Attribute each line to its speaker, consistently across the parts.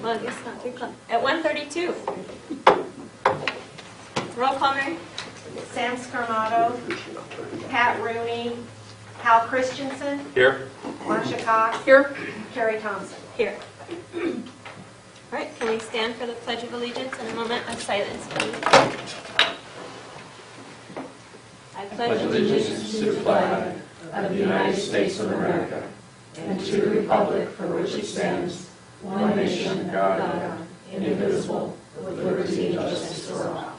Speaker 1: Well, I guess not 3 o'clock. At 1:32. Roll call, Mary.
Speaker 2: Sam Scarmato, Pat Rooney, Hal Christensen,
Speaker 3: Here.
Speaker 2: Marcia Cox,
Speaker 1: Here.
Speaker 2: Carrie Thompson.
Speaker 1: Here. All right, can we stand for the Pledge of Allegiance in a moment of silence, please? I pledge
Speaker 4: allegiance to the flag of the United States of America and to the republic for which it stands, one nation under God, indivisible, with liberty and justice for all.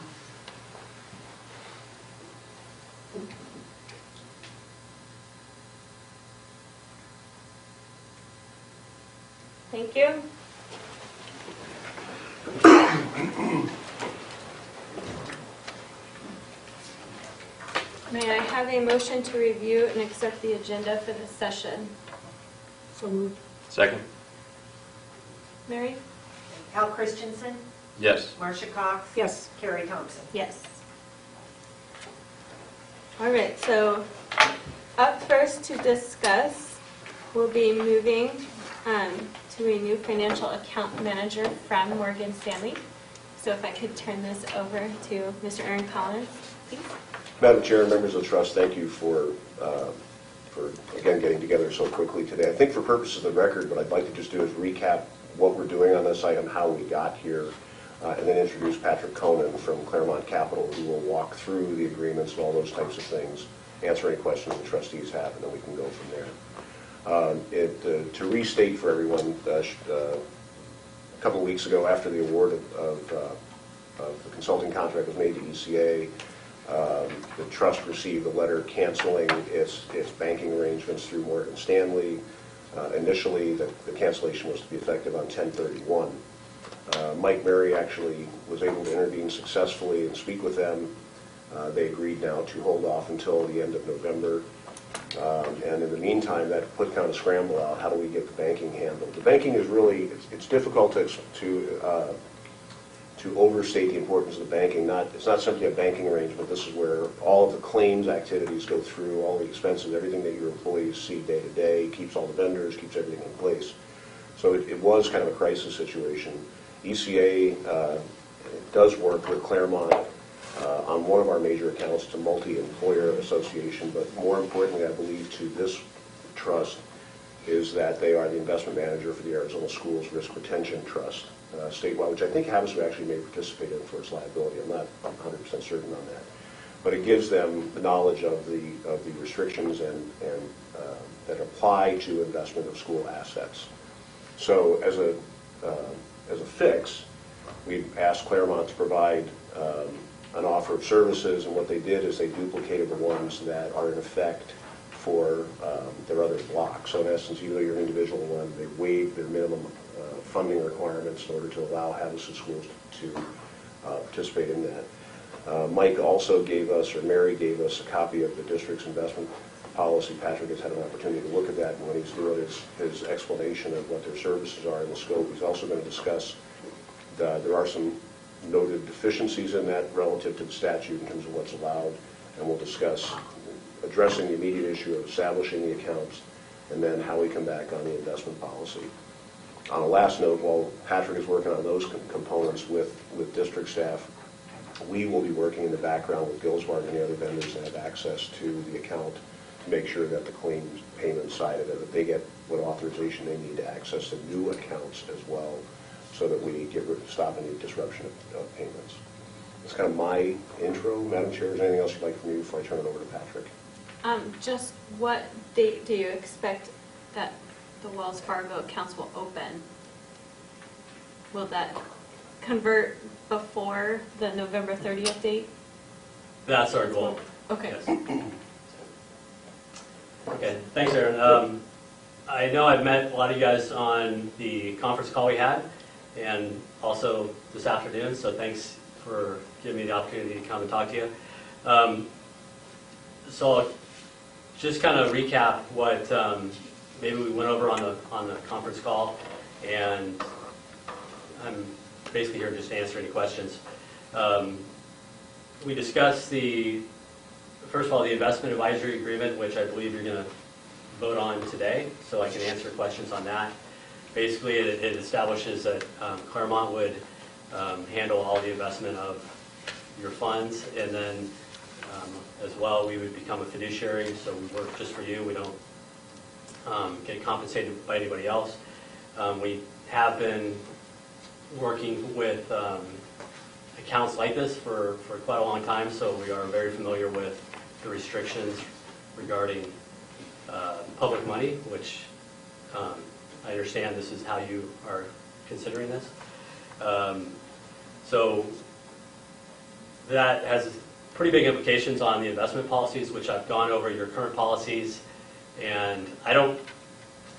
Speaker 1: Thank you. May I have a motion to review and accept the agenda for this session?
Speaker 4: So moved.
Speaker 3: Second.
Speaker 1: Mary?
Speaker 2: Hal Christensen,
Speaker 3: Yes.
Speaker 2: Marcia Cox,
Speaker 4: Yes.
Speaker 2: Carrie Thompson.
Speaker 1: Yes. All right, so up first to discuss, we'll be moving to a new financial account manager from Morgan Stanley. So if I could turn this over to Mr. Aaron Collins, please.
Speaker 5: Madam Chair and members of the trust, thank you for again getting together so quickly today. I think for purposes of the record, what I'd like to just do is recap what we're doing on this item, how we got here, and then introduce Patrick Conan from Claremont Capital, who will walk through the agreements and all those types of things, answer any questions the trustees have, and then we can go from there. To restate for everyone, a couple of weeks ago, after the award of the consulting contract was made to ECA, the trust received a letter canceling its banking arrangements through Morgan Stanley. Initially, the cancellation was to be effective on 10/31. Mike Murray actually was able to intervene successfully and speak with them. They agreed now to hold off until the end of November. And in the meantime, that put kind of a scramble out. How do we get the banking handled? The banking is really, it's difficult to overstate the importance of the banking. It's not simply a banking arrangement. This is where all of the claims activities go through, all the expenses, everything that your employees see day to day, keeps all the vendors, keeps everything in place. So it was kind of a crisis situation. ECA does work with Claremont on one of our major accounts. It's a multi-employer association, but more importantly, I believe, to this trust is that they are the investment manager for the Arizona Schools Risk Retention Trust statewide, which I think Havasu actually may participate in for its liability. I'm not 100% certain on that. But it gives them the knowledge of the restrictions and that apply to investment of school assets. So as a fix, we asked Claremont to provide an offer of services, and what they did is they duplicated the ones that are in effect for their other blocks. So in essence, even though you're an individual one, they waived their minimum funding requirements in order to allow Havasu schools to participate in that. Mike also gave us, or Mary gave us, a copy of the district's investment policy. Patrick has had an opportunity to look at that, and when he's doing his explanation of what their services are in the scope, he's also going to discuss there are some noted deficiencies in that relative to the statute in terms of what's allowed, and we'll discuss addressing the immediate issue of establishing the accounts, and then how we come back on the investment policy. On a last note, while Patrick is working on those components with district staff, we will be working in the background with Gilsbar and the other vendors that have access to the account to make sure that the claims payment side of it, that they get what authorization they need to access the new accounts as well, so that we stop any disruption of payments. That's kind of my intro, Madam Chair. Is there anything else you'd like from me before I turn it over to Patrick?
Speaker 1: Just what date do you expect that the Wells Fargo accounts will open? Will that convert before the November 30th date?
Speaker 6: That's our goal.
Speaker 1: Okay.
Speaker 6: Yes. Okay, thanks, Aaron. I know I've met a lot of you guys on the conference call we had, and also this afternoon, so thanks for giving me the opportunity to come and talk to you. So I'll just kind of recap what maybe we went over on the conference call, and I'm basically here just to answer any questions. We discussed first of all, the investment advisory agreement, which I believe you're going to vote on today, so I can answer questions on that. basically it establishes that Claremont would handle all the investment of your funds, and then as well we would become a fiduciary, so we work just for you. We don't get compensated by anybody else. We have been working with accounts like this for quite a long time, so we are very familiar with the restrictions regarding public money, which I understand this is how you are considering this. So that has pretty big implications on the investment policies, which I've gone over your current policies, and I don't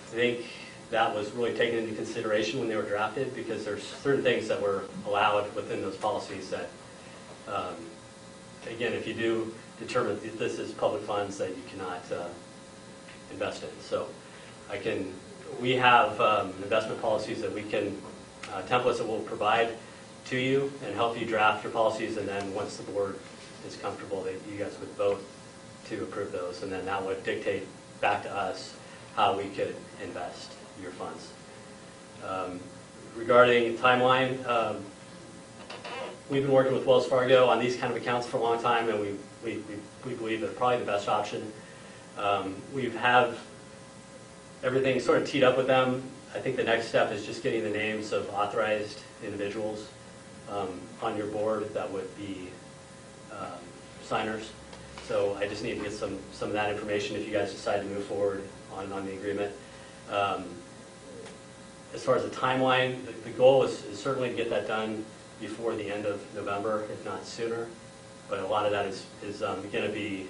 Speaker 6: think that was really taken into consideration when they were drafted, because there's certain things that were allowed within those policies that, again, if you do determine that this is public funds, that you cannot invest in. So we have investment policies that we can, templates that we'll provide to you and help you draft your policies, and then once the board is comfortable, that you guys would vote to approve those, and then that would dictate back to us how we could invest your funds. Regarding timeline, we've been working with Wells Fargo on these kind of accounts for a long time, and we believe they're probably the best option. We have everything sort of teed up with them. I think the next step is just getting the names of authorized individuals on your board that would be signers. So I just need to get some of that information if you guys decide to move forward on the agreement. As far as the timeline, the goal is certainly to get that done before the end of November, if not sooner. But a lot of that is going to be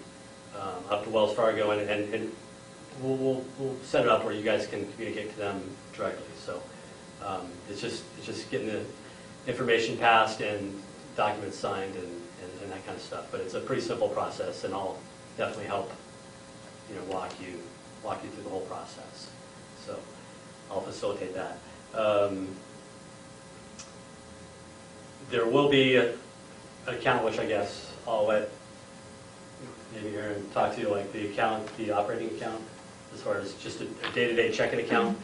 Speaker 6: up to Wells Fargo, and we'll set it up where you guys can communicate to them directly. So it's just getting the information passed and documents signed and that kind of stuff. But it's a pretty simple process, and I'll definitely help walk you through the whole process. So I'll facilitate that. There will be an account, which I guess I'll let maybe Aaron talk to you, like the operating account, as far as just a day-to-day checking account.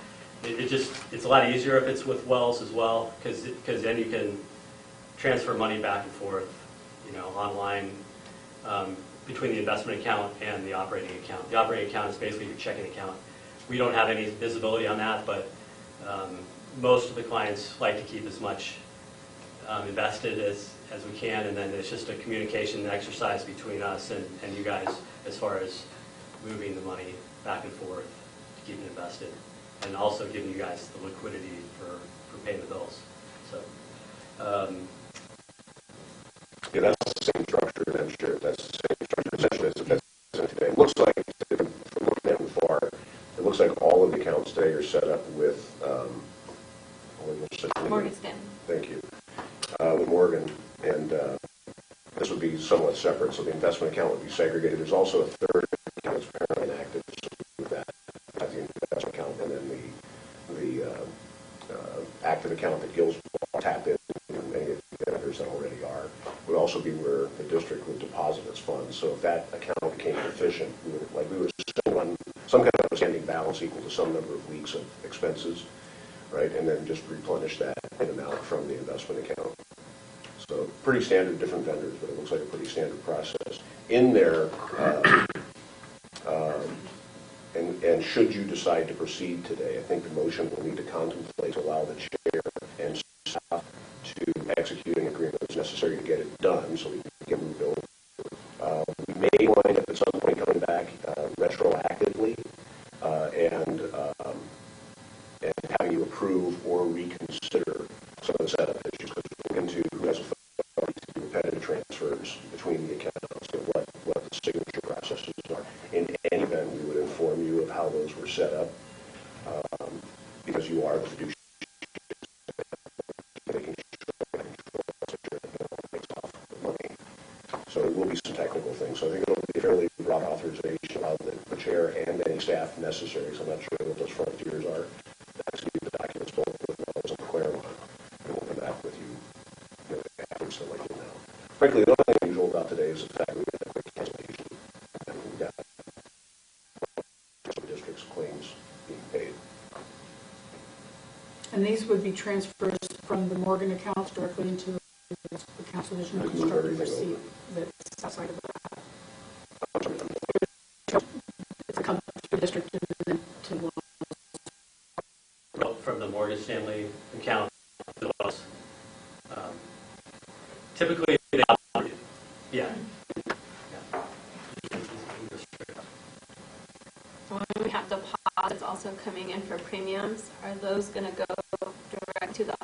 Speaker 6: It's a lot easier if it's with Wells as well, because then you can transfer money back and forth, online between the investment account and the operating account. The operating account is basically your checking account. We don't have any visibility on that, but most of the clients like to keep as much invested as we can, and then it's just a communication exercise between us and you guys as far as moving the money back and forth to keep it invested, and also giving you guys the liquidity for paying the bills. So
Speaker 5: yeah, that's the same structure, and I'm sure that's the same structure essentially as it is today. It looks like, from looking at it far, it looks like all of the accounts today are set up with
Speaker 1: Morgan Stanley.
Speaker 5: Thank you. With Morgan, and this would be somewhat separate, so the investment account would be segregated. There's also a third account that's apparently inactive, so with that, the investment account, and then the active account that Gil's tapped in, and many of the others that already are, would also be where the district would deposit its funds. So if that account became deficient, we would still run some kind of standing balance equal to some number of weeks of expenses, right, and then just replenish that in and out from the investment account. So pretty standard, different vendors, but it looks like a pretty standard process. In there, and should you decide to proceed today, I think the motion will need to contemplate to allow the chair and staff to execute an agreement that's necessary to get it done so we can get moved over. We may wind up at some point coming back retroactively and having you approve or reconsider some of the setup issues, because we're looking into who has authority to do repetitive transfers between the accounts and what the signature processes are. In any event, we would inform you of how those were set up, because you are the fiduciary, making sure that makes off the money. So there will be some technical things. So I think it'll be a fairly broad authorization of the chair and any staff necessary. So I'm not sure what those frontiers are. Execute the documents both with Wells and Claremont, and we'll come back with you, afterwards to let you know. Frankly, the only thing unusual about today is the fact that we had a quick cancellation, and we got some districts' claims being paid.
Speaker 4: be transfers from the Morgan accounts directly into the account, so there's no constructive receipt that's outside of that. It's a company for the district and then to
Speaker 6: From the Morgan Stanley account to Wells. Typically, they operate. Yeah.
Speaker 1: When we have deposits also coming in for premiums, are those going to go direct to the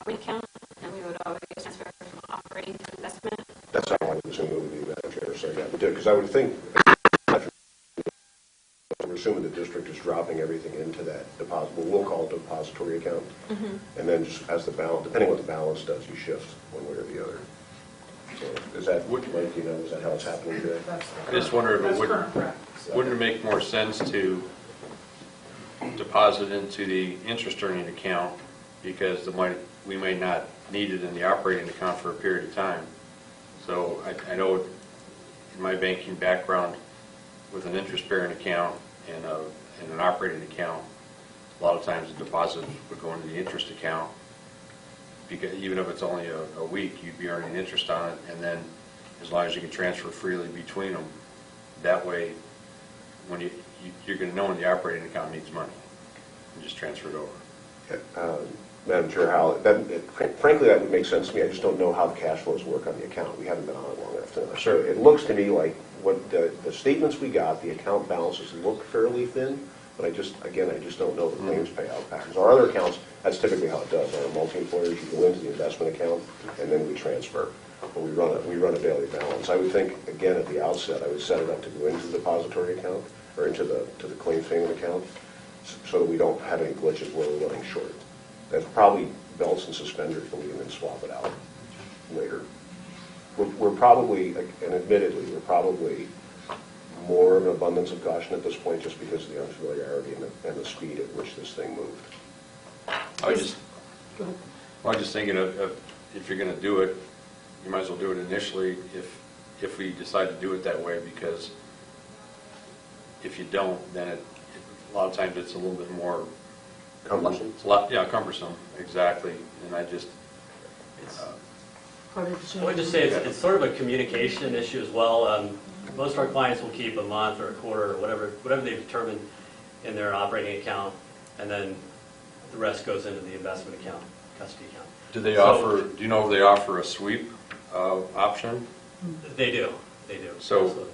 Speaker 1: operating account? And we would always transfer from operating to investment?
Speaker 5: That's how I would assume it would be, Madam Chair. So, yeah, because I would think, we're assuming the district is dropping everything into that deposit, what we'll call it depository account. And then just as the balance, depending on what the balance does, you shift one way or the other. So is that, Mike, you know, is that how it's happening today?
Speaker 3: I just wonder if it wouldn't it make more sense to deposit into the interest earning account because we might not need it in the operating account for a period of time. So I know in my banking background with an interest bearing account and an operating account, a lot of times the deposit would go into the interest account because even if it's only a week, you'd be earning interest on it, and then as long as you can transfer freely between them, that way when you're going to know when the operating account needs money and just transfer it over.
Speaker 5: Madam Chair, frankly, that would make sense to me. I just don't know how the cash flows work on the account. We haven't been on it long enough to know.
Speaker 3: Sure.
Speaker 5: It looks to me like what the statements we got, the account balances look fairly thin, but I just don't know the claims payout patterns. Our other accounts, that's typically how it does. On our multi-employers, you go into the investment account and then we transfer. But we run a daily balance. I would think, again, at the outset, I would set it up to go into the depository account or into the claim payment account so that we don't have any glitches where we're running short. That's probably belts and suspenders, but we can then swap it out later. We're probably, and admittedly, we're probably more of an abundance of caution at this point just because of the unfamiliarity and the speed at which this thing moved.
Speaker 3: I was just thinking of if you're going to do it, you might as well do it initially if we decide to do it that way, because if you don't, then a lot of times it's a little bit more
Speaker 5: Cumbersome.
Speaker 3: Cumbersome, exactly. And I just
Speaker 6: I would just say it's sort of a communication issue as well. Most of our clients will keep a month or a quarter or whatever they've determined in their operating account, and then the rest goes into the investment account, custody account.
Speaker 3: do you know if they offer a sweep option?
Speaker 6: They do.
Speaker 3: So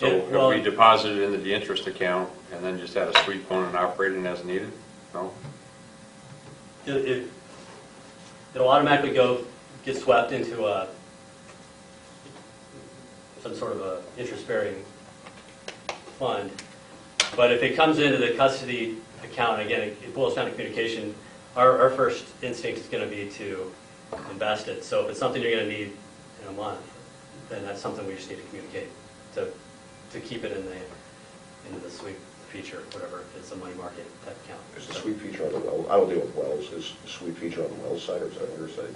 Speaker 3: if we deposit it into the interest account and then just had a sweep going and operating as needed? No?
Speaker 6: It'll automatically get swept into some sort of a interest-bearing fund. But if it comes into the custody account, again, it boils down to communication. Our first instinct is going to be to invest it. So if it's something you're going to need in a month, then that's something we just need to communicate to keep it into the sweep feature, whatever. If it's a money market type account.
Speaker 5: Is the sweep feature on the Wells? I don't deal with Wells. Is the sweep feature on the Wells side or is that on your side?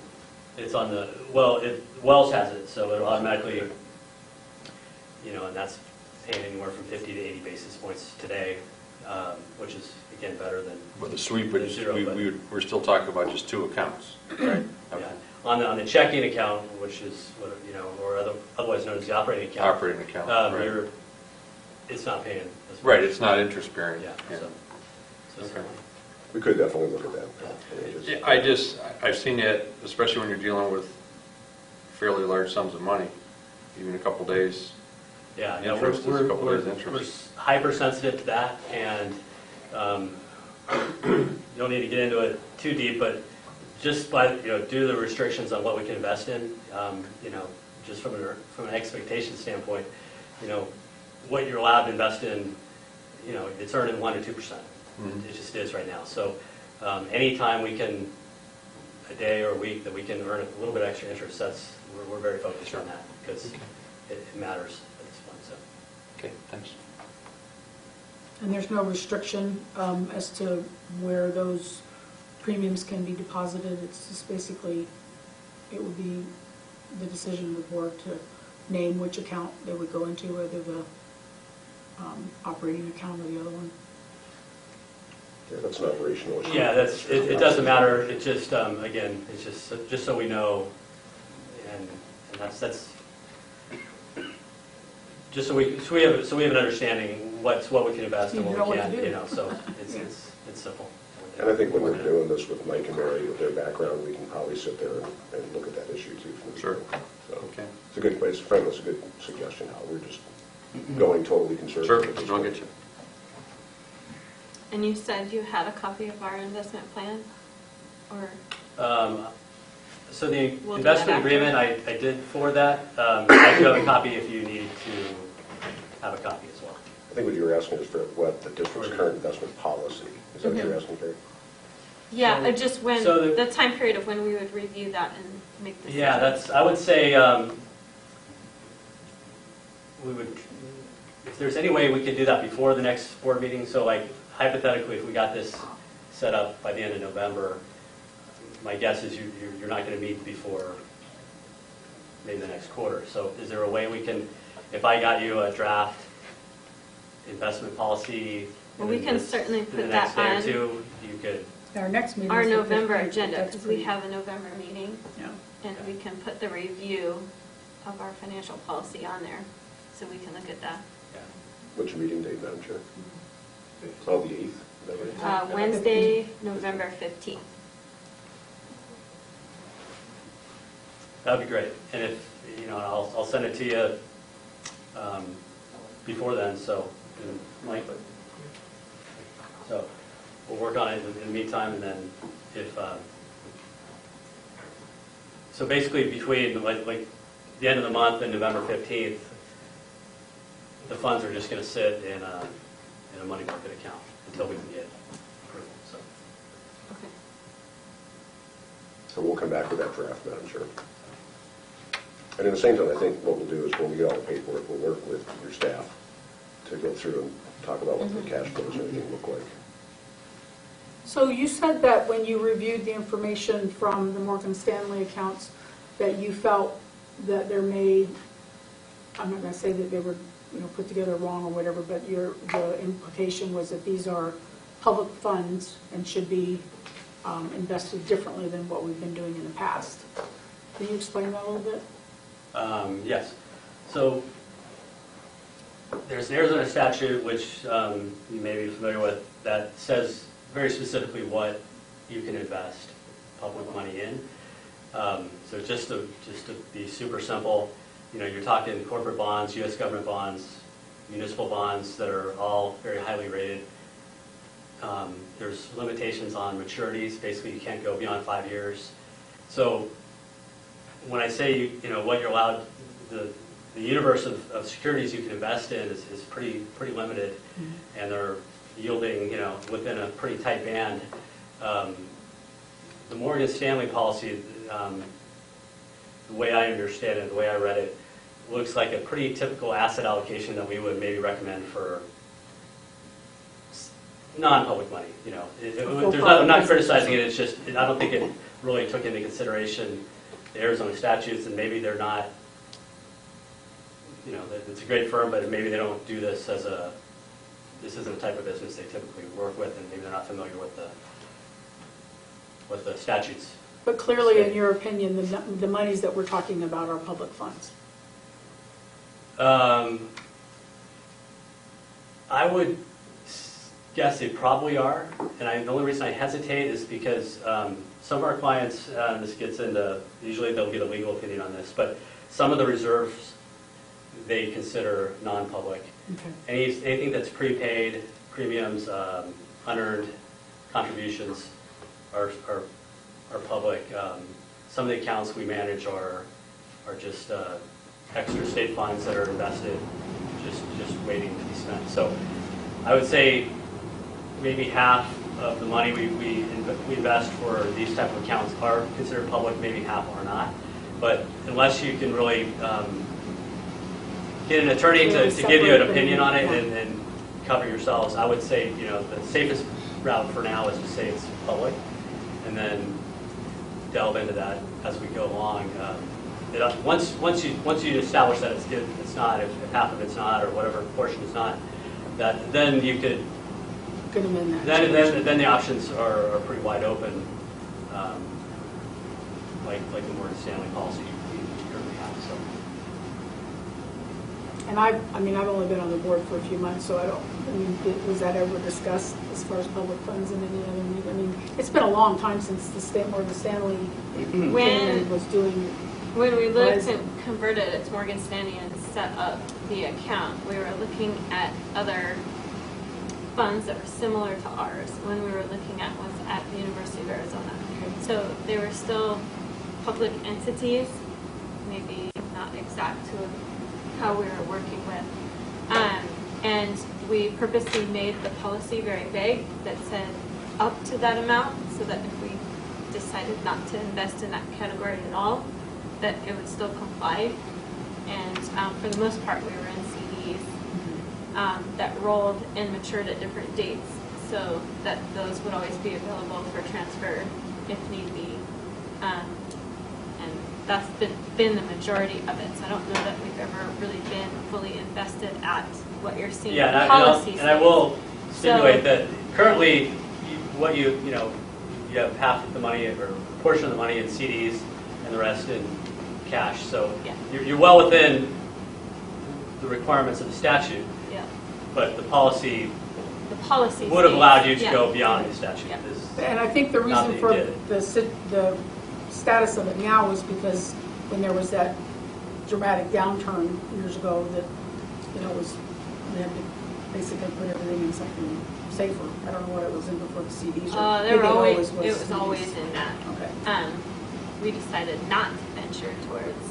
Speaker 6: It's on the Wells has it, so it'll automatically, and that's paying anywhere from 50 to 80 basis points today, which is again better than.
Speaker 3: But the sweep,
Speaker 6: zero,
Speaker 3: we're still talking about just two accounts, right? Okay.
Speaker 6: Yeah. On the checking account, which is or otherwise known as the operating account.
Speaker 3: Operating account. Right.
Speaker 6: It's not paying as much.
Speaker 3: Right, it's not interest bearing.
Speaker 6: Yeah. So
Speaker 3: Okay.
Speaker 5: We could definitely look at that.
Speaker 3: I've seen it, especially when you're dealing with fairly large sums of money, even a couple days.
Speaker 6: Yeah,
Speaker 3: Interest is a couple days interest.
Speaker 6: we're hypersensitive to that, and you don't need to get into it too deep, but just by due to the restrictions on what we can invest in, just from an expectation standpoint, what you're allowed to invest in, it's earning 1% to 2%. It just is right now. So anytime we can, a day or a week that we can earn a little bit extra interest, we're very focused on that because it matters at this point. So.
Speaker 3: Okay, thanks.
Speaker 4: And there's no restriction as to where those premiums can be deposited. It's just basically, it would be the decision of the board to name which account they would go into, whether the operating account or the other one.
Speaker 5: Yeah, that's an operational issue.
Speaker 6: Yeah, it doesn't matter, it just, again, it's just so we know, and that's, just so we have an understanding what we can invest and
Speaker 4: You know
Speaker 6: what we
Speaker 4: what to
Speaker 6: can't,
Speaker 4: do.
Speaker 6: so it's simple.
Speaker 5: And I think when we're doing this with Mike and Mary, with their background, we can probably sit there and look at that issue too. from the
Speaker 3: Sure.
Speaker 5: beginning. So
Speaker 3: Okay.
Speaker 5: it's a good place. Frank, that's a good suggestion, Hal. We're just going totally conservative.
Speaker 3: Sure,
Speaker 5: at this
Speaker 3: I'll
Speaker 5: point.
Speaker 3: get you.
Speaker 1: And you said you had a copy of our investment plan? Or,
Speaker 6: So the
Speaker 1: We'll do
Speaker 6: investment
Speaker 1: that after.
Speaker 6: agreement, I did forward that. I do have a copy if you need to have a copy as well.
Speaker 5: I think what you were asking is for what the district's current investment policy. Is that what you're asking, Gary?
Speaker 1: yeah, just when,
Speaker 6: So the-
Speaker 1: the time period of when we would review that and make decisions.
Speaker 6: Yeah, I would say, we would, if there's any way we could do that before the next board meeting, so like hypothetically, if we got this set up by the end of November, my guess is you're not going to meet before maybe the next quarter. So is there a way we can, if I got you a draft investment policy
Speaker 1: Well, we can certainly
Speaker 6: in the
Speaker 1: put
Speaker 6: next
Speaker 1: that
Speaker 6: day or
Speaker 1: on
Speaker 6: two, you could,
Speaker 4: Our next meeting.
Speaker 1: our
Speaker 4: is the
Speaker 1: November
Speaker 4: 15th,
Speaker 1: agenda,
Speaker 4: that's
Speaker 1: because we
Speaker 4: pretty-
Speaker 1: have a November meeting,
Speaker 4: Yeah.
Speaker 1: and we can put the review of our financial policy on there, so we can look at that.
Speaker 6: yeah.
Speaker 5: What's your meeting date, Madam Chair? Oh, the 8th? Is that right?
Speaker 1: Wednesday, November 15th.
Speaker 6: That'd be great. And if, I'll send it to you before then, so, so we'll work on it in the meantime, and then if, so basically between like the end of the month and November 15th, the funds are just going to sit in a money market account until we can get approval, so.
Speaker 1: Okay.
Speaker 5: So we'll come back with that draft, Madam Chair. And at the same time, I think what we'll do is when we get all the paperwork, we'll work with your staff to go through and talk about what the cash flows and everything look like.
Speaker 7: So you said that when you reviewed the information from the Morgan Stanley accounts, that you felt that there may, I'm not going to say that they were, put together wrong or whatever, but the implication was that these are public funds and should be invested differently than what we've been doing in the past. Can you explain that a little bit?
Speaker 6: Yes. So there's an Arizona statute, which you may be familiar with, that says very specifically what you can invest public money in. So just to be super simple, you're talking corporate bonds, U.S. government bonds, municipal bonds that are all very highly rated. There's limitations on maturities. Basically, you can't go beyond 5 years. So when I say what you're allowed, the universe of securities you can invest in is pretty limited, and they're yielding within a pretty tight band. The Morgan Stanley policy, the way I understand it, the way I read it, looks like a pretty typical asset allocation that we would maybe recommend for non-public money. I'm not criticizing it. It's just I don't think it really took into consideration the Arizona statutes, and maybe they're not. It's a great firm, but maybe they don't do this as this isn't the type of business they typically work with, and maybe they're not familiar with the statutes.
Speaker 7: But clearly, in your opinion, the monies that we're talking about are public funds.
Speaker 6: I would guess they probably are, and the only reason I hesitate is because some of our clients, this gets into, usually they'll get a legal opinion on this, but some of the reserves they consider non-public.
Speaker 7: Okay.
Speaker 6: Anything that's prepaid, premiums, unearned contributions are public. Some of the accounts we manage are just extra state funds that are invested, just waiting to be spent. So I would say maybe half of the money we invest for these type of accounts are considered public, maybe half are not. But unless you can really get an attorney to give you an opinion on it and cover yourselves, I would say the safest route for now is to say it's public, and then delve into that as we go along. Once you establish that it's not, if half of it's not, or whatever portion is not, then you could
Speaker 7: can amend that.
Speaker 6: Then the options are pretty wide open, like the Morgan Stanley policy you currently have. So.
Speaker 7: And I've only been on the board for a few months, so was that ever discussed as far as public funds in any other meeting? I mean, it's been a long time since the Morgan Stanley was doing.
Speaker 1: When we looked and converted it to Morgan Stanley and set up the account, we were looking at other funds that were similar to ours when we were looking at ones at the University of Arizona. So they were still public entities, maybe not exact to how we were working with. And we purposely made the policy very vague that said up to that amount, so that if we decided not to invest in that category at all, that it would still comply. And for the most part, we were in CDs that rolled and matured at different dates, so that those would always be available for transfer if need be. And that's been the majority of it. So I don't know that we've ever really been fully invested at what you're seeing in policy.
Speaker 6: And I will stipulate that currently, what you have half of the money or a portion of the money in CDs and the rest in cash. So
Speaker 1: yeah.
Speaker 6: you're well within the requirements of the statute.
Speaker 1: Yeah.
Speaker 6: But the policy would have
Speaker 1: states,
Speaker 6: allowed you to
Speaker 1: yeah.
Speaker 6: go beyond the statute.
Speaker 1: Yeah.
Speaker 7: And I think the
Speaker 6: Not
Speaker 7: reason
Speaker 6: that you
Speaker 7: for the status of it now is because when there was that dramatic downturn years ago, that we had to basically put everything in something safer. I don't know what it was in before the CDs.
Speaker 1: It was always in that.
Speaker 7: Okay.
Speaker 1: We decided not to venture towards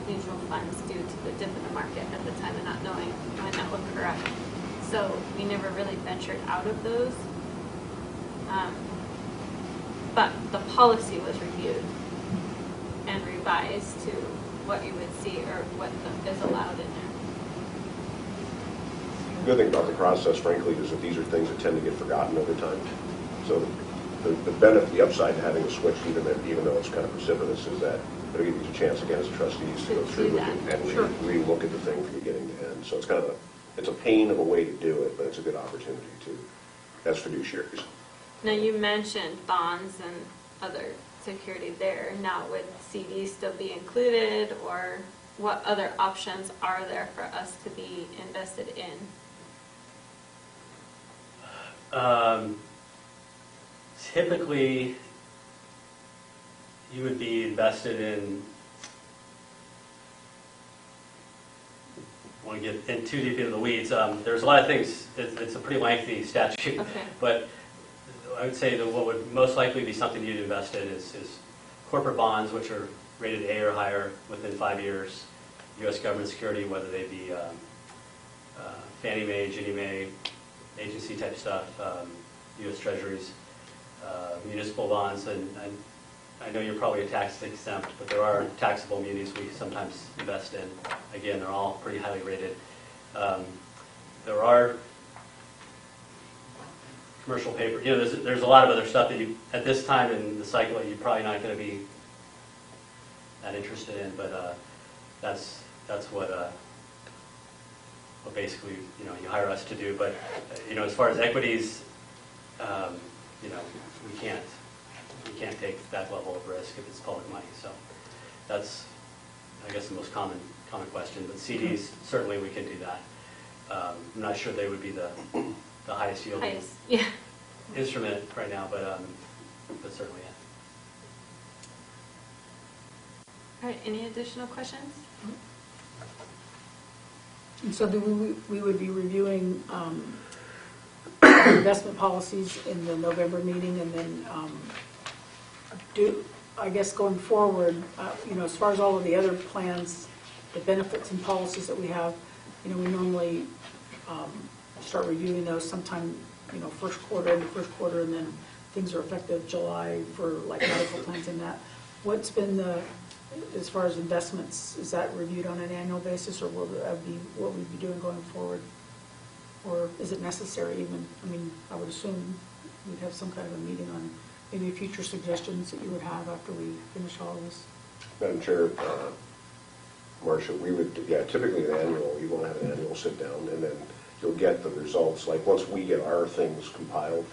Speaker 1: mutual funds due to the dip in the market at the time and not knowing when that would correct. So we never really ventured out of those. But the policy was reviewed and revised to what you would see or what is allowed in there.
Speaker 5: The good thing about the process, frankly, is that these are things that tend to get forgotten over time. So the benefit, the upside to having a switch, even though it's kind of precipitous, is that it'll give you a chance again as trustees to go through it and re-look at the thing from beginning to end. So it's kind of it's a pain of a way to do it, but it's a good opportunity to, as fiduciaries.
Speaker 1: Now you mentioned bonds and other security there. Now would CDs still be included, or what other options are there for us to be invested in?
Speaker 6: Typically, you would be invested in, I want to get in too deep into the weeds. There's a lot of things. It's a pretty lengthy statute.
Speaker 1: Okay.
Speaker 6: But I would say that what would most likely be something you'd invest in is corporate bonds, which are rated A or higher within 5 years, U.S. government security, whether they be Fannie Mae, Ginnie Mae, agency type stuff, U.S. Treasuries, municipal bonds, and I know you're probably tax exempt, but there are taxable munis we sometimes invest in. Again, they're all pretty highly rated. There are commercial paper. There's a lot of other stuff that you, at this time in the cycle, you're probably not going to be that interested in. But that's what basically you hire us to do. But as far as equities, we can't take that level of risk if it's public money. So that's, I guess, the most common question. But CDs, certainly we can do that. I'm not sure they would be the highest yielding instrument right now, but certainly, yeah.
Speaker 1: All right, any additional questions?
Speaker 7: And so we would be reviewing investment policies in the November meeting, and then I guess going forward, as far as all of the other plans, the benefits and policies that we have, we normally start reviewing those sometime, first quarter, and then things are effective July for like medical plans and that. What's been as far as investments, is that reviewed on an annual basis, or will that be what we'd be doing going forward? Or is it necessary even? I would assume we'd have some kind of a meeting on maybe future suggestions that you would have after we finish all of this.
Speaker 5: Madam Chair, Marcia, we would, typically an annual, you want to have an annual sit down, and then you'll get the results. Like, once we get our things compiled,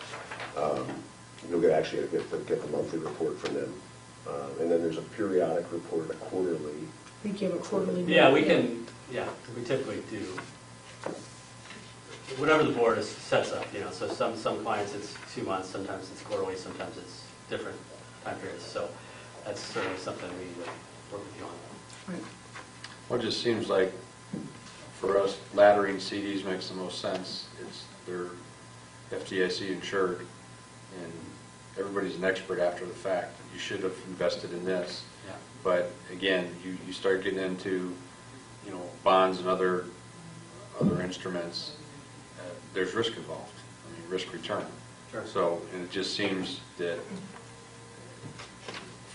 Speaker 5: you'll actually get the monthly report from them. And then there's a periodic report, a quarterly.
Speaker 7: I think you have a quarterly.
Speaker 6: Yeah, we typically do whatever the board sets up, so some clients it's 2 months, sometimes it's quarterly, sometimes it's different time periods, so that's certainly something we would work with you on.
Speaker 7: Right.
Speaker 3: Well, it just seems like for us, laddering CDs makes the most sense. They're FDIC insured, and everybody's an expert after the fact. You should have invested in this.
Speaker 6: Yeah.
Speaker 3: But again, you start getting into, bonds and other instruments. There's risk involved. I mean, risk return.
Speaker 6: Sure.
Speaker 3: So, and it just seems that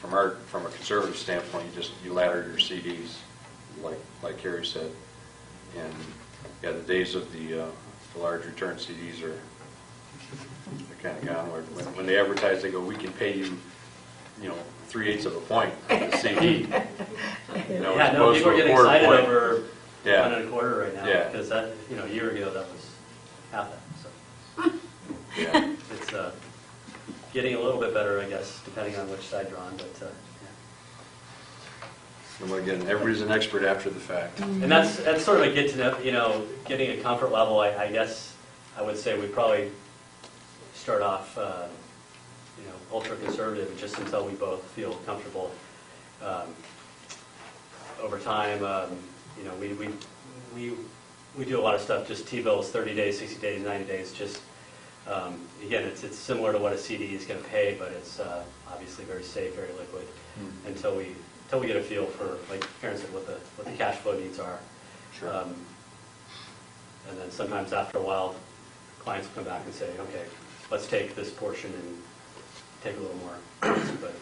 Speaker 3: from a conservative standpoint, you ladder your CDs, like Carrie said, and yeah, the days of the large return CDs are kind of gone. When they advertise, they go, we can pay you, 3/8 of a point on the CD.
Speaker 6: Yeah, no, people are getting excited over
Speaker 3: Yeah.
Speaker 6: 1.25 right now,
Speaker 3: Yeah.
Speaker 6: because that, a year ago that was half that. So
Speaker 3: Yeah.
Speaker 6: it's getting a little bit better, I guess, depending on which side you're on. But
Speaker 3: And again, everybody's an expert after the fact.
Speaker 6: and that's sort of a get to know, getting a comfort level. I guess I would say we probably start off, ultra conservative, just until we both feel comfortable. Over time, we do a lot of stuff, just T-bills, 30 days, 60 days, 90 days, just, again, it's similar to what a CD is going to pay, but it's obviously very safe, very liquid, until we get a feel for, like Karen said, what the cash flow needs are.
Speaker 3: Sure.
Speaker 6: And then sometimes after a while, clients come back and say, okay, let's take this portion and take a little more risk, but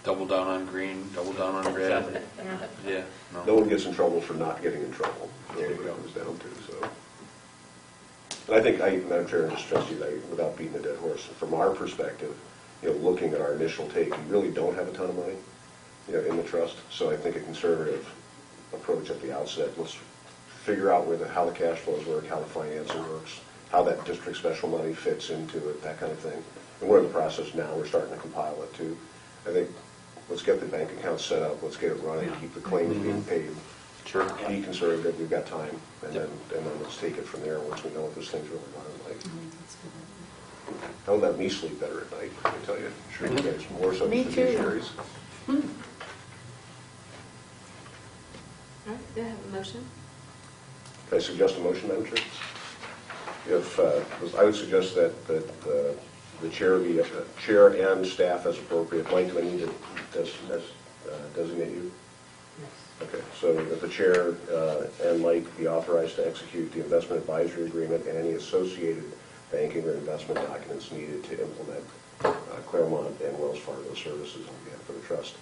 Speaker 3: Double down on green, double down on red.
Speaker 6: exactly.
Speaker 3: Yeah.
Speaker 5: No one gets in trouble for not getting in trouble. That's
Speaker 3: There
Speaker 5: what
Speaker 3: you
Speaker 5: it
Speaker 3: go.
Speaker 5: comes down to, so. And I think, Madam Chair, and just trustees, without beating a dead horse, from our perspective, looking at our initial take, you really don't have a ton of money, in the trust. So I think a conservative approach at the outset, let's figure out how the cash flows work, how the financing works, how that district special money fits into it, that kind of thing. And we're in the process now, we're starting to compile it too. I think, let's get the bank account set up, let's get it running, keep the claims being paid.
Speaker 3: Sure.
Speaker 5: Be conservative, we've got time, and then let's take it from there once we know what this thing's really running like. That'll let me sleep better at night, I can tell you. Sure, you guys more so
Speaker 7: Me
Speaker 5: than
Speaker 7: too.
Speaker 5: fiduciaries.
Speaker 1: All right, do I have a motion?
Speaker 5: Can I suggest a motion, Madam Chair? I would suggest that the chair be chair and staff as appropriate. Mike, do I need to designate you? Okay, so that the chair and Mike be authorized to execute the investment advisory agreement and any associated banking or investment documents needed to implement Claremont and Wells Fargo services on behalf of the trust,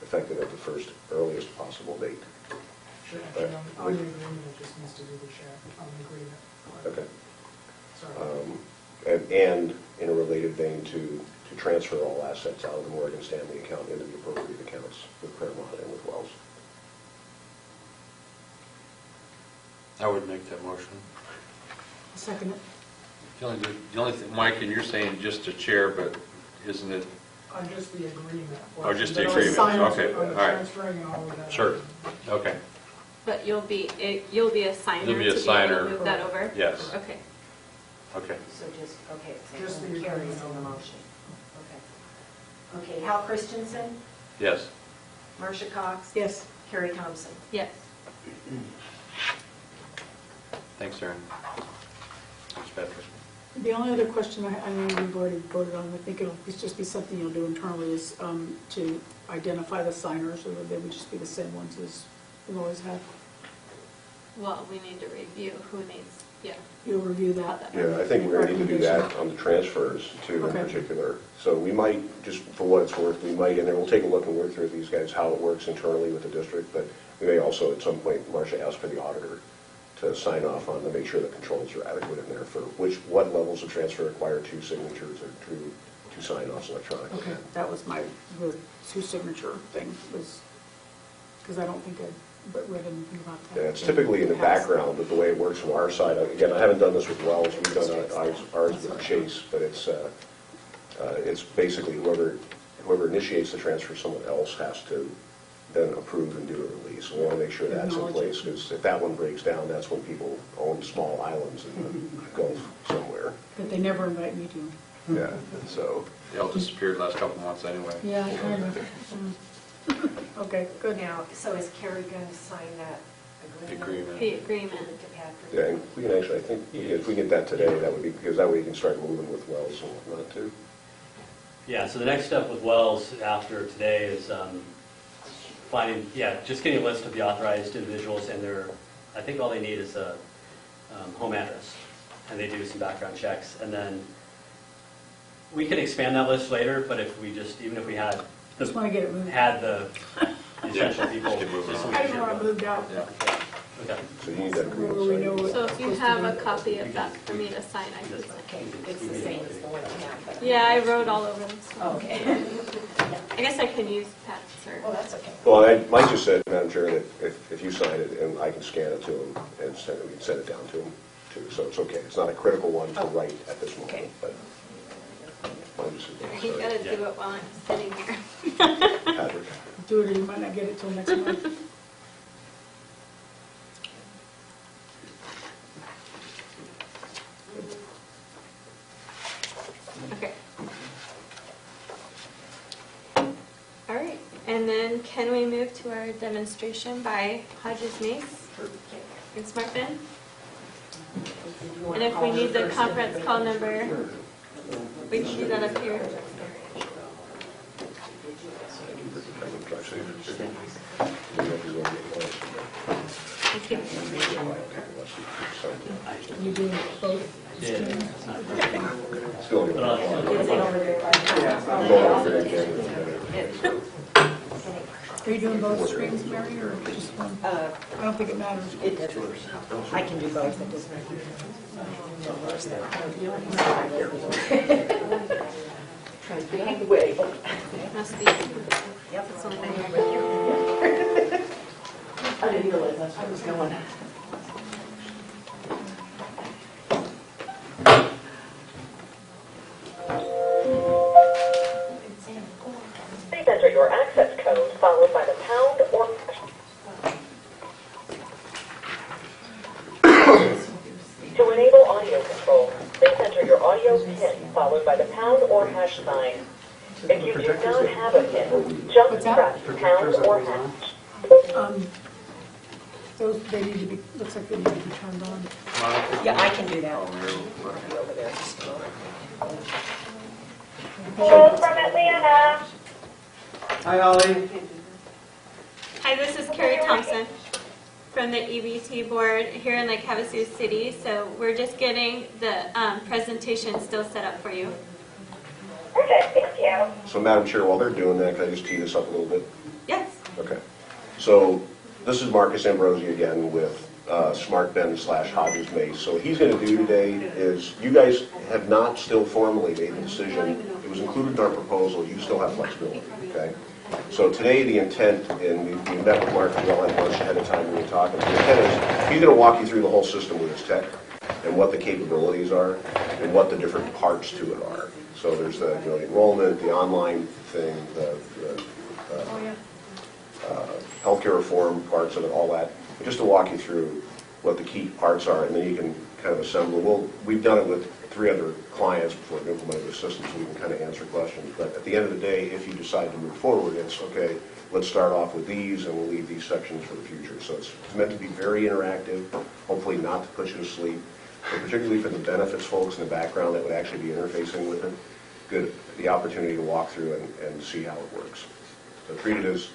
Speaker 5: effective at the first earliest possible date.
Speaker 8: Sure, actually, on the agreement, it just needs to do the chair on the agreement.
Speaker 5: Okay.
Speaker 8: Sorry.
Speaker 5: And in a related vein, to transfer all assets out of the Morgan Stanley account into the appropriate accounts with Claremont and with Wells.
Speaker 3: I would make that motion.
Speaker 7: Second it.
Speaker 3: The only thing, Mike, and you're saying just a chair, but isn't it?
Speaker 8: On just the agreement.
Speaker 3: Oh, just the
Speaker 8: But on
Speaker 3: agreement.
Speaker 7: sign it.
Speaker 3: Okay,
Speaker 8: On
Speaker 3: all
Speaker 8: the
Speaker 3: right.
Speaker 8: transferring and all of that.
Speaker 3: Sure. Okay.
Speaker 1: But you'll be a signer
Speaker 3: You'll be a
Speaker 1: to be able
Speaker 3: signer.
Speaker 1: to move that over?
Speaker 3: Yes.
Speaker 1: Okay.
Speaker 3: Okay.
Speaker 2: So
Speaker 8: Just
Speaker 2: so
Speaker 8: the
Speaker 2: carries
Speaker 8: agreement.
Speaker 2: in the motion. Okay, Hal Christensen,
Speaker 3: Yes.
Speaker 2: Marcia Cox,
Speaker 7: Yes.
Speaker 2: Carrie Thompson.
Speaker 1: Yes.
Speaker 3: Thanks, Aaron. Thanks, Patrick.
Speaker 7: The only other question I know we've already voted on, I think it'll just be something you'll do internally, is to identify the signers, or they would just be the same ones as we've always had.
Speaker 1: Well, we need to review who needs, yeah.
Speaker 7: You'll review that?
Speaker 5: Yeah, I think we're going to need to do that on the transfers too, in
Speaker 7: Okay.
Speaker 5: particular. So we might, just for what it's worth, we might, and then we'll take a look and work through with these guys how it works internally with the district, but we may also at some point, Marcia, ask for the auditor to sign off on to make sure the controls are adequate in there for what levels of transfer require 2 signatures or 2 sign-offs electronically.
Speaker 7: Okay, that was the 2 signature thing, was, because I don't think but read anything about that.
Speaker 5: Yeah, it's typically in the background, but the way it works from our side, again, I haven't done this with Wells, we've done ours with Chase, but it's basically whoever initiates the transfer, someone else has to then approve and do a release. We want to make sure that's in place, because if that one breaks down, that's when people own small islands in the Gulf somewhere.
Speaker 7: But they never invite me to.
Speaker 5: Yeah, so.
Speaker 3: They all disappeared last couple months anyway.
Speaker 7: Yeah, kind of. Okay, good.
Speaker 2: Now, so is Carrie going to sign that agreement?
Speaker 1: The agreement.
Speaker 2: To Patrick?
Speaker 5: Yeah, and we can actually, I think, if we get that today, that would be, because that way you can start moving with Wells and whatnot too.
Speaker 6: Yeah, so the next step with Wells after today is just getting a list of the authorized individuals and I think all they need is a home address. And they do some background checks. And then we can expand that list later, but even if we had
Speaker 7: Just want to get it moved.
Speaker 6: the essential people.
Speaker 3: Just get moving
Speaker 6: just so
Speaker 3: on.
Speaker 6: we
Speaker 7: I
Speaker 6: can
Speaker 7: don't want
Speaker 6: get
Speaker 7: it moved out.
Speaker 6: going. Okay.
Speaker 5: So you need that
Speaker 7: Where
Speaker 5: agreement
Speaker 7: we
Speaker 5: signed.
Speaker 7: know what
Speaker 1: So
Speaker 7: it's
Speaker 1: if you
Speaker 7: supposed to
Speaker 1: have
Speaker 7: be.
Speaker 1: a copy of that for me to sign, I can sign.
Speaker 2: Okay, it's the same as the one you have. but-
Speaker 1: Yeah, I wrote all over them. so-
Speaker 2: Okay.
Speaker 1: I guess I can use Pat's
Speaker 2: Well,
Speaker 1: or.
Speaker 2: that's okay.
Speaker 5: Well, Mike just said, Madam Chair, that if you sign it, and I can scan it to him and we can send it down to him too, so it's okay. It's not a critical one to write at this moment,
Speaker 2: Okay.
Speaker 5: but. Mine just-
Speaker 1: You gotta do it while I'm sitting here.
Speaker 5: Patrick.
Speaker 7: Do it or you might not get it till next month.
Speaker 1: Okay. All right, and then can we move to our demonstration by Hodges Mace and Smart Bin? And if we need the conference call number, we can do that up here. Thank you.
Speaker 7: You do both?
Speaker 6: Yeah, it's not perfect.
Speaker 5: Still
Speaker 6: But I'll-
Speaker 7: Are you doing both screens, Mary, or just one? I don't think it matters.
Speaker 2: I can do both, it doesn't matter.
Speaker 1: Must be.
Speaker 2: Yep.
Speaker 1: That's something.
Speaker 2: I didn't realize that's what I was going.
Speaker 9: Please enter your access code followed by the pound or to enable audio control, please enter your audio PIN followed by the pound or hash sign. If you do not have a PIN, just
Speaker 7: What's that?
Speaker 9: press pound or hash.
Speaker 7: Those, they need to be, looks like they need to be turned on.
Speaker 2: Yeah, I can do that.
Speaker 9: Over there.
Speaker 10: Hello from Atlanta.
Speaker 8: Hi, Ollie.
Speaker 1: Hi, this is Carrie Thompson from the EBT board here in Lake Havasu City. So we're just getting the presentation still set up for you.
Speaker 10: Perfect, thank you.
Speaker 5: So Madam Chair, while they're doing that, can I just tee this up a little bit?
Speaker 1: Yes.
Speaker 5: Okay. So this is Marcus Ambrosi again with Smart Ben / Hodges Mace. So what he's going to do today is, you guys have not still formally made the decision. It was included in our proposal. You still have flexibility, okay? So today the intent, and we met with Mark well at lunch ahead of time we were talking, the intent is he's going to walk you through the whole system with his tech and what the capabilities are and what the different parts to it are. So there's the enrollment, the online thing, the healthcare reform parts of it, all that, just to walk you through what the key parts are, and then you can kind of assemble. We've done it with 3 other clients before we implemented the system, so we can kind of answer questions. But at the end of the day, if you decide to move forward, it's okay, let's start off with these, and we'll leave these sections for the future. So it's meant to be very interactive, hopefully not to put you to sleep, but particularly for the benefits folks in the background that would actually be interfacing with it, good, the opportunity to walk through and see how it works. So treat it as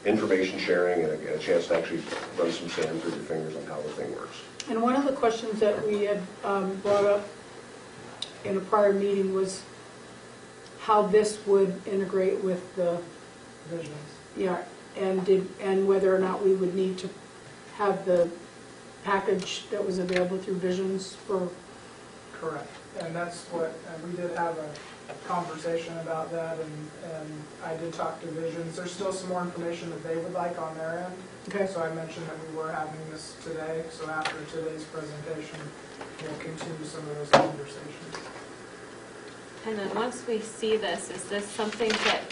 Speaker 5: information sharing and a chance to actually run some sand through your fingers on how the thing works.
Speaker 7: And one of the questions that we had brought up in a prior meeting was how this would integrate with the,
Speaker 8: Visions.
Speaker 7: yeah, and whether or not we would need to have the package that was available through Visions for.
Speaker 8: Correct. And that's what, we did have conversation about that, and I did talk to Visions. There's still some more information that they would like on their end.
Speaker 7: Okay.
Speaker 8: So I mentioned that we were having this today, so after today's presentation, we'll continue some of those conversations.
Speaker 1: And then once we see this, is this something that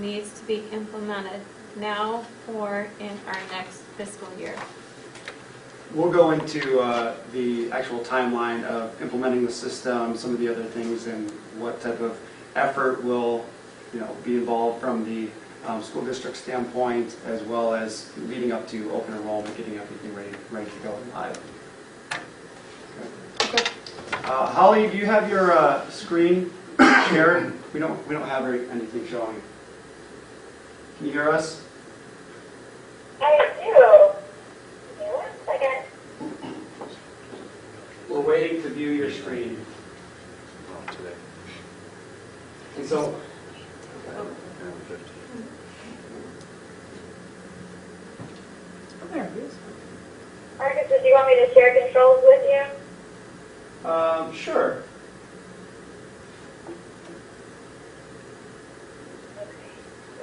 Speaker 1: needs to be implemented now or in our next fiscal year?
Speaker 11: We'll go into the actual timeline of implementing the system, some of the other things, and what type of effort will, be involved from the school district standpoint, as well as leading up to open enrollment, getting everything ready to go live. Okay. Holly, do you have your screen shared? We don't have anything showing. Can you hear us?
Speaker 10: I do. Give me 1 second.
Speaker 11: We're waiting to view your screen.
Speaker 3: Today.
Speaker 11: And so,
Speaker 7: There it is.
Speaker 10: Marcus, did you want me to share controls with you?
Speaker 11: sure.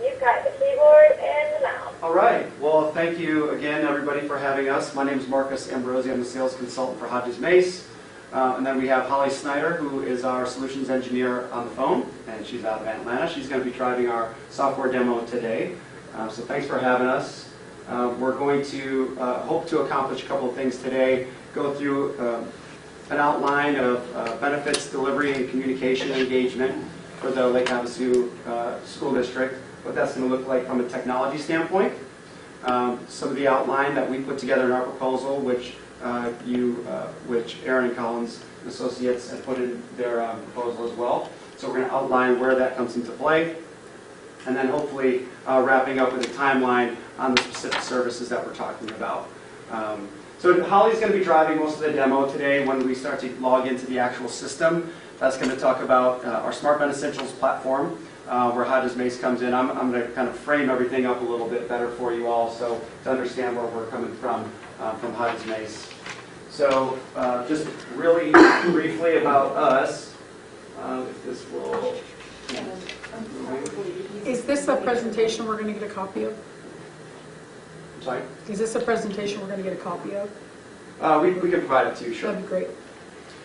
Speaker 10: You've got the keyboard and the mouse.
Speaker 11: All right. Well, thank you again, everybody, for having us. My name is Marcus Ambrosi. I'm the sales consultant for Hodges Mace. And then we have Holly Snyder, who is our solutions engineer on the phone, and she's out of Atlanta. She's going to be driving our software demo today. So thanks for having us. We're going to hope to accomplish a couple of things today. Go through an outline of benefits, delivery, and communication engagement for the Lake Havasu School District, what that's going to look like from a technology standpoint. Some of the outline that we put together in our proposal, which Aaron and Collins Associates have put in their proposal as well. So we're going to outline where that comes into play, and then hopefully wrapping up with a timeline on the specific services that we're talking about. So Holly's going to be driving most of the demo today. When we start to log into the actual system, that's going to talk about our Smart Ben Essentials platform, where Hodges Mace comes in. I'm going to kind of frame everything up a little bit better for you all, so to understand where we're coming from Hodges Mace. So just really briefly about us, if this will...
Speaker 7: Is this a presentation we're going to get a copy of?
Speaker 11: Sorry?
Speaker 7: Is this a presentation we're going to get a copy of?
Speaker 11: We can provide it to you, sure.
Speaker 7: That'd be great.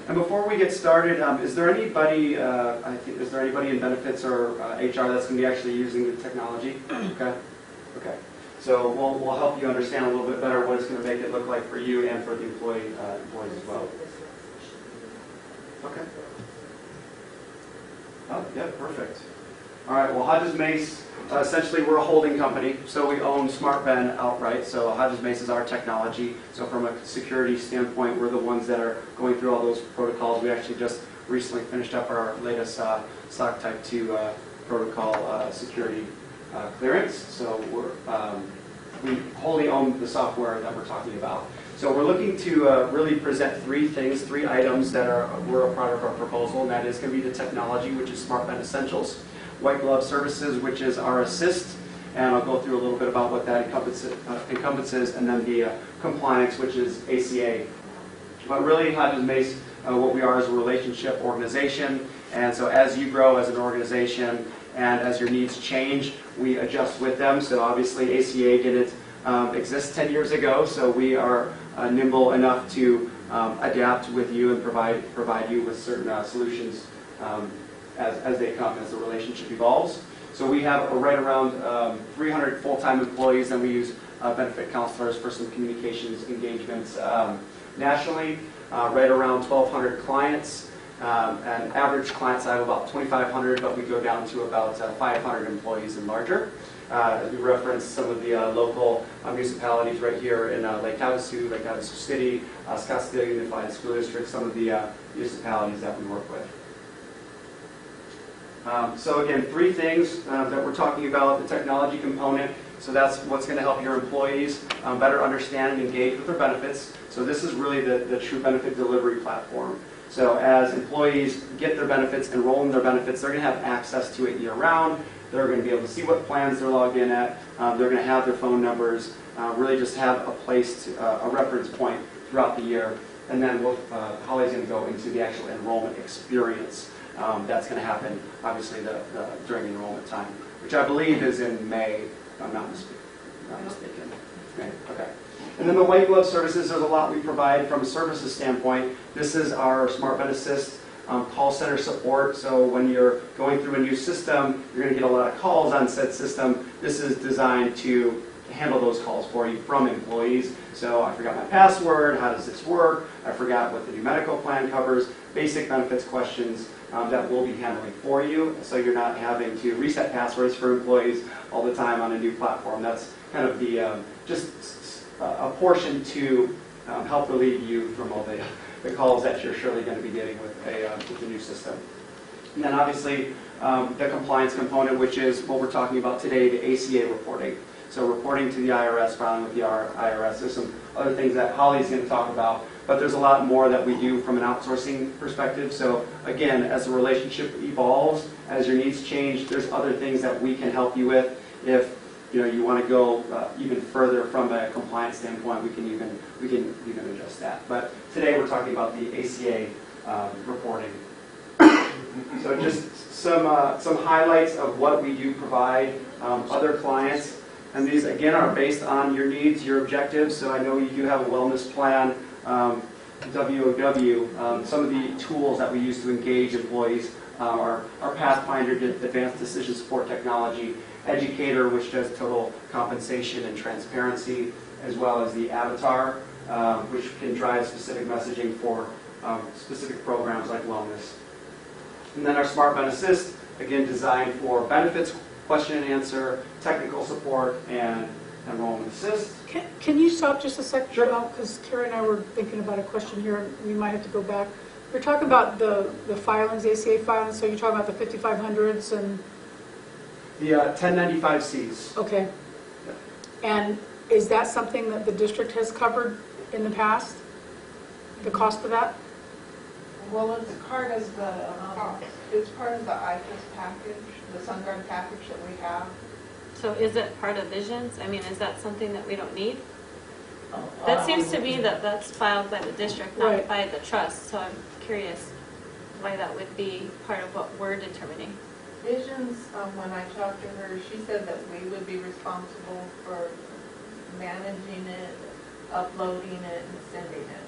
Speaker 11: And before we get started, is there anybody in benefits or HR that's going to be actually using the technology? Okay. Okay. So we'll help you understand a little bit better what it's going to make it look like for you and for the employees as well. Okay. Oh, yeah, perfect. All right. Well, Hodges Mace, essentially we're a holding company, so we own Smart Ben outright. So Hodges Mace is our technology. So from a security standpoint, we're the ones that are going through all those protocols. We actually just recently finished up our latest SOC Type 2 protocol security clearance. So we wholly own the software that we're talking about. So we're looking to really present three items that were a part of our proposal, and that is going to be the technology, which is Smart Ben Essentials, White Glove Services, which is our Assist, and I'll go through a little bit about what that encompasses, and then the compliance, which is ACA. But really, Hodges Mace, what we are is a relationship organization, and so as you grow as an organization and as your needs change, we adjust with them. So obviously ACA didn't exist 10 years ago, so we are nimble enough to adapt with you and provide you with certain solutions as they come, as the relationship evolves. So we have right around 300 full-time employees, and we use benefit counselors for some communications engagements nationally, right around 1,200 clients. And average client size of about 2,500, but we go down to about 500 employees and larger. We reference some of the local municipalities right here in Lake Havasu City, Scottsdale Unified School District, some of the municipalities that we work with. So again, three things that we're talking about: the technology component. So that's what's going to help your employees better understand and engage with their benefits. So this is really the true benefit delivery platform. So as employees get their benefits, enroll in their benefits, they're going to have access to it year-round. They're going to be able to see what plans they're logged in at. They're going to have their phone numbers, really just have a place, a reference point throughout the year. And then Holly's going to go into the actual enrollment experience. That's going to happen, obviously, during enrollment time, which I believe is in May, if I'm not mistaken. May, okay. And then the white glove services, there's a lot we provide from a services standpoint. This is our Smart Bed Assist call center support. So when you're going through a new system, you're going to get a lot of calls on said system. This is designed to handle those calls for you from employees. So I forgot my password, how does this work? I forgot what the new medical plan covers, basic benefits questions that we'll be handling for you. So you're not having to reset passwords for employees all the time on a new platform. That's kind of the just a portion to help relieve you from all the calls that you're surely going to be getting with the new system. And then obviously the compliance component, which is what we're talking about today, the ACA reporting. So reporting to the IRS, filing with the IRS. There's some other things that Holly's going to talk about, but there's a lot more that we do from an outsourcing perspective. So again, as the relationship evolves, as your needs change, there's other things that we can help you with. If you want to go even further from a compliance standpoint, we can even adjust that. But today we're talking about the ACA reporting. So just some highlights of what we do provide other clients. And these, again, are based on your needs, your objectives. So I know you do have a wellness plan, WOW. Some of the tools that we use to engage employees are Pathfinder, Advanced Decision Support Technology, Educator, which does total compensation and transparency, as well as the Avatar, which can drive specific messaging for specific programs like wellness. And then our Smart Ben Assist, again, designed for benefits, question and answer, technical support, and enrollment assist.
Speaker 7: Can you stop just a second?
Speaker 11: Sure.
Speaker 7: Because Kara and I were thinking about a question here, and we might have to go back. We're talking about the filings, ACA filings, so you're talking about the 5500s and...
Speaker 11: The 1095Cs.
Speaker 7: Okay. And is that something that the district has covered in the past? The cost of that?
Speaker 2: Well, it's part of the IFAS package, the SunGuard package that we have.
Speaker 1: So is it part of Visions? I mean, is that something that we don't need? That seems to be that's filed by the district, not
Speaker 7: Right.
Speaker 1: by the trust. So I'm curious why that would be part of what we're determining.
Speaker 2: Visions, when I talked to her, she said that we would be responsible for managing it, uploading it, and sending it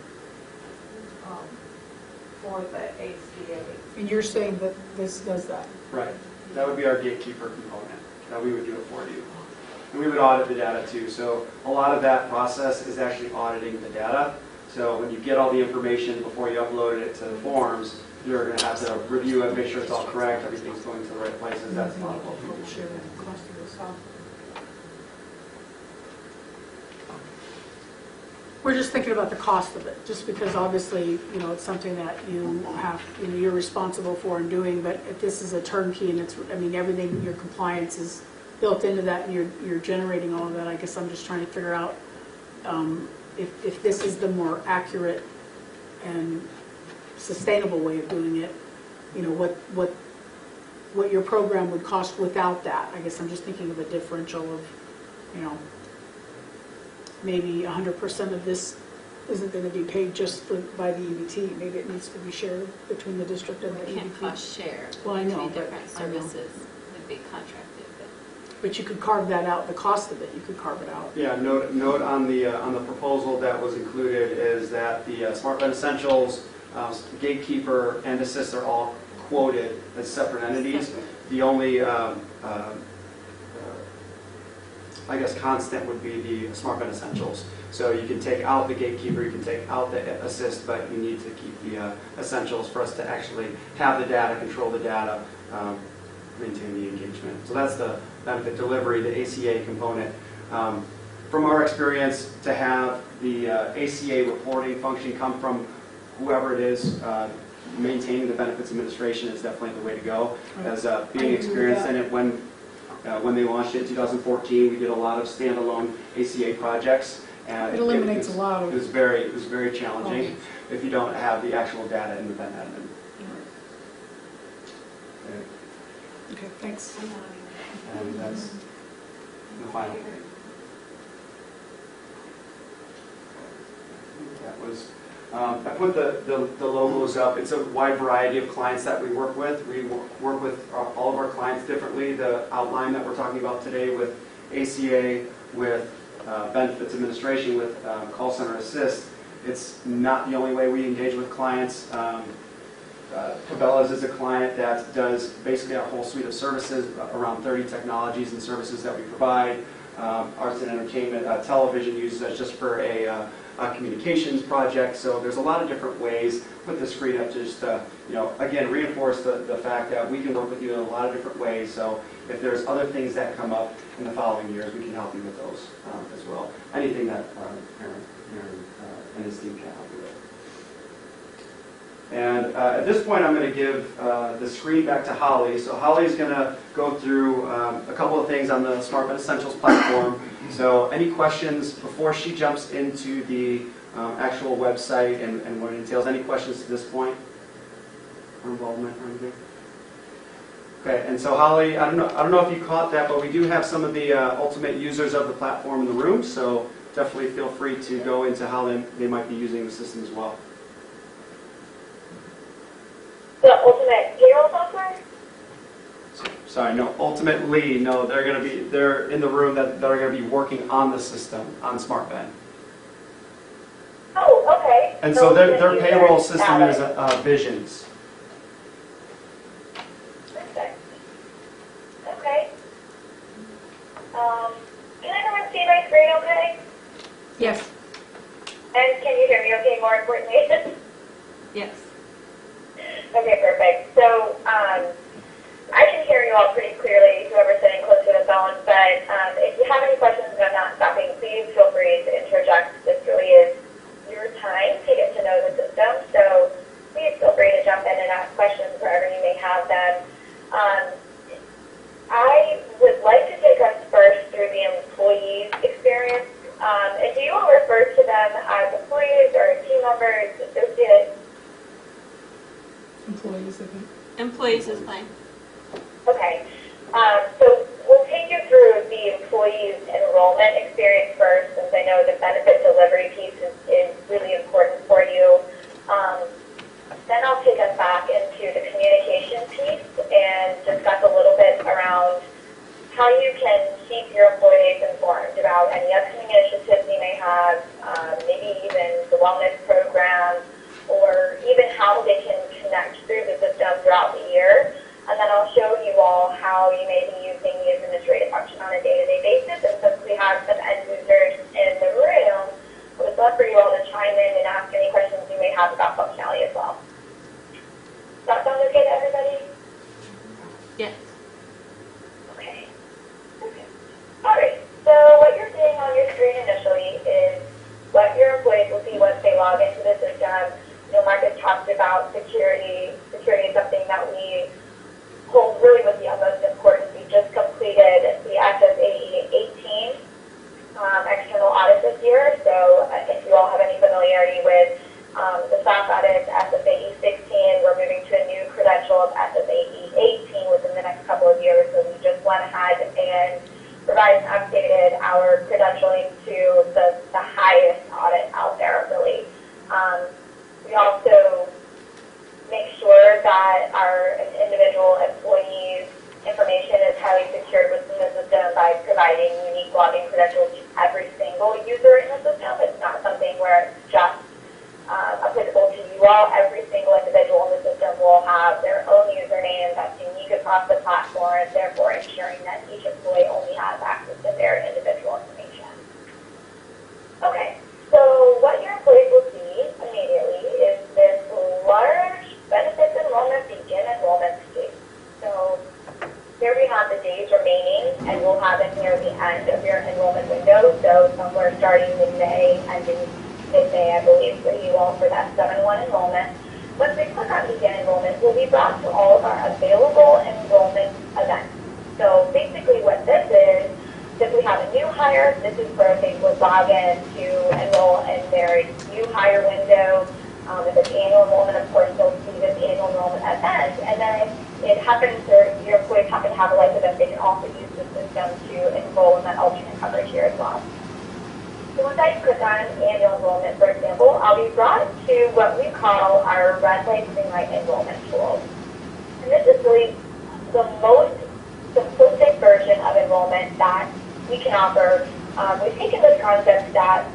Speaker 2: for the ACA.
Speaker 7: And you're saying that this does that?
Speaker 11: Right. That would be our gatekeeper component. That we would do it for you. And we would audit the data too. So a lot of that process is actually auditing the data. So when you get all the information before you upload it to the forms, you're going to have to review it, make sure it's all correct, everything's going to the right places. That's a lot of what we do.
Speaker 7: Share the cost of this off. We're just thinking about the cost of it, just because obviously, it's something that you have, you're responsible for and doing, but if this is a turnkey and everything, your compliance is built into that and you're generating all of that, I guess I'm just trying to figure out if this is the more accurate and sustainable way of doing it, what your program would cost without that. I guess I'm just thinking of a differential of, maybe 100% of this isn't going to be paid just by the EBT. Maybe it needs to be shared between the district and the
Speaker 1: We can't
Speaker 7: EBT.
Speaker 1: cost share.
Speaker 7: Well, I know,
Speaker 1: Three different
Speaker 7: but I know.
Speaker 1: services would be contracted.
Speaker 7: But you could carve that out, the cost of it, you could carve it out.
Speaker 11: Yeah, note on the proposal that was included is that the Smart Ben Essentials, Gatekeeper, and Assist are all quoted as separate entities. The only, I guess, constant would be the Smart Ben Essentials. So you can take out the Gatekeeper, you can take out the Assist, but you need to keep the Essentials for us to actually have the data, control the data, maintain the engagement. So that's the benefit delivery, the ACA component. From our experience, to have the ACA reporting function come from whoever it is maintaining the benefits administration is definitely the way to go. As being experienced in it when they launched it in 2014, we did a lot of standalone ACA projects. And
Speaker 7: It eliminates a lot of...
Speaker 11: It was very challenging if you don't have the actual data in the Ben admin.
Speaker 7: Okay, thanks.
Speaker 11: And that's the final thing. That was I put the logos up. It's a wide variety of clients that we work with. We work with all of our clients differently. The outline that we're talking about today with ACA, with benefits administration, with call center assist, it's not the only way we engage with clients. Cabela's is a client that does basically our whole suite of services, around 30 technologies and services that we provide. Arts and entertainment, television uses us just for a communications project. So there's a lot of different ways. Put the screen up just again, reinforce the fact that we can work with you in a lot of different ways. So if there's other things that come up in the following years, we can help you with those as well. Anything that Aaron and his team can help you with. And at this point, I'm going to give the screen back to Holly. So Holly's going to go through a couple of things on the SmartBen Essentials platform. So any questions before she jumps into the actual website and what it entails? Any questions to this point? Or involvement or anything? Okay, and so Holly, I don't know if you caught that, but we do have some of the ultimate users of the platform in the room. So definitely feel free to go into how they might be using the system as well.
Speaker 10: The ultimate payroll software?
Speaker 11: Sorry, no, ultimately, no, they're in the room that are going to be working on the system, on SmartBen.
Speaker 10: Oh, okay.
Speaker 11: And so their payroll system is Visions.
Speaker 10: Perfect. Okay. Can everyone see my screen okay?
Speaker 7: Yes.
Speaker 10: And can you hear me okay, more importantly?
Speaker 1: Yes.
Speaker 10: Okay, perfect. So I can hear you all pretty clearly, whoever's sitting close to the phone, but if you have any questions and I'm not stopping, please feel free to interject. This really is your time to get to know the system, so please feel free to jump in and ask questions wherever you may have them. I would like to take us first through the employee experience. And do you all refer to them as employees or team members, associates?
Speaker 7: Employees, I think.
Speaker 1: Employees is fine.
Speaker 10: Okay, so we'll take you through the employees enrollment experience first, since I know the benefit delivery piece is really important for you. Then I'll take us back into the communication piece and discuss a little bit around how you can keep your employees informed about any upcoming initiatives you may have, maybe even the wellness program, or even how they can connect through the system throughout the year. And then I'll show you all how you may be using the administrative function on a day-to-day basis. And since we have some end users in the room, I would love for you all to chime in and ask any questions you may have about functionality as well. Does that sound okay to everybody?
Speaker 1: Yes.
Speaker 10: Okay. All right. So what you're seeing on your screen initially is what your employees will see once they log into the system. Marcus talked about security. Security is something that we hold really with the utmost importance. We just completed the SSAE 18 external audit this year. So if you all have any familiarity with the SOC audit, SSAE 16, we're moving to a new credential of SSAE 18 within the next couple of years. So we just went ahead and revised and updated our credentialing to the highest audit out there, really. We also make sure that our individual employees' information is highly secured within the system by providing unique login credentials to every single user in the system. It's not something where it's just applicable to you all. Every single individual in the system will have their own username that's unique across the platform, therefore ensuring that each employee only has access to their individual information. Okay, so what your employees will see immediately is this large benefits enrollment begin enrollment state. So here we have the days remaining, and we'll have it near the end of your enrollment window. So somewhere starting mid-May, ending mid-May, I believe, for you all for that 7-1 enrollment. Once we click on begin enrollment, we'll be brought to all of our available enrollment events. So basically what this is, if we have a new hire, this is where they would log in to enroll in their new hire window. If it's annual enrollment, of course, they'll see this annual enrollment event. And then if it happens, or your employees happen to have a life event, they can also use the system to enroll in that alternate coverage here as well. So once I click on annual enrollment, for example, I'll be brought to what we call our red light, green light enrollment tool. And this is really the most simplistic version of enrollment that we can offer. We've taken this concept that,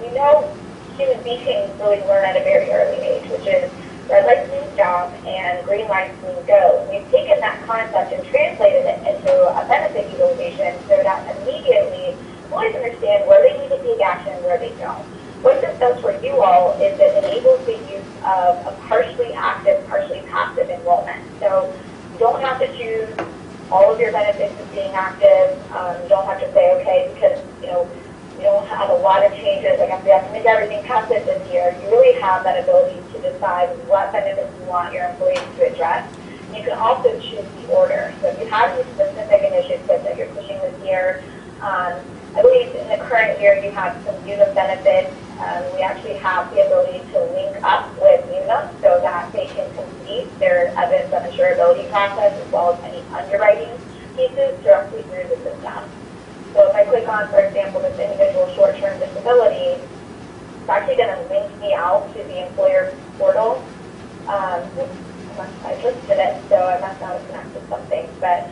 Speaker 10: we know human beings really learn at a very early age, which is red lights mean stop and green lights mean go. We've taken that concept and translated it into a benefit utilization so that immediately employees understand where they need to take action and where they don't. What this does for you all is it enables the use of a partially active, partially passive enrollment. So you don't have to choose all of your benefits as being active. You don't have to say, okay, because we don't have a lot of changes, I guess we have to make everything passive this year. You really have that ability to decide what benefits you want your employees to address. You can also choose the order. So if you have these specific initiatives that you're pushing this year, I believe in the current year you have some UNUM benefits. We actually have the ability to link up with UNUM so that they can complete their evidence of insurability process as well as any underwriting pieces directly through the system. So if I click on, for example, this individual short-term disability, it's actually going to link me out to the employer portal. I just did it, so I must not have connected something, but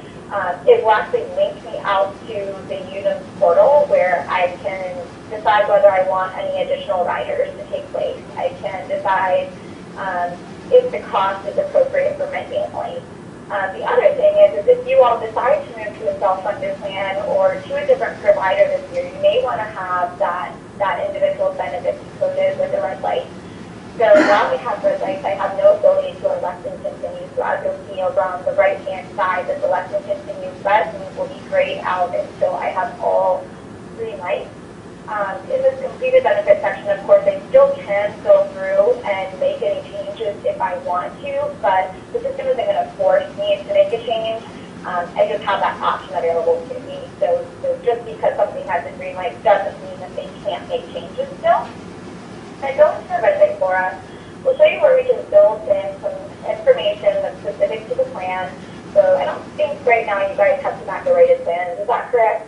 Speaker 10: it will actually link me out to the UNUM portal where I can decide whether I want any additional riders to take place. I can decide if the cost is appropriate for my family. The other thing is if you all decide to move to a self-funded plan or to a different provider this year, you may want to have that individual benefit coded with a red light. So now we have red lights, I have no ability to elect and continue. So as you'll see over on the right-hand side, the elect and continue button will be grayed out until I have all green lights. In this completed benefit section, of course, I still can go through and make any changes if I want to, but the system isn't going to force me to make a change. I just have that option available to me. So just because something has a green light doesn't mean that they can't make changes still. I go into the red light for us. We'll show you where we can build in some information that's specific to the plan. So I don't think right now you guys have tobacco-rated plans. Is that correct?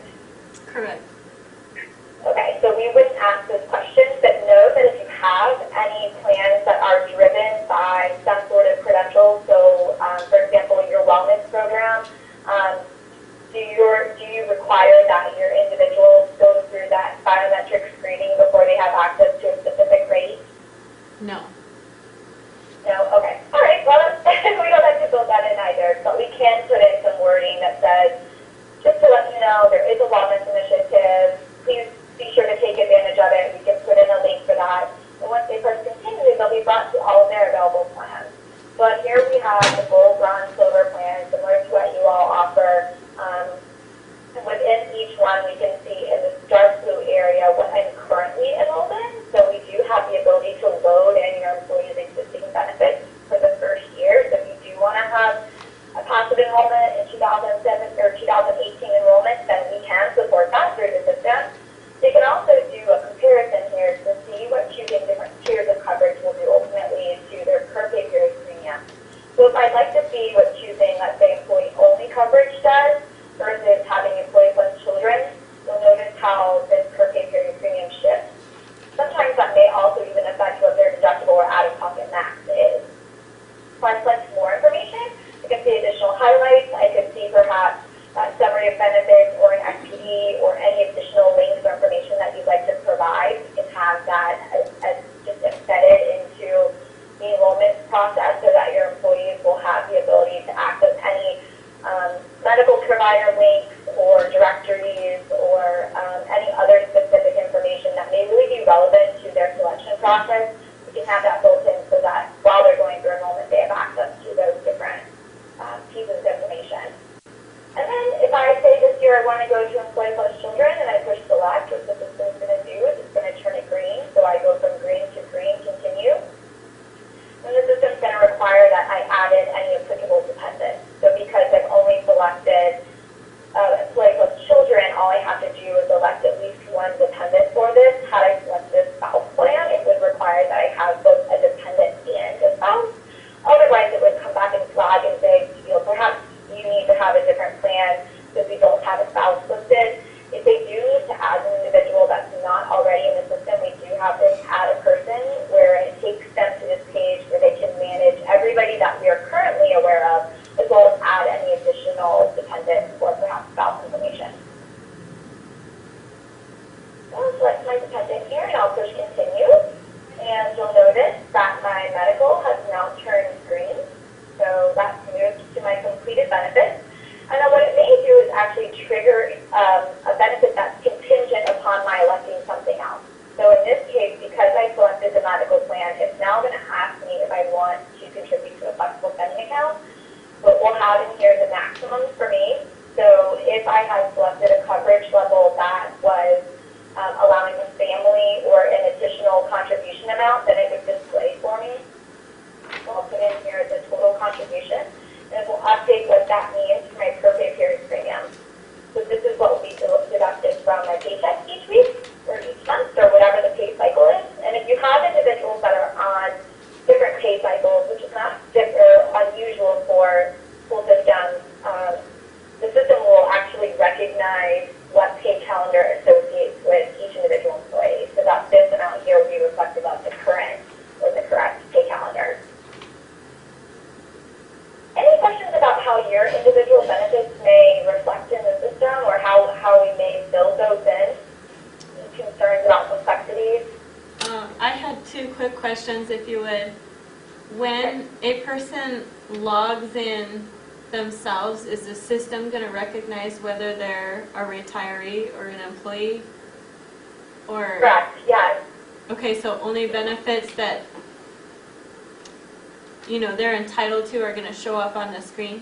Speaker 1: Correct.
Speaker 10: Okay, so we wouldn't ask this question, but know that if you have any plans that are driven by some sort of credential, so for example, your wellness program, do you require that your individuals go through that biometric screening before they have access to a specific rate?
Speaker 1: No.
Speaker 10: No? Okay. All right. Well, we don't have to build that in either, but we can put in some wording that says, just to let you know, there is a wellness initiative. Please be sure to take advantage of it. We can put in a link for that. And once they press continue, they'll be brought to all of their available plans. But here we have the gold, bronze, silver plan, similar to what you all offer. And within each one, we can see in the dark blue area what I'm currently enrolled in. So we do have the ability to load in your employees' existing benefits for the first year. So if you do want to have a passive enrollment in 2007 or 2018 enrollment, then we can support that through the system. You can also do a comparison here to see what choosing different tiers of coverage will do ultimately to their per pay period premium. So if I'd like to see what choosing, let's say, employee-only coverage does versus having employee plus children, you'll notice how this per pay period premium shifts. Sometimes that may also even affect what their deductible or out-of-pocket max is. If I select more information, I can see additional highlights. I could see perhaps summary of benefits or an SPD or any additional links or information that you'd like to provide. You can have that as just embedded into the enrollment process so that your employees will have the ability to access any medical provider links or directories or any other specific information that may really be relevant to their selection process. You can have that built in so that while they're going through enrollment, they have access to those different pieces of information. And then if I say this year I want to go to employee plus children and I push select, what the system's going to do is it's going to turn it green. So I go from green to green, continue. And the system's going to require that I added any applicable dependents. So because I've only selected employee plus children, all I have to do is elect at least one dependent for this. Had I selected a spouse plan, it would require that I have both a dependent and a spouse. Otherwise, it would come back and flag and say, perhaps you need to have a different plan because we don't have a spouse listed. If they do need to add an individual that's not already in the system, we do have this add a person where it takes them to this page where they can manage everybody that we are currently aware of, as well as add any additional dependent or perhaps spouse information. So I'll select my dependent here and I'll push continue. And you'll notice that my medical has now turned green. So that's moved to my completed benefits. And then what it may do is actually trigger a benefit that's contingent upon my electing something else. So in this case, because I selected the medical plan, it's now going to ask me if I want to contribute to a flexible spending account. What we'll have in here is the maximum for me. So if I had selected a coverage level that was allowing a family or an additional contribution amount, then it would display for me. So I'll put in here the total contribution, and it will update what that means for my per-pay period premium. So this is what will be deducted from my paycheck each week or each month or whatever the pay cycle is. And if you have individuals that are on different pay cycles, which is not unusual for school systems, the system will actually recognize what pay calendar associates with each individual employee. So that this amount here will be reflective of the current or the correct pay calendar. Any questions about how your individual benefits may reflect in the system or how we may fill those in? Any concerns about complexities?
Speaker 1: I had two quick questions, if you would. When a person logs in themselves, is the system going to recognize whether they're a retiree or an employee? Or
Speaker 10: Correct, yes.
Speaker 1: Okay, so only benefits that they're entitled to are going to show up on the screen?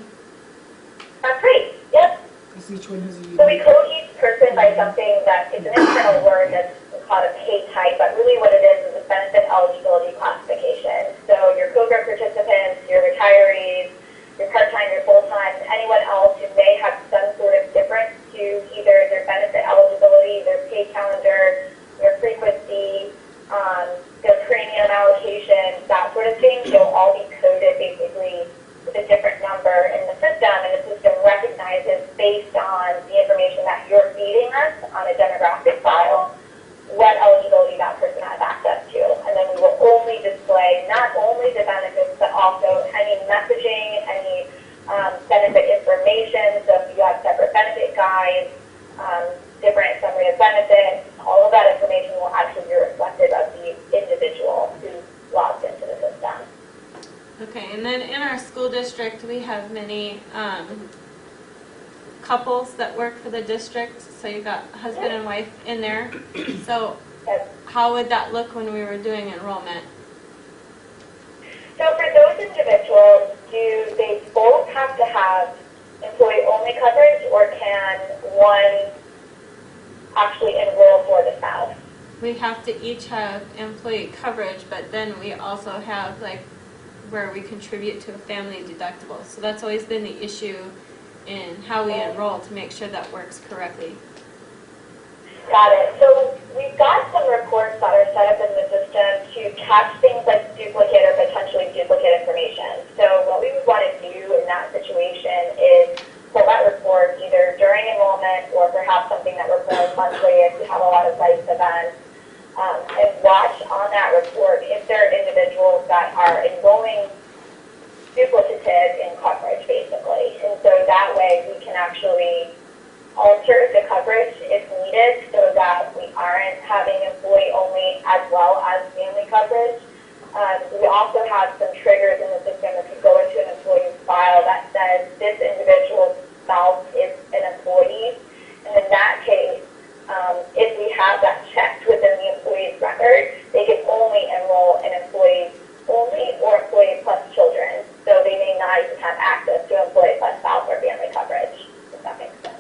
Speaker 10: That's great, yep.
Speaker 7: Because each one has a
Speaker 10: So we code each person by something that is an internal word that's called a pay type, but really what it is a benefit eligibility classification. So your program participants, your retirees, your part-time, your full-time, anyone else who may have some sort of difference to either their benefit eligibility, their pay calendar, their frequency, their premium allocation, that sort of thing, they'll all be coded basically with a different number in the system, and the system recognizes based on the information that you're feeding us on a demographic file what eligibility that person has access to. And then we will only display not only the benefits, but also any messaging, any benefit information. So if you have separate benefit guides, different summary of benefits, all of that information will actually be reflective of the individual who logs into the system.
Speaker 1: Okay, and then in our school district, we have many couples that work for the district, so you've got husband and wife in there. So how would that look when we were doing enrollment?
Speaker 10: So for those individuals, do they both have to have employee-only coverage, or can one actually enroll for the spouse?
Speaker 1: We have to each have employee coverage, but then we also have where we contribute to a family deductible. So that's always been the issue in how we enroll to make sure that works correctly.
Speaker 10: Got it. So we've got some reports that are set up in the system to catch things like duplicate or potentially duplicate information. So what we would want to do in that situation is pull that report either during enrollment or perhaps something that we're pulling monthly if we have a lot of life events, and watch on that report if there are individuals that are enrolling duplicative in coverage, basically. And so that way we can actually alter the coverage if needed so that we aren't having employee-only as well as family coverage. We also have some triggers in the system that could go into an employee's file that says this individual's spouse is an employee. And in that case, if we have that checked within the employee's record, they can only enroll in employee-only or employee plus children. So they may not even have access to employee plus spouse or family coverage, if that makes sense.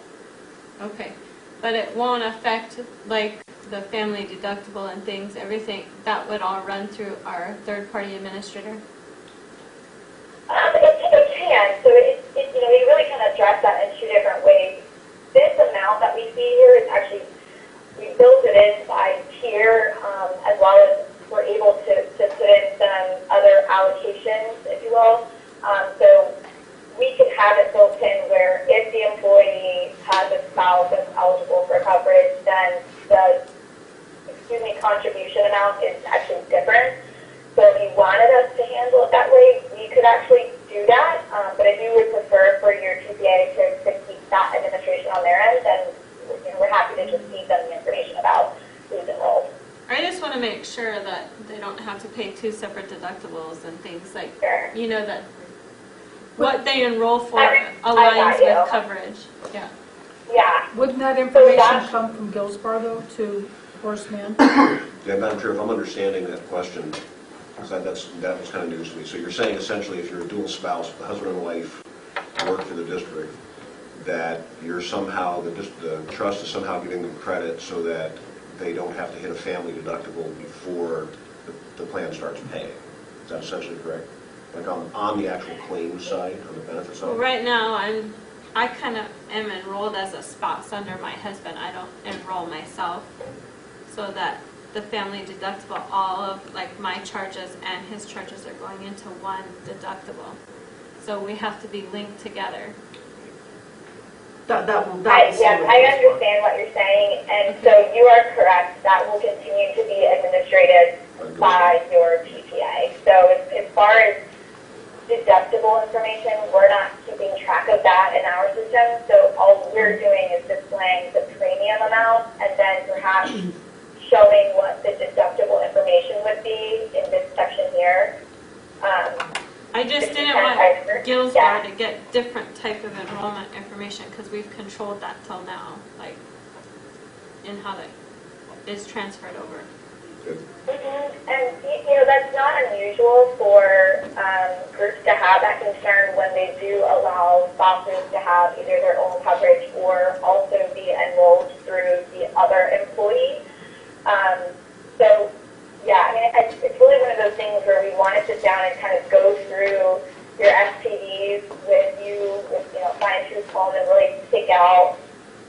Speaker 1: Okay, but it won't affect the family deductible and things, everything, that would all run through our third-party administrator?
Speaker 10: It can. So you really can address that in two different ways. This amount that we see here is actually, we built it in by tier, as well as we're able to put in some other allocations, if you will. So we could have it built in where if the employee has a spouse that's eligible for coverage, then the contribution amount is actually different. So if you wanted us to handle it that way, we could actually do that. But if you would prefer for your TPA to keep that administration on their end, then we're happy to just feed them the information about who's enrolled.
Speaker 1: I just want to make sure that they don't have to pay 2 separate deductibles and things like,
Speaker 10: Sure.
Speaker 1: that what they enroll for
Speaker 10: I
Speaker 1: aligns
Speaker 10: got you.
Speaker 1: with coverage. Yeah.
Speaker 10: Yeah.
Speaker 7: Wouldn't that information
Speaker 10: that-
Speaker 7: come from Gillsborough, though, to Horace Mann?
Speaker 5: Yeah, Madam Chair, if I'm understanding that question, because that was kind of news to me. So you're saying essentially if you're a dual spouse, the husband and wife work for the district, that you're somehow, the trust is somehow giving them credit so that they don't have to hit a family deductible before the plan starts paying. Is that essentially correct? Like on the actual claims side, on the benefit side?
Speaker 1: Well, right now I kind of am enrolled as a spouse under my husband. I don't enroll myself, so that the family deductible, all of like my charges and his charges are going into one deductible. So we have to be linked together.
Speaker 10: Yes, I understand what you're saying, and so you are correct. That will continue to be administrated by your TPA. So as far as deductible information, we're not keeping track of that in our system. So all we're doing is displaying the premium amount and then perhaps showing what the deductible information would be in this section here.
Speaker 1: I just didn't want Gillsborough to get different type of enrollment information because we've controlled that till now, like in how that is transferred over.
Speaker 10: And that's not unusual for groups to have that concern when they do allow spouses to have either their own coverage or also be enrolled through the other employee. So, yeah, I mean, it's really one of those things where we want to sit down and kind of go through your SPDs with you, with, fine tooth comb and really pick out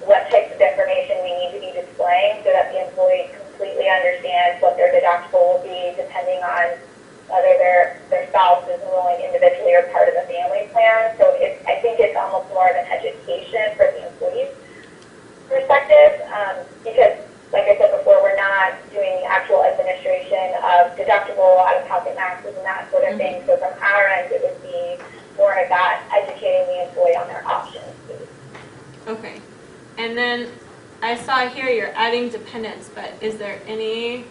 Speaker 10: what types of information we need to be displaying so that the employee completely understands what their deductible will be depending on whether their spouse is enrolling individually or part of the family plan. So I think it's almost more of an education for the employee's perspective because, like I said before, we're not doing the actual administration of deductible, out-of-pocket maxes, and that sort of thing. So from our end, it would be more of that educating the employee on their options.
Speaker 1: Okay. And then I saw here you're adding dependents, but is there any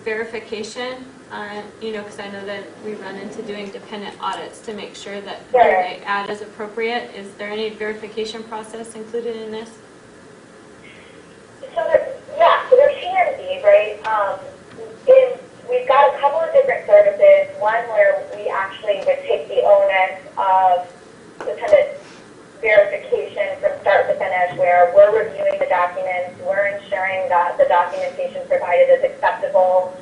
Speaker 1: verification on, because I know that we run into doing dependent audits to make sure that who they add is appropriate. Is there any verification process included in this?
Speaker 10: So there can be, right? We've got a couple of different services. One where we actually would take the onus of the kind of verification from start to finish, where we're reviewing the documents, we're ensuring that the documentation provided is acceptable.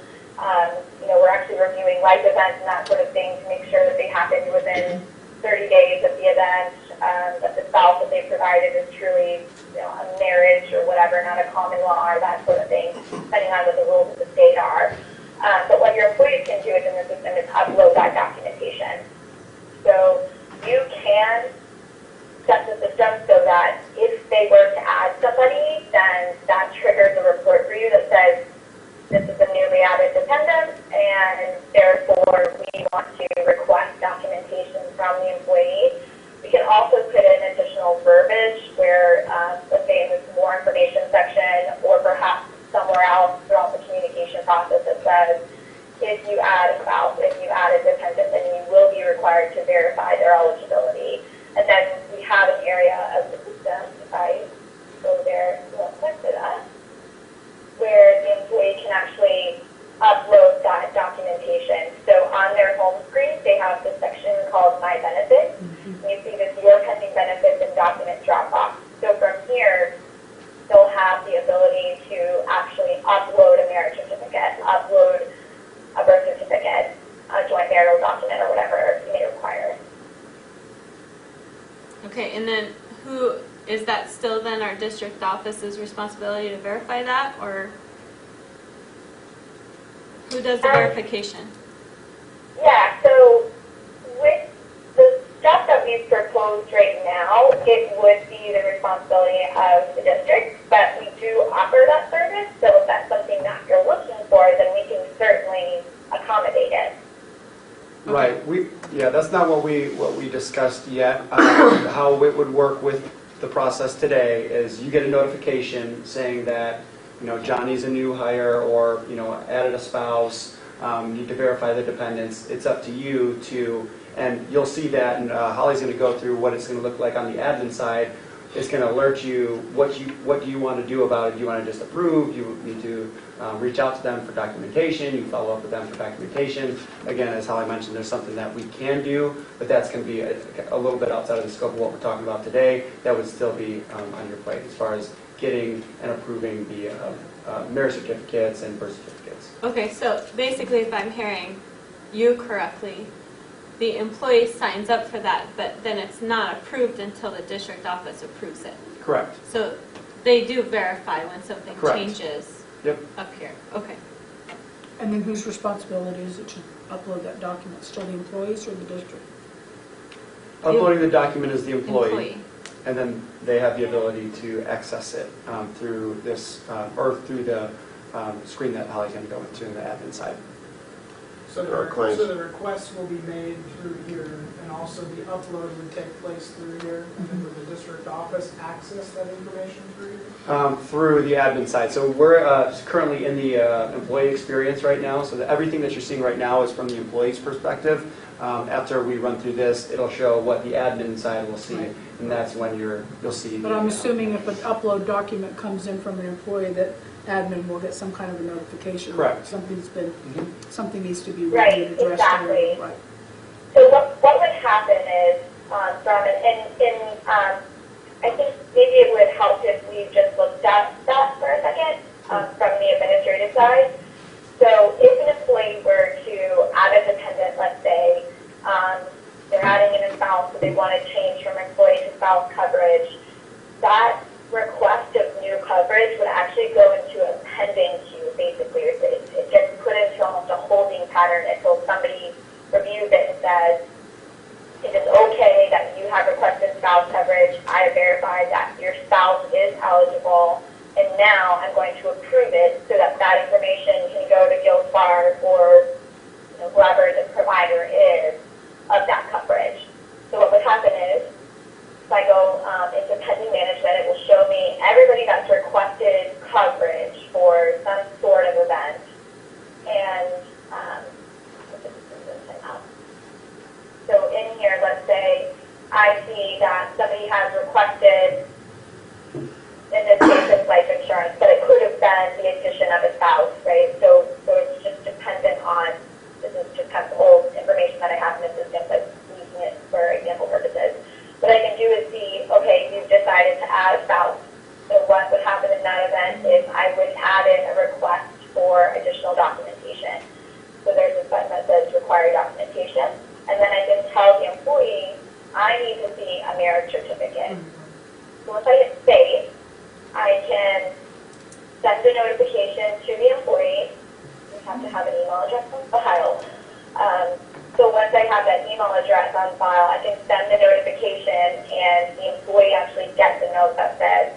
Speaker 10: We're actually reviewing life events and that sort of thing to make sure that they happened within 30 days of the event, that the spouse that they provided is truly a marriage or whatever, not a common law or that sort of thing, depending on what the rules of the state are. But what your employees can do within the system is upload that documentation. So you can set the system so that if they were to add somebody, then that triggers a report for you that says, this is a newly added dependent, and therefore we want to request documentation from the employee. We can also put in additional verbiage where, let's say in this more information section, or perhaps somewhere else throughout the communication process that says, if you add a spouse, if you add a dependent, then you will be required to verify their eligibility. And then we have an area of the system, if I go there real quick to that, where the employee can actually upload that documentation. So on their home screen, they have this section called My Benefits. And you see this Your Pending Benefits and Documents Dropbox. So from here, they'll have the ability to actually upload a marriage certificate, upload a birth certificate, a joint marital document, or whatever you may require.
Speaker 1: Okay, and then who, is that still then our district office's responsibility to verify that, or who does the verification?
Speaker 10: Yeah, so with the stuff that we've provided, right now, it would be the responsibility of the district, but we do offer that service, so if that's something that you're looking for, then we can certainly accommodate it.
Speaker 11: Right, that's not what we discussed yet. How it would work with the process today is you get a notification saying that, Johnny's a new hire, or, added a spouse, need to verify the dependents. It's up to you to, and you'll see that, and Holly's going to go through what it's going to look like on the admin side. It's going to alert you what do you want to do about it. Do you want to just approve? Do you need to reach out to them for documentation? You follow up with them for documentation. Again, as Holly mentioned, there's something that we can do, but that's going to be a little bit outside of the scope of what we're talking about today. That would still be on your plate as far as getting and approving the marriage certificates and birth certificates.
Speaker 1: Okay, so basically, if I'm hearing you correctly, the employee signs up for that, but then it's not approved until the district office approves it.
Speaker 11: Correct.
Speaker 1: So they do verify when something
Speaker 11: Correct.
Speaker 1: changes up here. Okay.
Speaker 7: And then whose responsibility is it to upload that document? Still the employees or the district?
Speaker 11: Uploading the document is the employee. And then they have the ability to access it through this, or through the screen that Holly's going to go into in the admin side.
Speaker 8: So the request will be made through here, and also the upload would take place through here, and then would the district office access that information through here?
Speaker 11: Through the admin side. So we're currently in the employee experience right now, so that everything that you're seeing right now is from the employee's perspective. After we run through this, it'll show what the admin side will see,
Speaker 7: Right.
Speaker 11: and that's when you'll see.
Speaker 7: But I'm assuming if an upload document comes in from an employee, that admin will get some kind of a notification.
Speaker 11: Correct.
Speaker 7: Something needs to be
Speaker 10: Right,
Speaker 7: reviewed, addressed.
Speaker 10: exactly.
Speaker 7: Right.
Speaker 10: So what would happen is, I think maybe it would help if we just looked at that for a second from the administrative side. So if an employee were to add a dependent, let's say, they're adding in a spouse, so they want to change from employee to spouse coverage, that request of new coverage would actually go into a pending queue, basically. It gets put into almost a holding pattern until somebody reviews it and says, it is okay that you have requested spouse coverage. I have verified that your spouse is eligible, and now I'm going to approve it so that that information can go to GuildSpar or whoever the provider is of that coverage. So what would happen is, if I go into pending management, it will show me everybody that's requested coverage for some sort of event. And so in here, let's say I see that somebody has requested, in this case it's life insurance, but it could have been the addition of a spouse, right? So it's just dependent on, this is just kind of old information that I have in the system, but using it for example purposes. What I can do is see, okay, you've decided to add a spouse. So what would happen in that event is I would add in a request for additional documentation. So there's a button that says require documentation. And then I can tell the employee, I need to see a marriage certificate. So once I hit save, I can send a notification to the employee. You have to have an email address on file. So once I have that email address on file, I can send the notification, and the employee actually gets a note that says,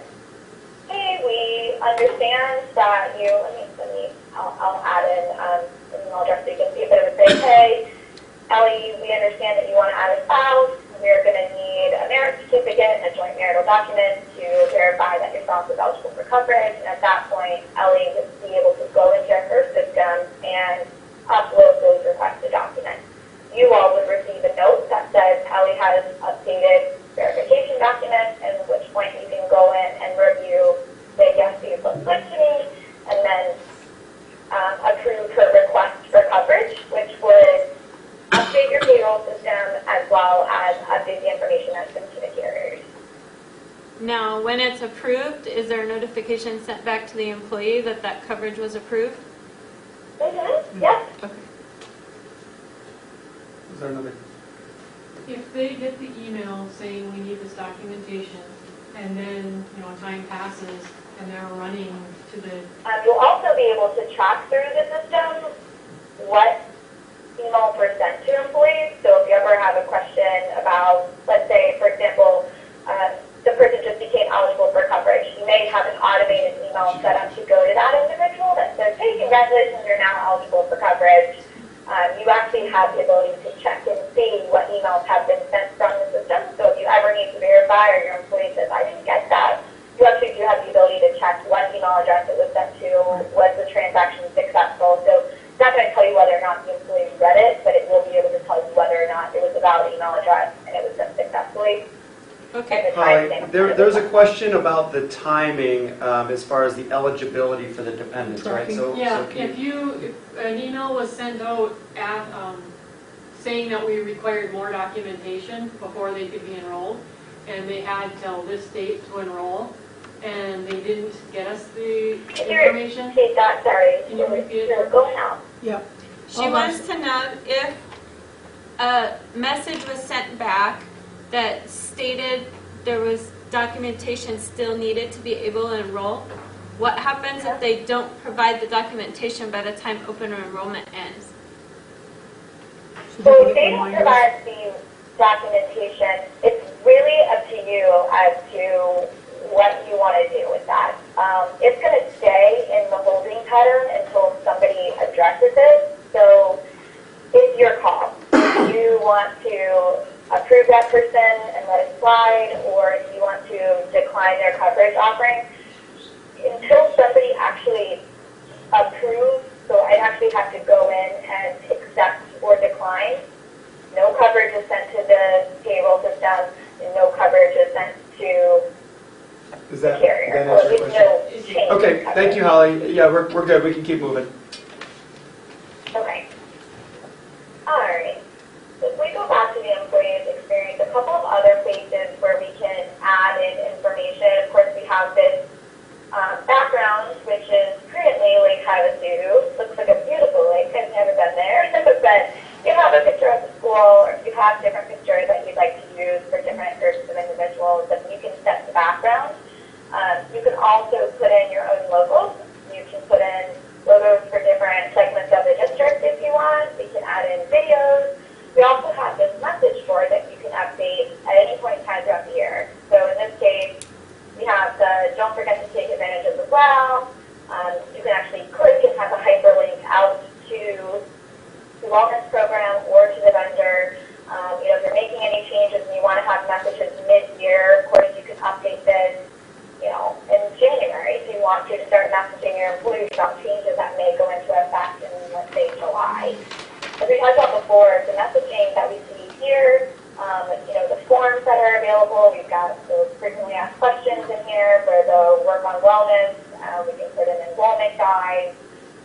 Speaker 10: hey, we understand that you, I'll add in an email address so you can see it, but it would say, hey, Ellie, we understand that you want to add a spouse. We're going to need a marriage certificate and a joint marital document to verify that your spouse is eligible for coverage. And at that point, Ellie would be able to go into her system and upload those requested documents. You all would receive a note that says Ellie has updated verification documents, and at which point you can go in and review, say yes, these look good to me, and then approve her request for coverage, which would update your payroll system as well as update the information that's sent to the carriers.
Speaker 1: Now, when it's approved, is there a notification sent back to the employee that that coverage was approved?
Speaker 10: Mm-hmm. Yep.
Speaker 1: Okay.
Speaker 11: Is there another?
Speaker 12: If they get the email saying we need this documentation, and then, time passes, and they're running to the...
Speaker 10: You'll also be able to track through the system what emails were sent to employees. So if you ever have a question about, let's say, for example, the person just became eligible for coverage, you may have an automated email set up to go to that individual that says, hey, congratulations, you're now eligible for coverage. You actually have the ability to check and see what emails have been sent from the system. So if you ever need to verify or your employee says, I didn't get that, you actually do have the ability to check what email address it was sent to, was the transaction successful. So it's not going to tell you whether or not the employee read it, but it will be able to tell you whether or not it was a valid email address and it was sent successfully.
Speaker 1: Okay.
Speaker 11: Hi, there's a question about the timing as far as the eligibility for the dependents, right?
Speaker 12: Yeah,
Speaker 11: can
Speaker 12: if an email was sent out at, saying that we required more documentation before they could be enrolled, and they had till this date to enroll, and they didn't get us the information.
Speaker 10: Repeat that, sorry.
Speaker 12: Can you repeat it?
Speaker 10: You're going out.
Speaker 7: Yep.
Speaker 1: She wants to know if a message was sent back that stated there was documentation still needed to be able to enroll. What happens if they don't provide the documentation by the time open enrollment ends?
Speaker 10: So if they don't provide the documentation, it's really up to you as to what you want to do with that. It's going to stay in the holding pattern until somebody addresses it. So it's your call. If you want to approve that person and let it slide, or if you want to decline their coverage offering, until somebody actually approves, so I actually have to go in and accept or decline. No coverage is sent to the payroll system, and no coverage is sent to the carrier.
Speaker 11: that answer your
Speaker 10: no
Speaker 11: question?
Speaker 10: change
Speaker 11: Okay,
Speaker 10: in coverage.
Speaker 11: thank you, Holly. Yeah, we're good. We can keep moving.
Speaker 10: Okay. All right. If we go back to the employee's experience, a couple of other places where we can add in information. Of course, we have this background, which is currently Lake Havasu. Looks like a beautiful lake. I've never been there, but you have a picture of the school, or if you have different pictures that you'd like to use for different groups of individuals, then you can set the background. You can also put in your own logos. You can put in logos for different segments of the district if you want. We can add in videos. We also have this message board that you can update at any point in time throughout the year. So in this case, we have the don't forget to take advantage of the WOW. You can actually click and have a hyperlink out to the wellness program or to the vendor. If you're making any changes and you want to have messages mid-year, of course you can update this, in January if you want to start messaging your employees about changes that may go into effect in, let's say, July. As we talked about before, the messaging that we see here, the forms that are available, we've got those frequently asked questions in here for the work on wellness. We can put in enrollment guides,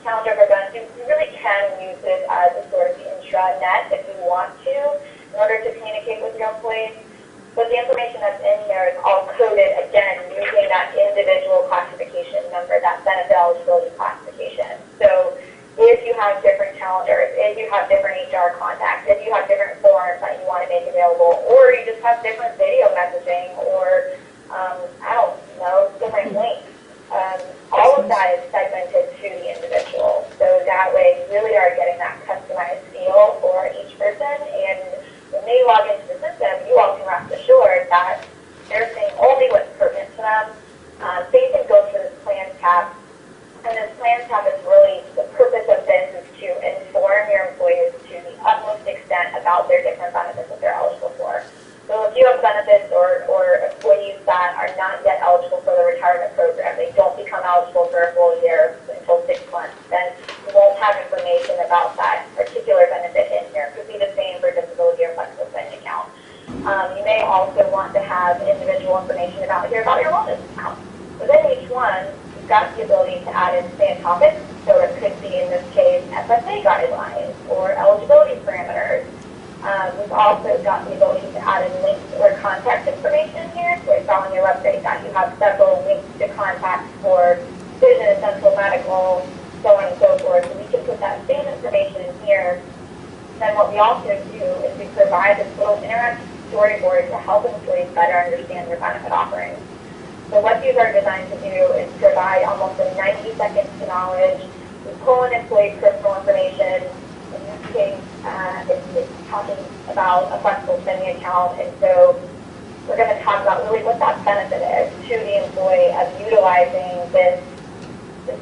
Speaker 10: calendar of events. You really can use it as a sort of intranet if you want to in order to communicate with your employees. But the information that's in here is all coded, again, using that individual classification number, that benefit eligibility classification. So if you have different calendars, if you have different HR contacts, if you have different forms that you want to make available, or you just have different video messaging, or, different links, all of that is segmented to the individual. So that way you really are getting that customized feel for each person, and when they log into the system, you all can rest assured that they're seeing only what's pertinent to them. Same thing goes for this plan tab. And this plan tab is really, the purpose of this is to inform your employees to the utmost extent about their different benefits that they're eligible for. So if you have benefits or employees that are not yet eligible for the retirement program, they don't become eligible for a full year until 6 months, then you won't have information about that particular benefit in here. It could be the same for disability or flexible spending account. You may also want to have individual information about your wellness account. Within each one, you've got the ability to add in stand topics. So it could be, in this case, FSA guidelines or eligibility parameters. We've also got the ability to add in links or contact information here. So I saw on your website that you have several links to contacts for vision, dental, medical, so on and so forth. So we can put that same information in here. Then what we also do is we provide this little interactive storyboard to help employees better understand their benefit offerings. So what these are designed to do is provide almost a 90 seconds to knowledge. We pull in employee personal information. In this case, It's talking about a flexible spending account, and so we're going to talk about really what that benefit is to the employee of utilizing this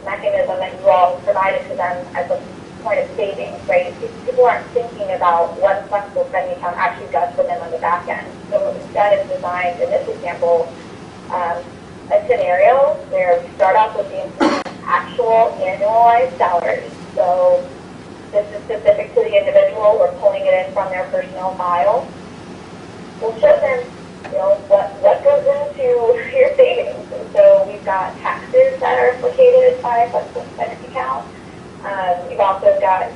Speaker 10: mechanism that you all provided to them as a point of savings, right? People aren't thinking about what a flexible spending account actually does for them on the back end. So instead it's designed, in this example, a scenario where we start off with the employee's actual annualized salary. So this is specific to the individual. We're pulling it in from their personnel file. We'll show them, what goes into your savings. And so we've got taxes that are implicated by a flexible spending account. We've also got,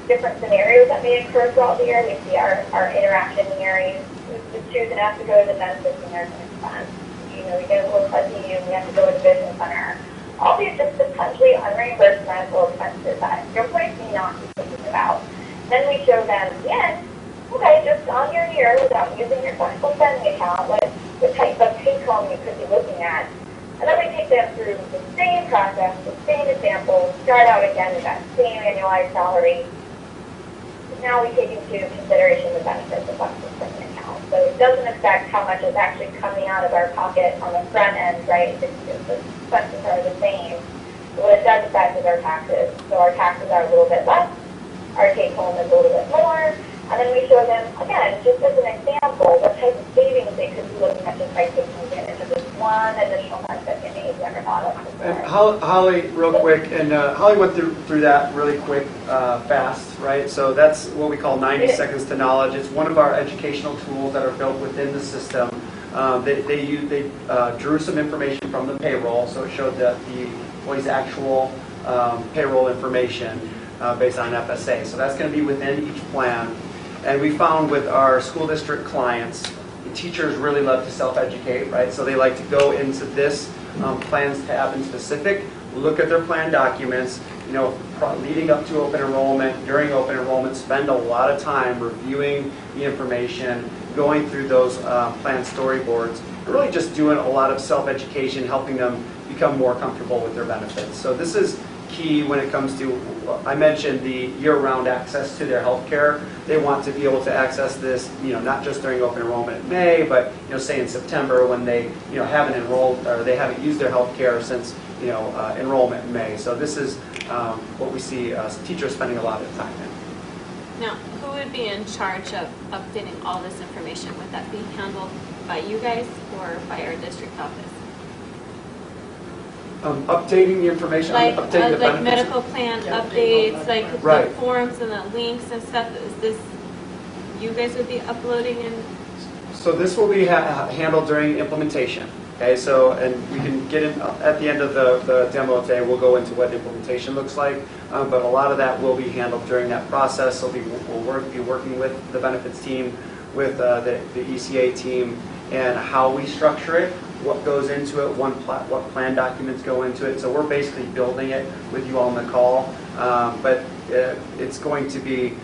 Speaker 10: different scenarios that may occur throughout the year. We see our interaction areas. We choose and have to go to the benefits and there's an expense. We get a little fuzzy and we have to go to the business center. All these just potentially unreimbursed medical expenses that your employees may not be thinking about. Then we show them, yes, okay, just on your year without using your flexible spending account, what type of take home you could be looking at. And then we take them through the same process, the same example, start out again with that same annualized salary. Now we take into consideration the benefits of flexible spending account. So it doesn't affect how much is actually coming out of our pocket on the front end, right? The expenses are the same. But what it does affect is our taxes. So our taxes are a little bit less, our take home is a little bit more, and then we show them, again, just as an example, what type of savings they could be looking at just by taking advantage of this one additional benefit they may have never thought of before.
Speaker 11: And Holly, real quick, and Holly went through that really quick, fast, right? So that's what we call 90 seconds to knowledge. It's one of our educational tools that are built within the system. They drew some information from the payroll, so it showed that the employee's actual payroll information based on FSA. So that's going to be within each plan. And we found with our school district clients, the teachers really love to self-educate, right? So they like to go into this plans tab in specific, look at their plan documents, leading up to open enrollment, during open enrollment, spend a lot of time reviewing the information, going through those plan storyboards, and really just doing a lot of self-education, helping them become more comfortable with their benefits. So this is key when it comes to, I mentioned the year-round access to their health care. They want to be able to access this, not just during open enrollment in May, but, say in September when they, haven't enrolled or they haven't used their health care since, enrollment in May. So this is what we see teachers spending a lot of time in.
Speaker 1: Now, who would be in charge of updating all this information? Would that be handled by you guys or by our district office?
Speaker 11: Updating the information, updating the benefits.
Speaker 1: Medical plan updates, the forms and the links and stuff. Is this, you guys would be uploading and?
Speaker 11: So this will be handled during implementation. Okay, so, and we can get in, at the end of the demo today, we'll go into what implementation looks like, but a lot of that will be handled during that process. So we'll be working with the benefits team, with the ECA team, and how we structure it, what goes into it, what plan documents go into it. So we're basically building it with you on the call, but it's going to be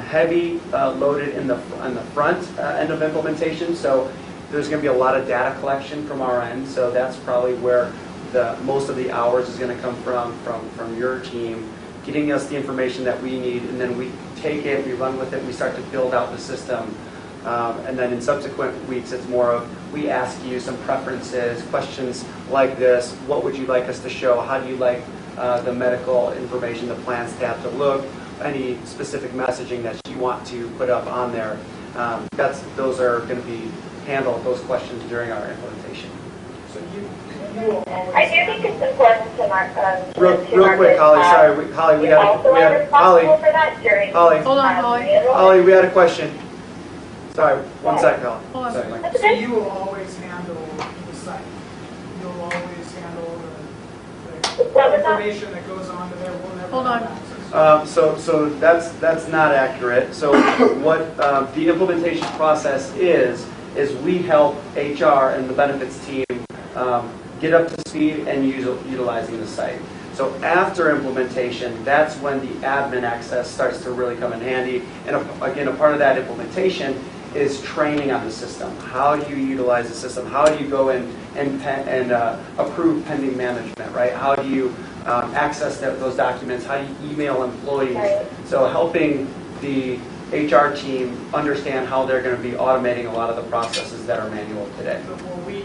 Speaker 11: heavy loaded on the front end of implementation. So there's going to be a lot of data collection from our end. So that's probably where most of the hours is going to come from your team, getting us the information that we need, and then we take it, we run with it, we start to build out the system. And then in subsequent weeks, it's more of, we ask you some preferences, questions like this. What would you like us to show? How do you like the medical information, the plans tab to look? Any specific messaging that you want to put up on there. Those are going to be handled, those questions, during our implementation.
Speaker 8: So
Speaker 10: I do think it's important to mark.
Speaker 11: Real quick, Holly. Sorry, Holly. We had Holly.
Speaker 10: For that during,
Speaker 11: Holly.
Speaker 7: Hold on, Holly.
Speaker 11: Holly, we had a question. Sorry, one second, Holly.
Speaker 7: Hold on.
Speaker 11: Sorry, Mike.
Speaker 8: So you will always handle the site. You'll always handle the information that goes on to there. We'll never
Speaker 7: Hold on.
Speaker 8: have access.
Speaker 11: So that's not accurate. So what the implementation process is we help HR and the benefits team get up to speed and utilizing the site. So after implementation, that's when the admin access starts to really come in handy. And again, a part of that implementation is training on the system. How do you utilize the system? How do you go in and approve pending management, right? How do you access those documents? How do you email employees? So helping the HR team understand how they're going to be automating a lot of the processes that are manual today.
Speaker 8: But will we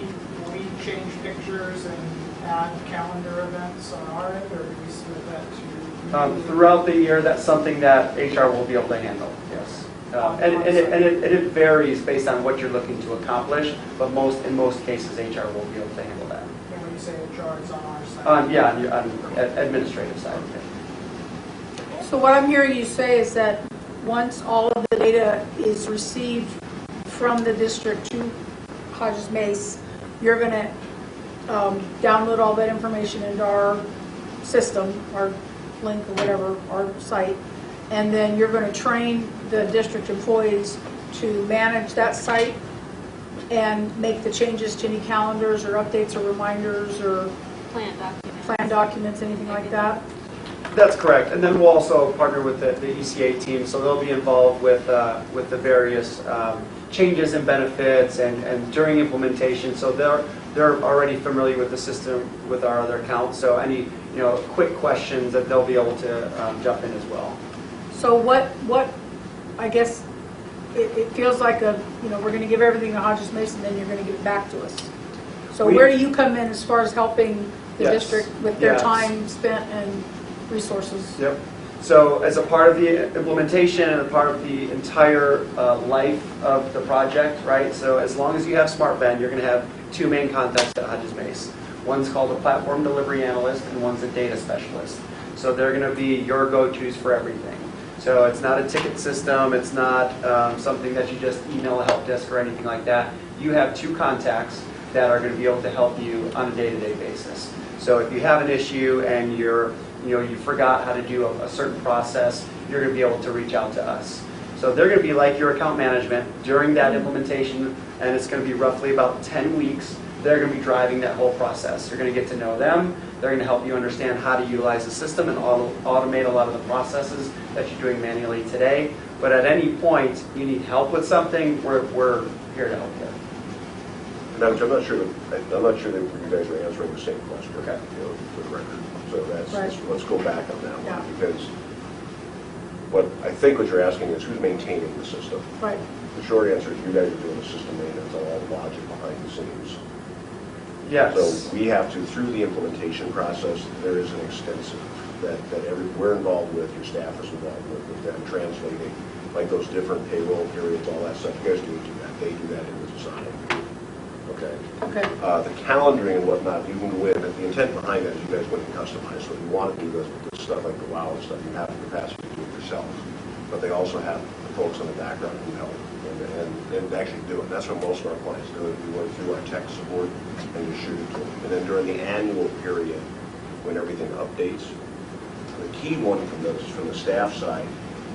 Speaker 8: change pictures and add calendar events on our end, or do we submit that to?
Speaker 11: Throughout the year, that's something that HR will be able to handle, yes. And it varies based on what you're looking to accomplish, but in most cases, HR will be able to handle that.
Speaker 8: And when you say HR, it's on our side?
Speaker 11: Yeah, on the administrative side of it.
Speaker 7: So what I'm hearing you say is that once all of the data is received from the district to Hodges Mace, you're going to download all that information into our system, our link or whatever, our site, and then you're going to train the district employees to manage that site and make the changes to any calendars or updates or reminders or plan documents, anything like that?
Speaker 11: That's correct. And then we'll also partner with the ECA team, so they'll be involved with the various changes and benefits and during implementation. So they're already familiar with the system with our other accounts. So any quick questions that they'll be able to jump in as well.
Speaker 7: So what I guess it feels like we're going to give everything to Hodges Mason, and then you're going to give it back to us. So where do you come in as far as helping the district with their time spent and resources?
Speaker 11: Yep. So as a part of the implementation and a part of the entire life of the project, right? So as long as you have SmartBend, you're going to have two main contacts at Hodges Mace. One's called a platform delivery analyst, and one's a data specialist. So they're going to be your go-tos for everything. So it's not a ticket system. It's not something that you just email a help desk or anything like that. You have two contacts that are going to be able to help you on a day-to-day basis. So if you have an issue and you forgot how to do a certain process, you're going to be able to reach out to us. So they're going to be like your account management during that implementation, and it's going to be roughly about 10 weeks. They're going to be driving that whole process. You're going to get to know them. They're going to help you understand how to utilize the system and automate a lot of the processes that you're doing manually today. But at any point you need help with something, we're here to help you.
Speaker 5: And I'm not sure that you guys are answering the same question.
Speaker 11: Okay.
Speaker 5: For the record. So that's
Speaker 7: Right.
Speaker 5: let's go back on that
Speaker 7: Yeah.
Speaker 5: one, because I think what you're asking is who's maintaining the system.
Speaker 7: Right.
Speaker 5: The short answer is you guys are doing the system maintenance on all the logic behind the scenes.
Speaker 11: Yes.
Speaker 5: So we have to, through the implementation process, there is an extensive that we're involved with, your staff is involved with them translating, like those different payroll periods, all that stuff. You guys do that. They do that in the design. Okay.
Speaker 7: Okay.
Speaker 5: The calendaring and whatnot, you can go in, and the intent behind that is you guys wouldn't customize. So if you want to do this stuff like the WOW and stuff, you have the capacity to do it yourself. But they also have the folks in the background who help and actually do it. And that's what most of our clients do. We work through our tech support and just shoot it to them. And then during the annual period, when everything updates, the key one from the staff side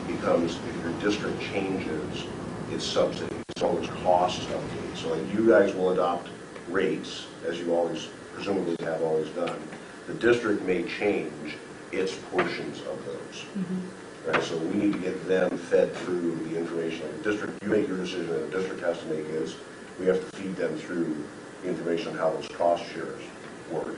Speaker 5: becomes if your district changes its subsidies, so its costs update. So like you guys will adopt rates, as you always presumably have always done. The district may change its portions of those. Mm-hmm. Right? So we need to get them fed through the information. Like the district, you make your decision, and the district has to make his. We have to feed them through the information on how those cost shares work.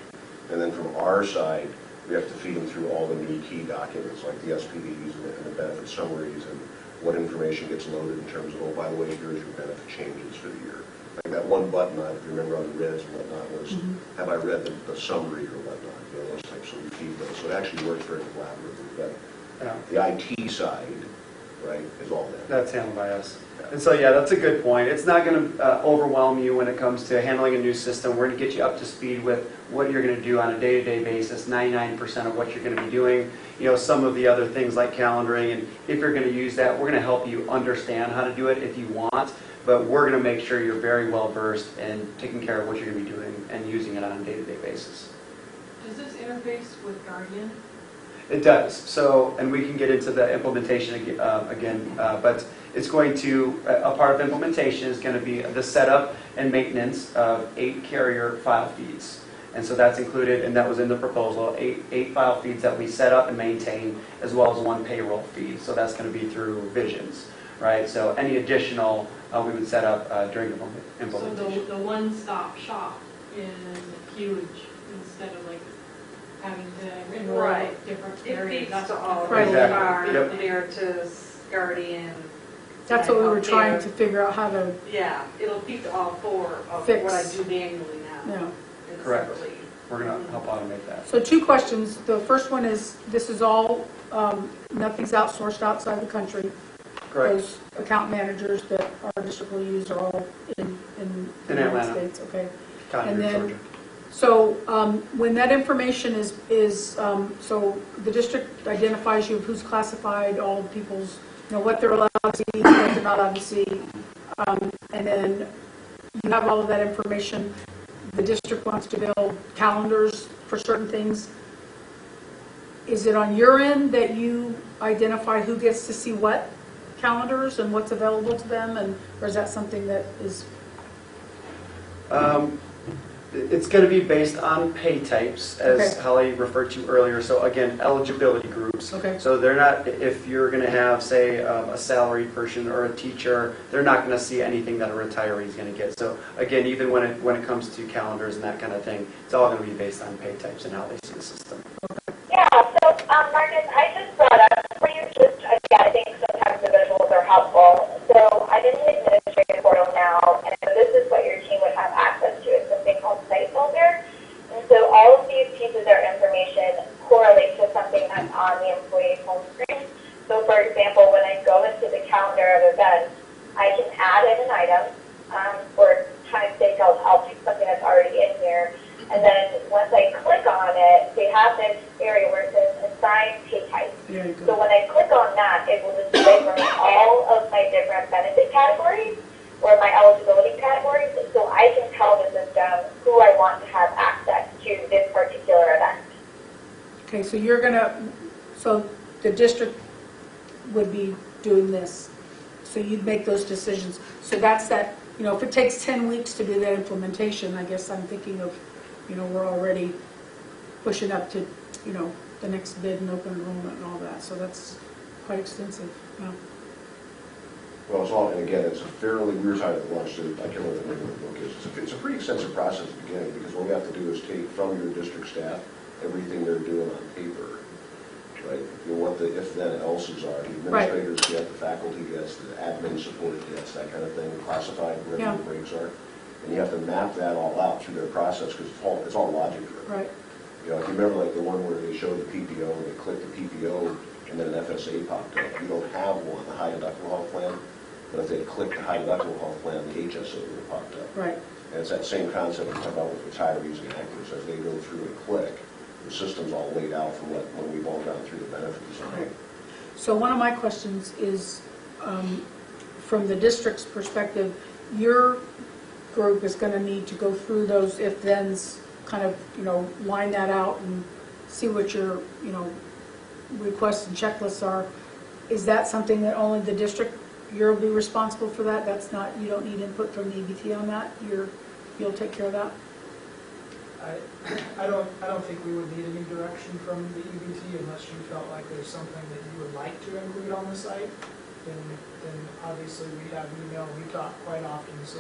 Speaker 5: And then from our side, we have to feed them through all the new key documents, like the SPDs and the benefit summaries and what information gets loaded in terms of, oh, by the way, here's your benefit changes for the year. Like that one button on, if you remember on the REDS and whatnot, was, have I read the summary or whatnot, those types, so we feed those. So it actually works very collaboratively. But the IT side, right, is all that.
Speaker 11: That's handled by us. And so, yeah, that's a good point. It's not going to overwhelm you when it comes to handling a new system. We're going to get you up to speed with what you're going to do on a day-to-day basis, 99% of what you're going to be doing. Some of the other things like calendaring, and if you're going to use that, we're going to help you understand how to do it if you want, but we're going to make sure you're very well versed in taking care of what you're going to be doing and using it on a day-to-day basis.
Speaker 12: Does this interface with Guardian?
Speaker 11: It does. So, and we can get into the implementation again, but it's going to, a part of implementation is going to be the setup and maintenance of 8 carrier file feeds. And so that's included, and that was in the proposal, 8 file feeds that we set up and maintain, as well as 1 payroll feed. So that's going to be through Visions, right? So any additional we would set up during implementation.
Speaker 12: So the one-stop shop is huge instead of like having to enroll different
Speaker 2: It
Speaker 12: areas.
Speaker 2: feeds to all.
Speaker 11: Right. Exactly.
Speaker 2: Our
Speaker 11: Yep.
Speaker 2: Emeritus, Guardian,
Speaker 7: That's what we were trying to figure out how to,
Speaker 2: Yeah, it'll keep all four of
Speaker 7: Fix.
Speaker 2: what I do manually now.
Speaker 7: yeah.
Speaker 11: Correct.
Speaker 2: Separately.
Speaker 11: We're going to help automate that.
Speaker 7: So 2 questions. The first one is, this is all, nothing's outsourced outside the country.
Speaker 11: Correct.
Speaker 7: Those account managers that our district will use are all in the United
Speaker 11: Atlanta.
Speaker 7: States, okay?
Speaker 11: Cottonwood,
Speaker 7: And then-
Speaker 11: Georgia.
Speaker 7: So when that information is so the district identifies you of who's classified, all the people's, what they're allowed to see, what they're not allowed to see, and then you have all of that information. The district wants to build calendars for certain things. Is it on your end that you identify who gets to see what calendars and what's available to them, or is that something that is?
Speaker 11: It's going to be based on pay types, as
Speaker 7: Okay.
Speaker 11: Holly referred to earlier. So again, eligibility groups.
Speaker 7: Okay.
Speaker 11: So they're not, if you're going to have, say, a salaried person or a teacher, they're not going to see anything that a retiree is going to get. So again, even when it comes to calendars and that kind of thing, it's all going to be based on pay types and how they see the system.
Speaker 10: Yeah, so Marcus, I just brought up for you just, I think sometimes the visuals are helpful. So I'm in the administrative portal now, and so this is what your team would have access to. It's something called Site Builder. And so all of these pieces of information correlate to something that's on the employee's home screen. So for example, when I go into the calendar of events, I can add in an item. For time's sake, I'll pick something that's already in here. And then once I click on it, they have this area where it says assign pay type. So when I click on that, it will display for me all of my different benefit categories or my eligibility categories, so I can tell the system who I want to have access to this particular event.
Speaker 7: Okay, so so the district would be doing this. So you'd make those decisions. So that's that, if it takes 10 weeks to do that implementation, I guess I'm thinking of, we're already pushing up to, the next bid and open enrollment and all that. So that's quite extensive. Yeah.
Speaker 5: Well, it's all, and again, it's a fairly, we were talking at lunch, I can't remember the name of the book is. It's a pretty extensive process at the beginning, because what we have to do is take from your district staff everything they're doing on paper, right? What the if then else's are, the administrators get, the faculty gets, the admin support gets, that kind of thing, classified where the breaks are. And you have to map that all out through their process, because it's all logic driven.
Speaker 7: Right.
Speaker 5: If you remember like the one where they showed the PPO and they clicked the PPO and then an FSA popped up. You don't have one, the high deductible health plan, but if they clicked the high deductible health plan, the HSA would have popped up.
Speaker 7: Right.
Speaker 5: And it's that same concept we talk about with retirees and actives. As they go through and click, the system's all laid out from when we've all gone through the benefit design.
Speaker 7: Right. So one of my questions is, from the district's perspective, your group is going to need to go through those if-thens, kind of, line that out and see what your, requests and checklists are. Is that something that only the district, you'll be responsible for that? That's not, you don't need input from the EBT on that? You'll take care of that?
Speaker 8: I don't think we would need any direction from the EBT unless you felt like there's something that you would like to include on the site. Then obviously we have email, we talk quite often, so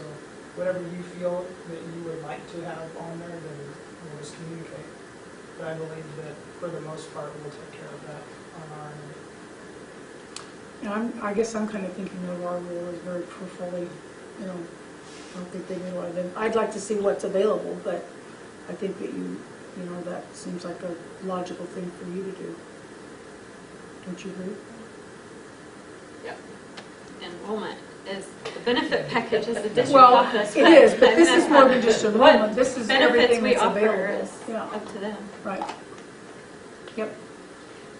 Speaker 8: whatever you feel that you would like to have on there, then we'll just communicate. But I believe that for the most part, we'll take care of that on our end.
Speaker 7: I guess I'm kind of thinking of our rule as very peripherally, I don't think they need a lot of it. I'd like to see what's available, but I think that that seems like a logical thing for you to do. Don't you agree?
Speaker 1: Yep. Enrollment is, the benefit package is the district
Speaker 7: Well,
Speaker 1: office.
Speaker 7: it is, but this is more than just enrollment. This is
Speaker 1: benefits
Speaker 7: everything
Speaker 1: we
Speaker 7: that's
Speaker 1: offer
Speaker 7: available.
Speaker 1: is
Speaker 7: Yeah,
Speaker 1: up to them.
Speaker 7: right. Yep.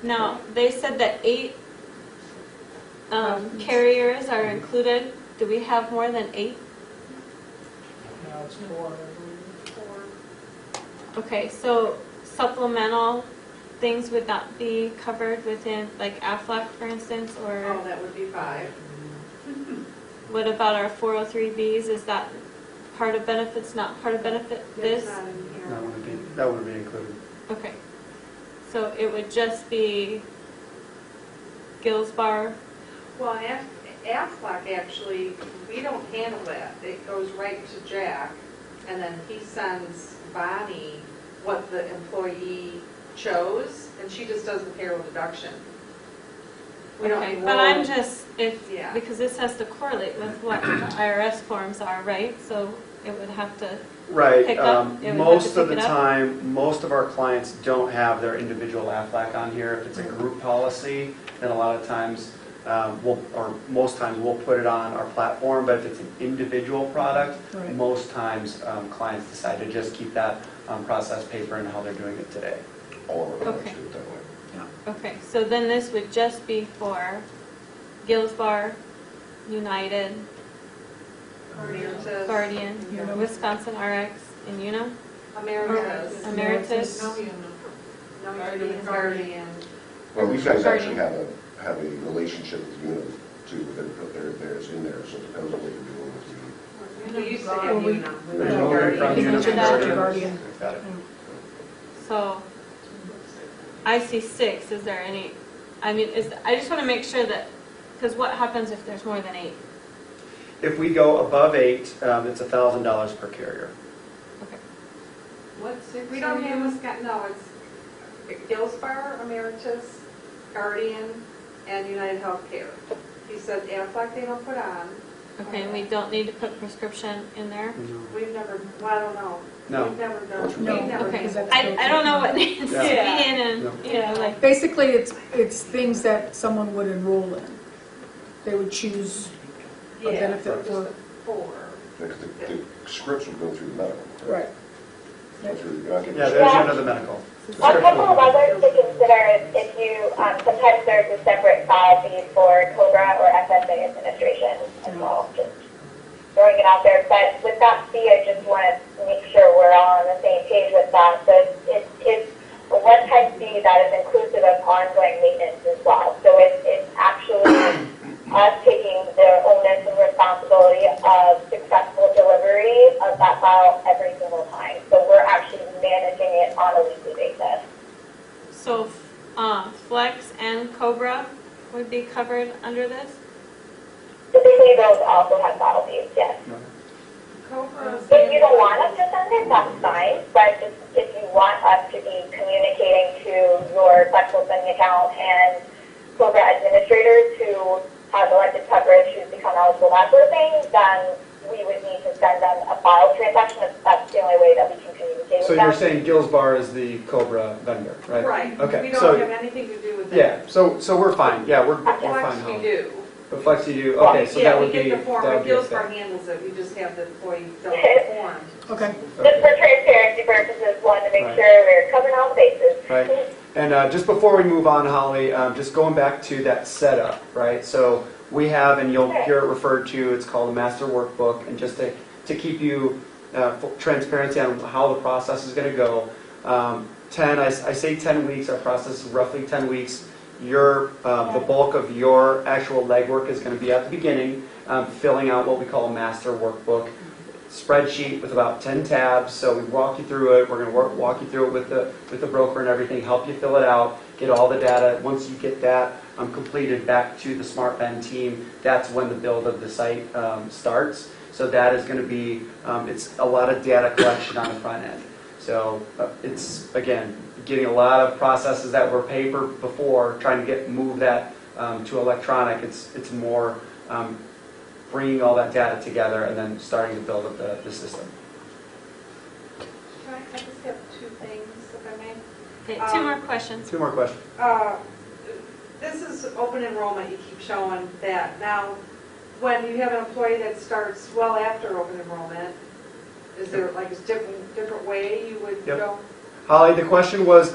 Speaker 1: Now, they said that 8 carriers are included. Do we have more than 8?
Speaker 8: Now it's 4, I believe.
Speaker 1: Okay, so supplemental things would not be covered within, like AFLAC, for instance, or
Speaker 2: Oh, that would be 5.
Speaker 1: what about our 403Bs? Is that part of benefits, not part of benefit this?
Speaker 2: It's not in here.
Speaker 11: That would be included.
Speaker 1: Okay, so it would just be Gills Bar.
Speaker 2: Well, AFLAC actually, we don't handle that. It goes right to Jack, and then he sends Bonnie what the employee chose, and she just does the payroll deduction. We don't
Speaker 1: Okay,
Speaker 2: enroll.
Speaker 1: but I'm just if,
Speaker 2: Yeah.
Speaker 1: because this has to correlate with what the IRS forms are, right? So it would have to,
Speaker 11: Right.
Speaker 1: Pick up? It would have
Speaker 11: Most
Speaker 1: to
Speaker 11: of the
Speaker 1: pick it up?
Speaker 11: time, most of our clients don't have their individual Aflac on here. If it's a group policy, then a lot of times, most times we'll put it on our platform. But if it's an individual product,
Speaker 7: Right.
Speaker 11: most times clients decide to just keep that processed paper and how they're doing it today.
Speaker 5: All of our
Speaker 1: Okay.
Speaker 5: clients do it that way.
Speaker 1: okay, so then this would just be for Gilsbar, United,
Speaker 2: Emeritus.
Speaker 1: Guardian,
Speaker 7: Unum.
Speaker 1: Wisconsin RX, and Unum?
Speaker 2: Emeritus.
Speaker 1: Emeritus?
Speaker 8: No, you know.
Speaker 2: Guardian.
Speaker 5: Well, these guys actually
Speaker 1: Guardian.
Speaker 5: have a relationship with Unum too. They put theirs in there, so it depends on what you're doing with the.
Speaker 2: We used to have
Speaker 7: Well, we-
Speaker 2: Unum.
Speaker 11: There's
Speaker 7: No,
Speaker 11: no
Speaker 7: Guardian.
Speaker 11: from
Speaker 1: You
Speaker 11: Unum
Speaker 1: mentioned
Speaker 11: to
Speaker 1: that.
Speaker 11: Guardian.
Speaker 7: Guardian.
Speaker 11: Got it.
Speaker 1: So, I see 6, is there any, I mean, I just want to make sure that, because what happens if there's more than 8?
Speaker 11: If we go above 8, it's $1,000 per carrier.
Speaker 1: Okay.
Speaker 12: What, 6?
Speaker 2: We don't have Wisconsin, no, it's Gilsbar, Emeritus, Guardian, and United Healthcare. He said Aflac they don't put on.
Speaker 1: Okay, and we don't need to put prescription in there?
Speaker 2: We've never, well, I don't know.
Speaker 11: No.
Speaker 2: We've never done, we've
Speaker 7: No,
Speaker 2: never
Speaker 1: Okay,
Speaker 7: because
Speaker 2: done
Speaker 7: that's
Speaker 2: that.
Speaker 1: I don't know what needs to be
Speaker 11: Yeah.
Speaker 1: in and,
Speaker 11: No.
Speaker 1: you know, like,
Speaker 7: Basically, it's things that someone would enroll in. They would choose a
Speaker 2: Yeah,
Speaker 7: benefit
Speaker 2: just
Speaker 7: for,
Speaker 2: a 4.
Speaker 5: Because the scripts would go through the medical.
Speaker 7: right.
Speaker 5: Go through, you're not getting-
Speaker 11: Yeah, there's another medical.
Speaker 10: A couple of others to consider is if you, sometimes there's a separate file fee for COBRA or FSA administration as well, just throwing it out there. But with that fee, I just want to make sure we're all on the same page with that. So it's a one-time fee that is inclusive of ongoing maintenance as well. So it's actually us taking the onus and responsibility of successful delivery of that file every single time. So we're actually managing it on a weekly basis.
Speaker 1: so, Flex and Cobra would be covered under this?
Speaker 10: Typically, those also have file fees, yes.
Speaker 2: Cobra.
Speaker 10: If you don't want us to send it, that's fine, but just if you want us to be communicating to your flexible spending account and COBRA administrators who have elected coverage, who's become eligible, that sort of thing, then we would need to send them a file transaction. That's the only way that we can communicate
Speaker 11: So
Speaker 10: with them.
Speaker 11: you're saying Gilsbar is the Cobra vendor, right?
Speaker 2: Right.
Speaker 11: Okay,
Speaker 2: We don't
Speaker 11: so-
Speaker 2: have anything to do with that.
Speaker 11: Yeah, so we're fine. Yeah, we're fine.
Speaker 2: Flex we
Speaker 11: Holly.
Speaker 2: do.
Speaker 11: But Flex you do, okay, so
Speaker 2: Yeah,
Speaker 11: that
Speaker 2: we
Speaker 11: would be,
Speaker 2: get the form,
Speaker 11: that
Speaker 2: but
Speaker 11: would be a
Speaker 2: Gilsbar
Speaker 11: step.
Speaker 2: handles it, we just have the employee fill out the form.
Speaker 7: Okay.
Speaker 10: Just for transparency purposes, wanted to make
Speaker 11: Right.
Speaker 10: sure we're covering all the bases.
Speaker 11: Right. And just before we move on, Holly, just going back to that setup, right? So we have, and you'll hear it referred to, it's called a master workbook, and just to keep you full transparency on how the process is going to go. I say 10 weeks, our process is roughly 10 weeks. The bulk of your actual legwork is going to be at the beginning, filling out what we call a master workbook spreadsheet with about 10 tabs. So we walk you through it. We're going to walk you through it with the broker and everything, help you fill it out, get all the data. Once you get that completed back to the SmartBend team, that's when the build of the site starts. So that is going to be, it's a lot of data collection on the front end. So it's, again, getting a lot of processes that were paper before, trying to move that to electronic. It's more bringing all that data together and then starting to build up the system.
Speaker 2: Can I just have 2 things, if I may?
Speaker 1: Okay, 2 more questions.
Speaker 11: 2 more questions.
Speaker 2: This is open enrollment, you keep showing that. Now, when you have an employee that starts well after open enrollment, is there like a different way you would
Speaker 11: Yep.
Speaker 2: go?
Speaker 11: Holly, the question was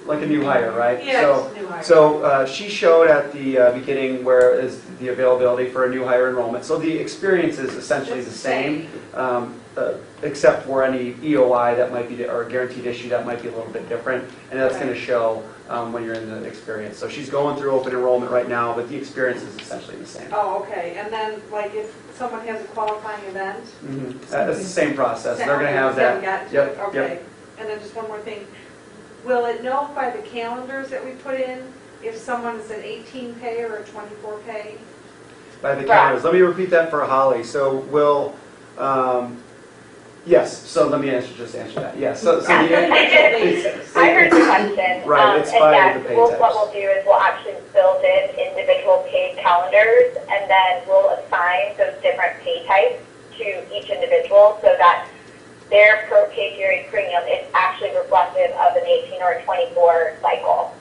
Speaker 11: like a new hire, right?
Speaker 2: Yeah,
Speaker 11: So,
Speaker 2: it's a new hire.
Speaker 11: So she showed at the beginning where is the availability for a new hire enrollment. So the experience is essentially
Speaker 2: It's
Speaker 11: the same, except for any EOI that might be, or guaranteed issue that might be a little bit different, and that's going to show when you're in the experience. So she's going through open enrollment right now, but the experience is essentially the same.
Speaker 2: Oh, okay, and then like if someone has a qualifying event?
Speaker 11: That's the same process. They're going to have
Speaker 2: Haven't
Speaker 11: that.
Speaker 2: gotten to it?
Speaker 11: Yep,
Speaker 2: Okay,
Speaker 11: yep.
Speaker 2: and then just one more thing. Will it notify the calendars that we put in if someone's an 18 pay or a 24 pay?
Speaker 11: By the calendars. Let me repeat that for Holly. So yes. So let me just answer that. Yes. So
Speaker 10: I heard the question.
Speaker 11: Right, it's
Speaker 10: and
Speaker 11: by
Speaker 10: yes,
Speaker 11: the pay
Speaker 10: what
Speaker 11: types.
Speaker 10: we'll do is we'll actually build in individual paid calendars, and then we'll assign those different pay types to each individual so that their per pay period premium is actually reflective of an 18 or a 24 cycle.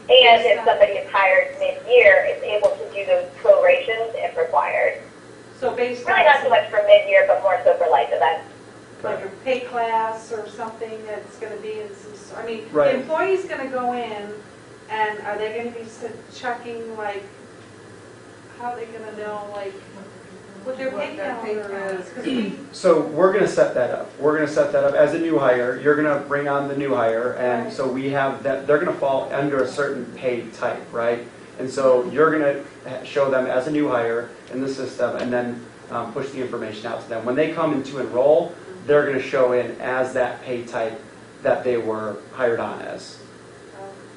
Speaker 10: And if somebody is hired mid-year, it's able to do those prorations if required.
Speaker 2: So based
Speaker 10: Really not so
Speaker 2: on
Speaker 10: much for mid-year, but more so for life events.
Speaker 2: like a pay class or something that's going to be in some, I mean,
Speaker 11: Right.
Speaker 2: the employee's going to go in, and are they going to be checking, like, how are they going to know, like, what their pay calendar is? 'Cause we,
Speaker 11: So we're going to set that up. We're going to set that up as a new hire. You're going to bring on the new hire, and so we have that. They're going to fall under a certain pay type, right? And so you're going to show them as a new hire in the system, and then push the information out to them. When they come in to enroll, they're going to show in as that pay type that they were hired on as.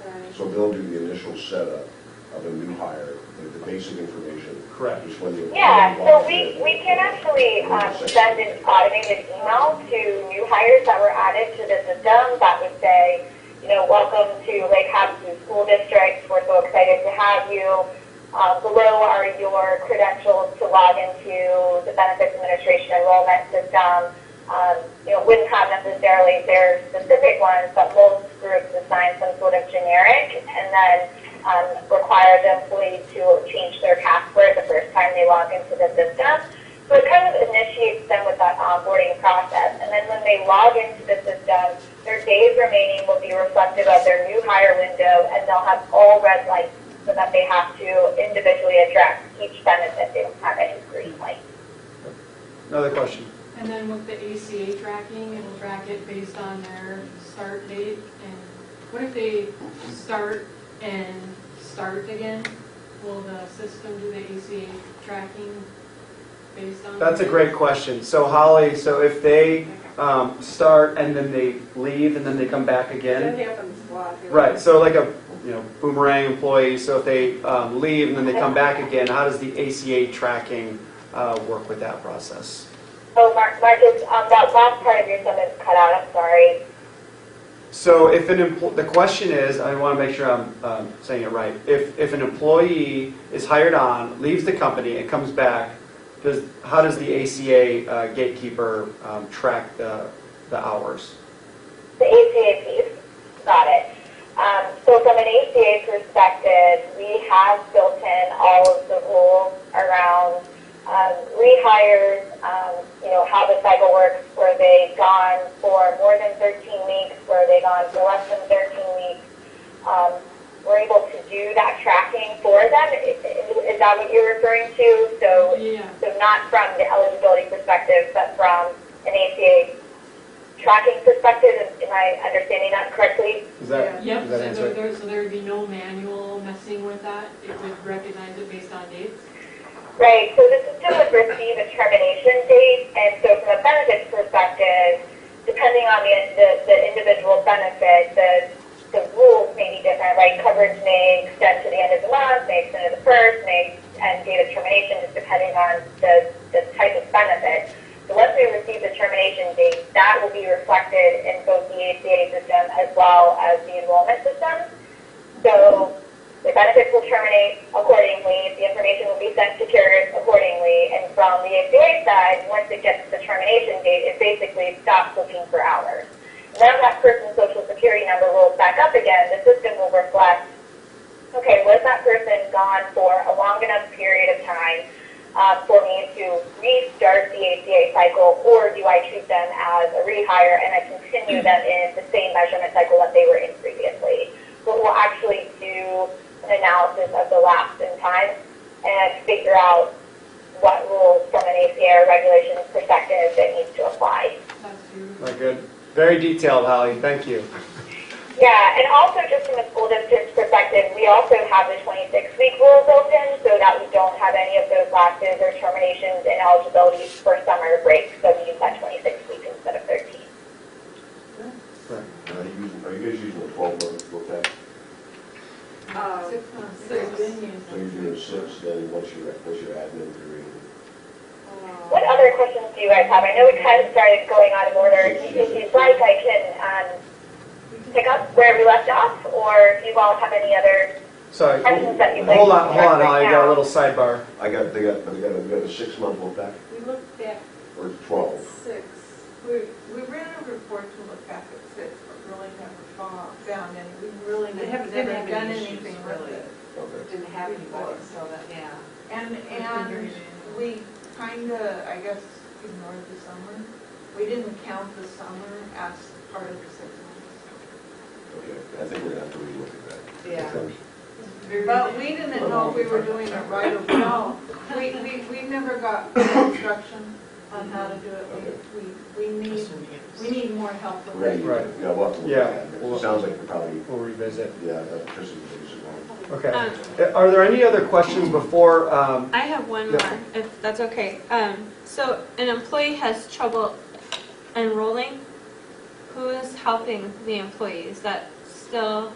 Speaker 2: okay.
Speaker 5: So they'll do the initial setup of a new hire, the basic information.
Speaker 11: Correct.
Speaker 5: Just when you.
Speaker 10: Yeah, so we can actually send an automated email to new hires that were added to the system that would say, you know, welcome to Lake Havasu School District. We're so excited to have you. Below are your credentials to log into the Benefits Administration enrollment system. You know, wouldn't have necessarily their specific ones, but most groups assign some sort of generic and then require the employee to change their password the first time they log into the system. So it kind of initiates them with that onboarding process. And then when they log into the system, their days remaining will be reflective of their new hire window, and they'll have all red lights so that they have to individually address each benefit. They don't have any green lights.
Speaker 11: Another question.
Speaker 12: And then with the ACA tracking, it'll track it based on their start date. And what if they start and start again? Will the system do the ACA tracking based on?
Speaker 11: That's a great question. So Holly, so if they start and then they leave and then they come back again.
Speaker 2: That happens a lot.
Speaker 11: Right, so like a boomerang employee, so if they leave and then they come back again, how does the ACA tracking work with that process?
Speaker 10: Oh, Marcus, that last part of your sentence cut out. I'm sorry.
Speaker 11: So if the question is, I want to make sure I'm saying it right. If an employee is hired on, leaves the company, and comes back, how does the ACA gatekeeper track the hours?
Speaker 10: The ACA piece. Got it. So from an ACA perspective, we have built in all of the rules around rehires, how the cycle works, where they've gone for more than 13 weeks, where they've gone for less than 13 weeks. We're able to do that tracking for them. Is that what you're referring to? So,
Speaker 12: Yeah.
Speaker 10: so not from the eligibility perspective, but from an ACA tracking perspective. Am I understanding that correctly?
Speaker 11: Is that,
Speaker 12: Yep,
Speaker 11: does that answer it?
Speaker 12: so there would be no manual messing with that. It would recognize it based on dates.
Speaker 10: Right, so the system would receive a termination date, and so from a benefits perspective, depending on the individual benefit, the rules may be different, right? Coverage may extend to the end of the month, may extend to the first, may end date of termination, just depending on the type of benefit. So once we receive the termination date, that will be reflected in both the ACA system as well as the enrollment system. So the benefits will terminate accordingly. The information will be sent to carriers accordingly. And from the ACA side, once it gets to the termination date, it basically stops looking for hours. When that person's social security number rolls back up again, the system will reflect, okay, was that person gone for a long enough period of time for me to restart the ACA cycle, or do I treat them as a rehire and I continue them in the same measurement cycle that they were in previously? So we'll actually do an analysis of the lapse in time and figure out what rules from an ACA regulations perspective that needs to apply.
Speaker 12: That's beautiful.
Speaker 11: Very good. Very detailed, Holly. Thank you.
Speaker 10: Yeah, and also just from a school district's perspective, we also have the 26-week rule built in so that we don't have any of those lapses or terminations in eligibility for summer break. So we use that 26 weeks instead of 13.
Speaker 11: Right.
Speaker 5: Are you guys using a 12-month book back?
Speaker 12: 6 months. So it's been used.
Speaker 5: So you're doing 6, then what's your admin period?
Speaker 10: What other questions do you guys have? I know we kind of started going out of order. If you'd like, I can pick up where we left off, or if you all have any other
Speaker 11: Sorry,
Speaker 10: questions that you'd like
Speaker 11: hold
Speaker 10: to
Speaker 11: on,
Speaker 10: address
Speaker 11: Holly,
Speaker 10: right
Speaker 11: I got a
Speaker 10: now.
Speaker 11: little sidebar.
Speaker 5: They got a 6-month look back,
Speaker 13: We looked at
Speaker 5: or 12?
Speaker 13: 6. We ran a report to look back at 6, but really never found any. We really
Speaker 2: They
Speaker 13: never
Speaker 2: didn't have
Speaker 13: done
Speaker 2: any issues,
Speaker 13: anything
Speaker 2: really.
Speaker 13: with it.
Speaker 5: Okay.
Speaker 2: Didn't have anybody, so that, yeah.
Speaker 13: And we kind of, I guess, ignored the summer. We didn't count the summer as part of the 6 months.
Speaker 5: Okay, I think we're gonna have to relook at that.
Speaker 2: Yeah.
Speaker 13: But we didn't know if we were doing it right or wrong. We never got instruction on how to do it. We need more help with
Speaker 5: Right,
Speaker 13: it.
Speaker 11: Right.
Speaker 5: Yeah, we'll have to look
Speaker 11: Yeah.
Speaker 5: at that. It sounds like we're probably,
Speaker 11: We'll revisit.
Speaker 5: yeah, that's Chris is one.
Speaker 11: Okay. Are there any other questions before?
Speaker 1: I have one
Speaker 11: Yeah.
Speaker 1: more, if that's okay. So an employee has trouble enrolling. Who is helping the employee? Is that still,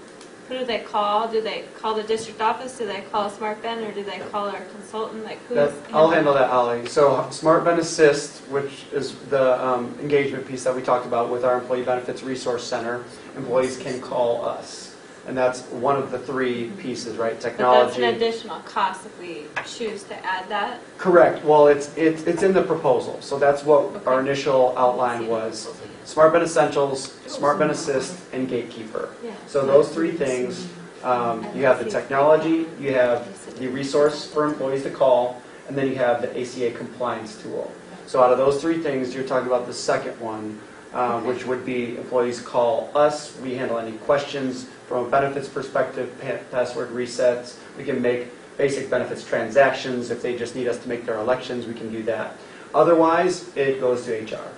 Speaker 1: who do they call? Do they call the district office? Do they call SmartBen, or do they call our consultant? Like, who's?
Speaker 11: I'll handle that, Holly. So SmartBen Assist, which is the engagement piece that we talked about with our Employee Benefits Resource Center, employees can call us. And that's one of the 3 pieces, right?
Speaker 1: But that's
Speaker 11: Technology.
Speaker 1: an additional cost if we choose to add that.
Speaker 11: Correct. Well, it's in the proposal. So that's what our initial outline was. SmartBen Essentials, SmartBen Assist, and Gatekeeper.
Speaker 1: Yeah.
Speaker 11: So those 3 things, you have the technology, you have the resource for employees to call, and then you have the ACA compliance tool. So out of those 3 things, you're talking about the second one, which would be employees call us. We handle any questions from a benefits perspective, password resets. We can make basic benefits transactions. If they just need us to make their elections, we can do that. Otherwise, it goes to HR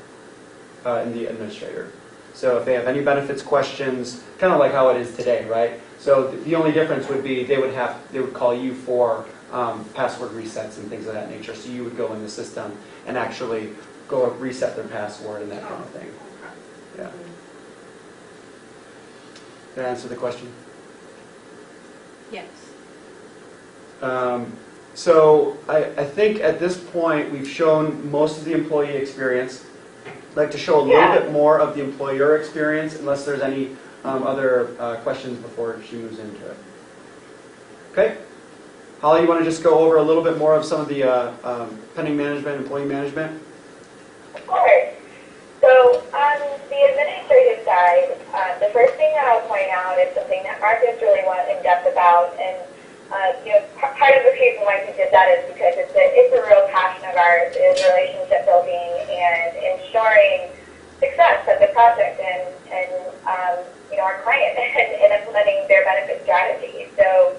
Speaker 11: and the administrator. So if they have any benefits questions, kind of like how it is today, right? So the only difference would be they would call you for password resets and things of that nature. So you would go in the system and actually go reset their password and that kind of thing. Yeah. Did I answer the question?
Speaker 1: Yes.
Speaker 11: So I think at this point we've shown most of the employee experience. I'd like to show a little bit more of the employer experience, unless there's any other questions before she moves into it. Okay? Holly, you want to just go over a little bit more of some of the pending management, employee management?
Speaker 10: Of course. So on the administrative side, the first thing that I'll point out is something that Marcus really went in depth about, and part of the reason why he did that is because it's a real passion of ours, is relationship building and ensuring success of the project and our client in implementing their benefit strategy. So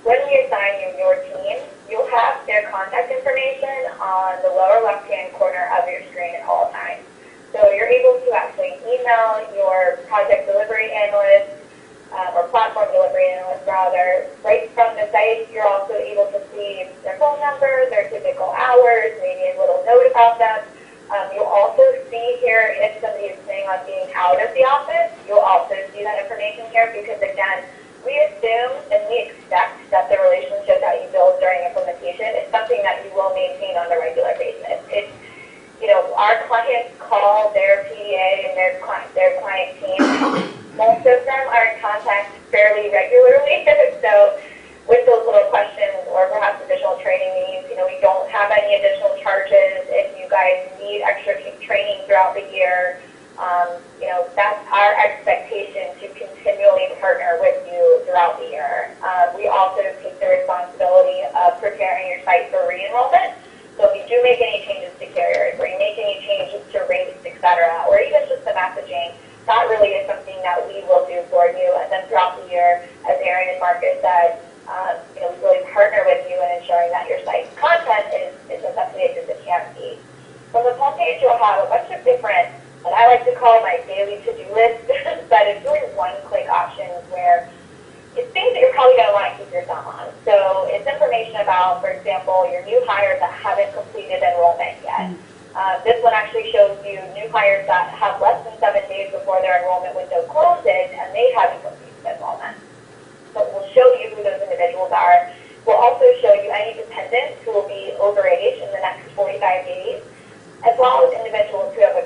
Speaker 10: when we assign you your team, you'll have their contact information on the lower left-hand corner of your screen at all times. So you're able to actually email your project delivery analyst, or platform delivery analyst rather, right from the site. You're also able to see their phone number, their typical hours, maybe a little note about them. You'll also see here if somebody is planning on being out of the office. You'll also see that information here because, again, we assume and we expect that the relationship that you build during implementation is something that you will maintain on a regular basis. It's, our clients call their PDA and their client team. Most of them are in contact fairly regularly. So with those little questions or perhaps additional training needs, we don't have any additional charges. If you guys need extra training throughout the year, that's our expectation to continually partner with you throughout the year. We also take the responsibility of preparing your site for re-enrollment. So if you do make any changes to carriers, or you make any changes to rates, et cetera, or even just the messaging, that really is something that we will do for you. And then throughout the year, as Erin and Marcus said, we really partner with you in ensuring that your site's content is as up to date as it can be. From the homepage, you'll have a bunch of different, what I like to call my daily to-do list, but it's really one-click options where it's things that you're probably going to want to keep your thumb on. So it's information about, for example, your new hires that haven't completed enrollment yet. This one actually shows you new hires that have less than 7 days before their enrollment window closes and they haven't completed enrollment. So we'll show you who those individuals are. We'll also show you any dependents who will be over age in the next 45 days, as well as individuals who have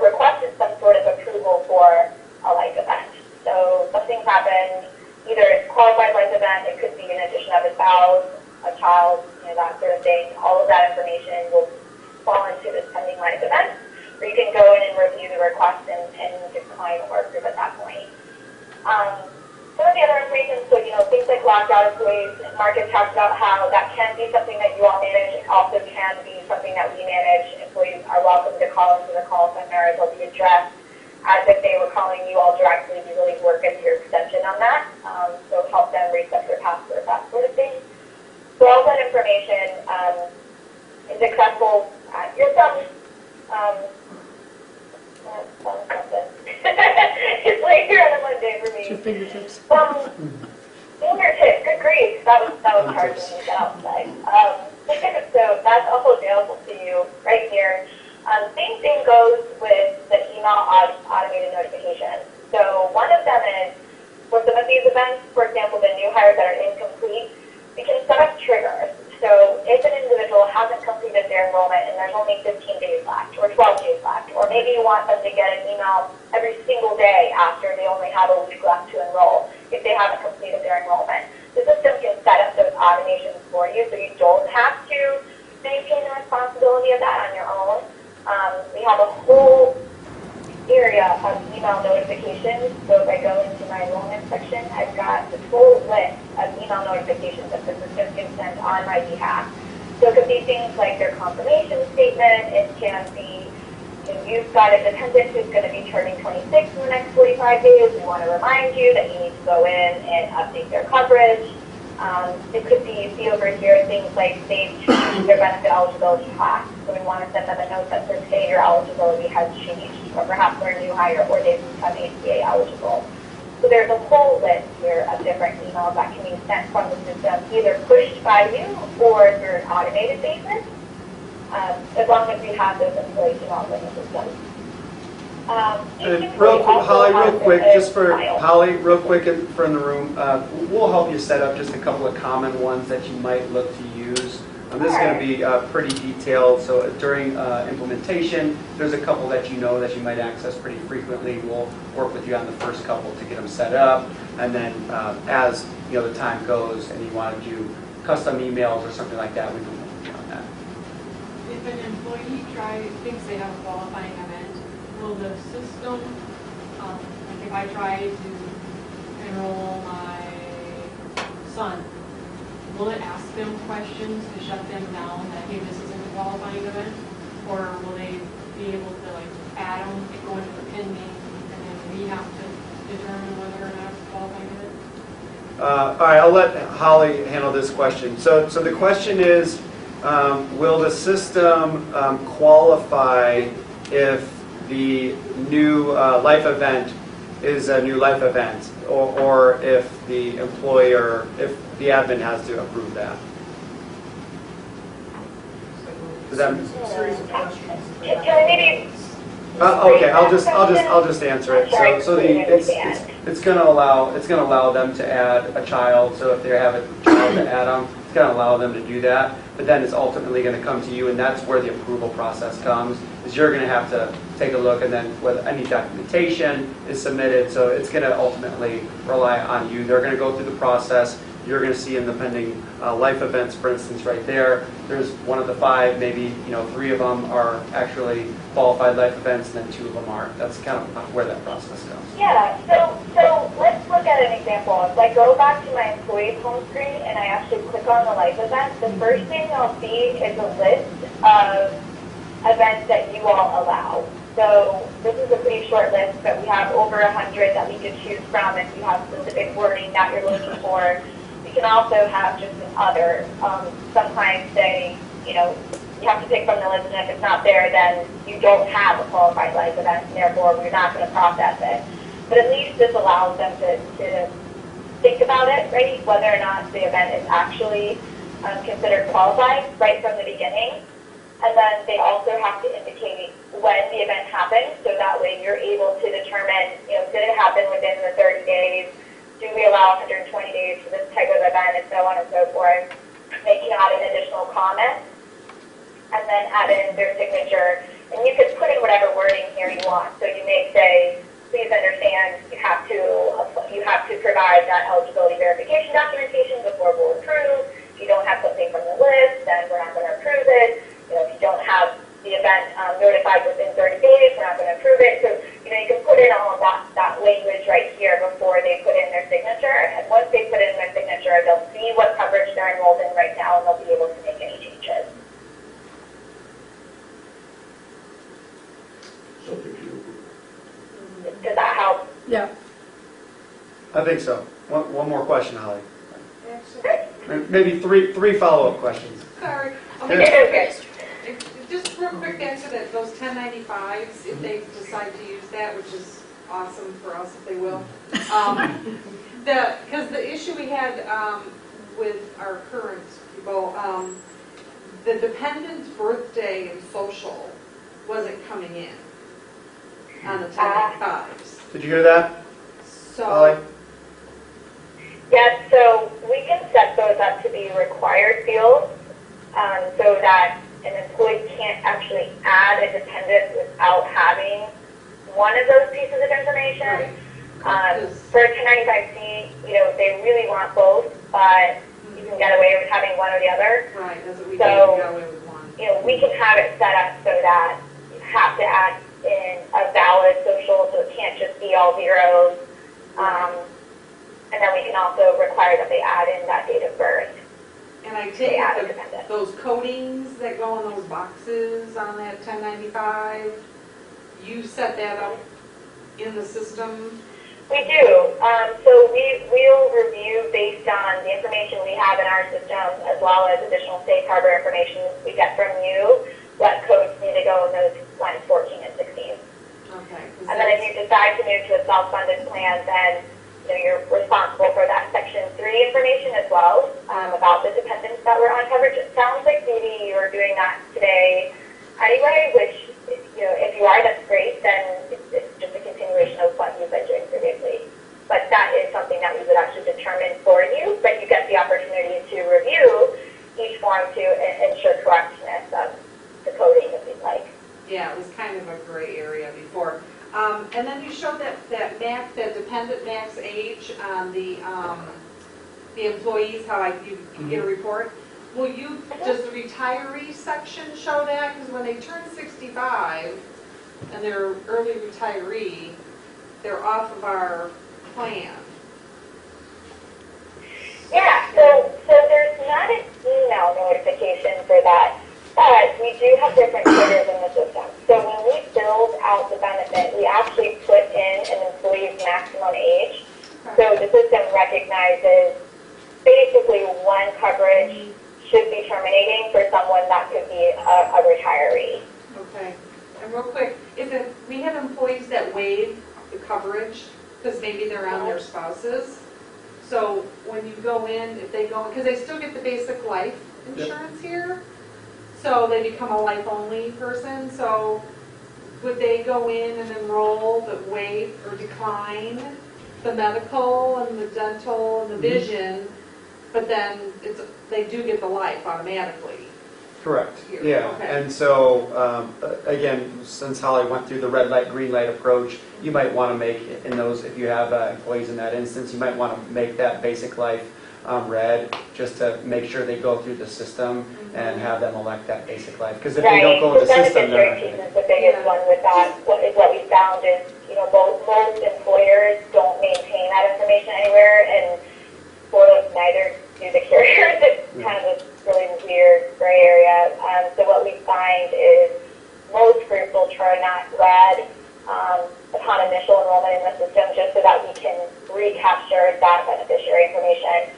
Speaker 10: requested some sort of approval for a life event. So something's happened, either it's qualified life event, it could be an addition of a spouse, a child, that sort of thing. All of that information will fall into this pending life event, or you can go in and review the request and decline or approve at that point. Some of the other information, so things like locked out employees, Mark has talked about how that can be something that you all manage. It also can be something that we manage. Employees are welcome to call into the call center. They'll be addressed as if they were calling you all directly. We really work into your extension on that, so help them reset their password, that sort of thing. So all that information is accessible at your phone. It's late here on a Monday for me.
Speaker 7: Your fingertips.
Speaker 10: Fingertips, good grief. That was hard for me to get outside. So that's also available to you right here. Same thing goes with the email automated notifications. So one of them is, for some of these events, for example, the new hires that are incomplete, we can set up triggers. So if an individual hasn't completed their enrollment and there's only 15 days left or 12 days left, or maybe you want them to get an email every single day after they only have a week left to enroll if they haven't completed their enrollment. The system can set up those automations for you so you don't have to maintain the responsibility of that on your own. We have a whole area of email notifications. So if I go into my enrollment section, I've got the full list of email notifications that the system can send on my behalf. So it could be things like their confirmation statement. It can be, you've got a dependent who's going to be turning 26 in the next 45 days. We want to remind you that you need to go in and update their coverage. It could be, you see over here, things like they've changed their benefit eligibility class. So we want to send them a note that says, hey, your eligibility has changed, or perhaps they're a new hire, or they've become ACA eligible. So there's a whole list here of different emails that can be sent from the system, either pushed by you or through an automated basis, as long as we have those employee emails in the system.
Speaker 11: Holly, real quick, just for Holly, real quick from the room, we'll help you set up just a couple of common ones that you might look to use. This is going to be pretty detailed, so during implementation, there's a couple that you know that you might access pretty frequently. We'll work with you on the first couple to get them set up, and then as the time goes and you want to do custom emails or something like that, we can work with you on that.
Speaker 12: If an employee thinks they have a qualifying event, will the system, like if I try to enroll my son, will it ask them questions to shut them down that, hey, this isn't a qualifying event? Or will they be able to add them, go into the pending, and then we have to determine whether or not it's a qualifying event?
Speaker 11: All right, I'll let Holly handle this question. So the question is, will the system qualify if the new life event is a new life event, or if the employer, if the admin has to approve that? Does that?
Speaker 10: Can I maybe?
Speaker 11: Okay, I'll just answer it. So it's going to allow them to add a child. So if they have a child to add them, it's going to allow them to do that. But then it's ultimately going to come to you, and that's where the approval process comes. Is you're going to have to take a look, and then whether any documentation is submitted. So it's going to ultimately rely on you. They're going to go through the process. You're going to see in the pending life events, for instance, right there. There's one of the 5, maybe 3 of them are actually qualified life events, and then 2 of them aren't. That's kind of where that process goes.
Speaker 10: Yeah. So let's look at an example. If I go back to my employees home screen and I actually click on the life event, the first thing I'll see is a list of events that you all allow. So this is a pretty short list, but we have over 100 that we could choose from if you have specific wording that you're looking for. We can also have just an other. Sometimes say, you have to pick from the list, and if it's not there, then you don't have a qualified life event, and therefore we're not going to process it. But at least this allows them to think about it, right? Whether or not the event is actually considered qualified right from the beginning. And then they also have to indicate when the event happened, so that way you're able to determine, did it happen within the 30 days? Do we allow 120 days for this type of event, and so on and so forth? They can add an additional comment, and then add in their signature. And you can put in whatever wording here you want. So you may say, please understand you have to provide that eligibility verification documentation before we'll approve. If you don't have something from the list, then we're not going to approve it. If you don't have the event notified within 30 days, we're not going to approve it. So, you can put in all of that language right here before they put in their signature. And once they put in their signature, they'll see what coverage they're enrolled in right now, and they'll be able to make any changes. Does that help?
Speaker 7: Yeah.
Speaker 11: I think so. One more question, Holly.
Speaker 2: Actually,
Speaker 11: Maybe three follow-up questions.
Speaker 2: sorry.
Speaker 11: Okay.
Speaker 2: Just real quick back to those 1095s, if they decide to use that, which is awesome for us if they will. Because the issue we had with our current people, the dependent birthday and social wasn't coming in on the 1095s.
Speaker 11: Did you hear that,
Speaker 2: So,
Speaker 11: Holly?
Speaker 10: Yes, so we can set those up to be required fields so that an employee can't actually add a dependent without having one of those pieces of information. For a 1095C, they really want both, but you can get away with having one or the other.
Speaker 2: right, that's what we
Speaker 10: So,
Speaker 2: did, we got away with one.
Speaker 10: We can have it set up so that you have to add in a valid social, so it can't just be all zeros. And then we can also require that they add in that date of birth.
Speaker 2: And I take
Speaker 10: Yeah,
Speaker 2: it
Speaker 10: dependent.
Speaker 2: that those coatings that go in those boxes on that 1095, you set that up in the system?
Speaker 10: We do. So we'll review based on the information we have in our system, as well as additional safe harbor information we get from you, what codes need to go in those lines 14 and 16.
Speaker 2: Okay.
Speaker 10: And then if you decide to move to a self-funded plan, then you're responsible for that Section 3 information as well, about the dependents that were on coverage. It sounds like maybe you're doing that today anyway, which, if you are, that's great. Then it's just a continuation of what you've been doing previously. But that is something that we would actually determine for you, but you get the opportunity to review each form to ensure correctness of the coding if you'd like.
Speaker 2: Yeah, it was kind of a gray area before. And then you showed that dependent max age on the employees, how you get a report. Will you, does the retiree section show that? Because when they turn 65 and they're early retiree, they're off of our plan.
Speaker 10: Yeah, so there's not an email notification for that, but we do have different triggers in the system. So when we build out the benefit, we actually put in an employee's maximum age. So the system recognizes basically one coverage should be terminating for someone that could be a retiree.
Speaker 2: Okay. And real quick, we have employees that waive the coverage because maybe they're on their spouses. So when you go in, if they go, because they still get the basic life insurance here, so they become a life-only person. So would they go in and enroll but waive or decline the medical and the dental and the vision, but then they do get the life automatically?
Speaker 11: Correct.
Speaker 2: Here.
Speaker 11: Yeah.
Speaker 2: Okay.
Speaker 11: And so, again, since Holly went through the red light, green light approach, you might want to make, in those, if you have employees in that instance, you might want to make that basic life red, just to make sure they go through the system and have them elect that basic life. Because if they don't go in the system, they're not
Speaker 10: Beneficiary
Speaker 11: going
Speaker 10: piece is the biggest one with that. What we found is, most employers don't maintain that information anywhere, and neither do the carriers. It's kind of a really weird gray area. So what we find is most groups will turn that red upon initial enrollment in the system, just so that we can recapture that beneficiary information.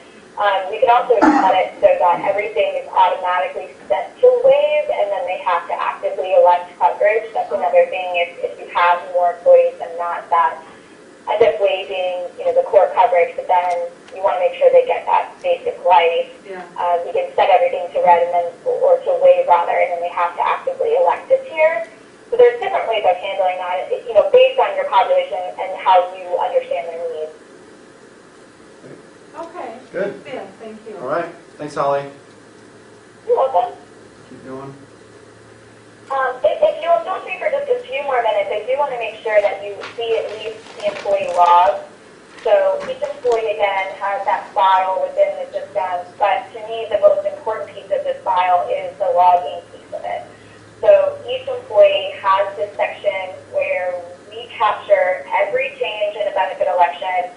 Speaker 10: We can also set it so that everything is automatically set to waive, and then they have to actively elect coverage. That's another thing. If you have more employees than not that end up waiving, the core coverage, but then you want to make sure they get that basic life.
Speaker 2: Yeah.
Speaker 10: We can set everything to red or to waive rather, and then they have to actively elect a tier. So there's different ways of handling that, based on your population and how you understand their needs.
Speaker 2: Okay.
Speaker 11: Good.
Speaker 2: Yeah, thank you.
Speaker 11: All right. Thanks, Holly.
Speaker 10: You're welcome.
Speaker 11: Keep going.
Speaker 10: If you'll indulge me for just a few more minutes, I do want to make sure that you see at least the employee log. So each employee, again, has that file within the system, but to me, the most important piece of this file is the logging piece of it. So each employee has this section where we capture every change in a benefit election,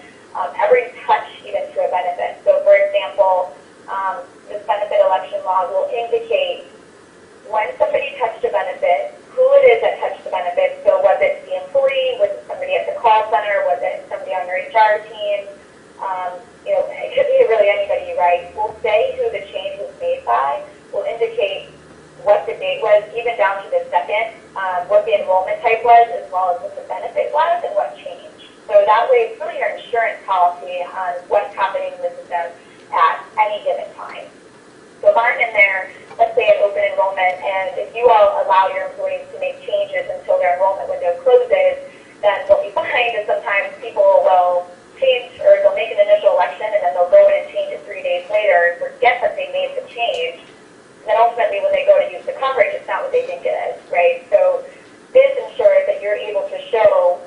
Speaker 10: every touch even to a benefit. So for example, this benefit election log will indicate when somebody touched a benefit, who it is that touched the benefit. So was it the employee, was it somebody at the call center, was it somebody on your HR team? It could be really anybody, right? We'll say who the change was made by. We'll indicate what the date was, even down to the second, what the enrollment type was, as well as what the benefit was and what changed. So that way, it's really your insurance policy on what's happening in the system at any given time. So if I'm in there, let's say at open enrollment, and if you all allow your employees to make changes until their enrollment window closes, then what we find is sometimes people will change, or they'll make an initial election, and then they'll go in and change it 3 days later and forget that they made the change. And then ultimately, when they go to use the coverage, it's not what they think it is, right? So this ensures that you're able to show,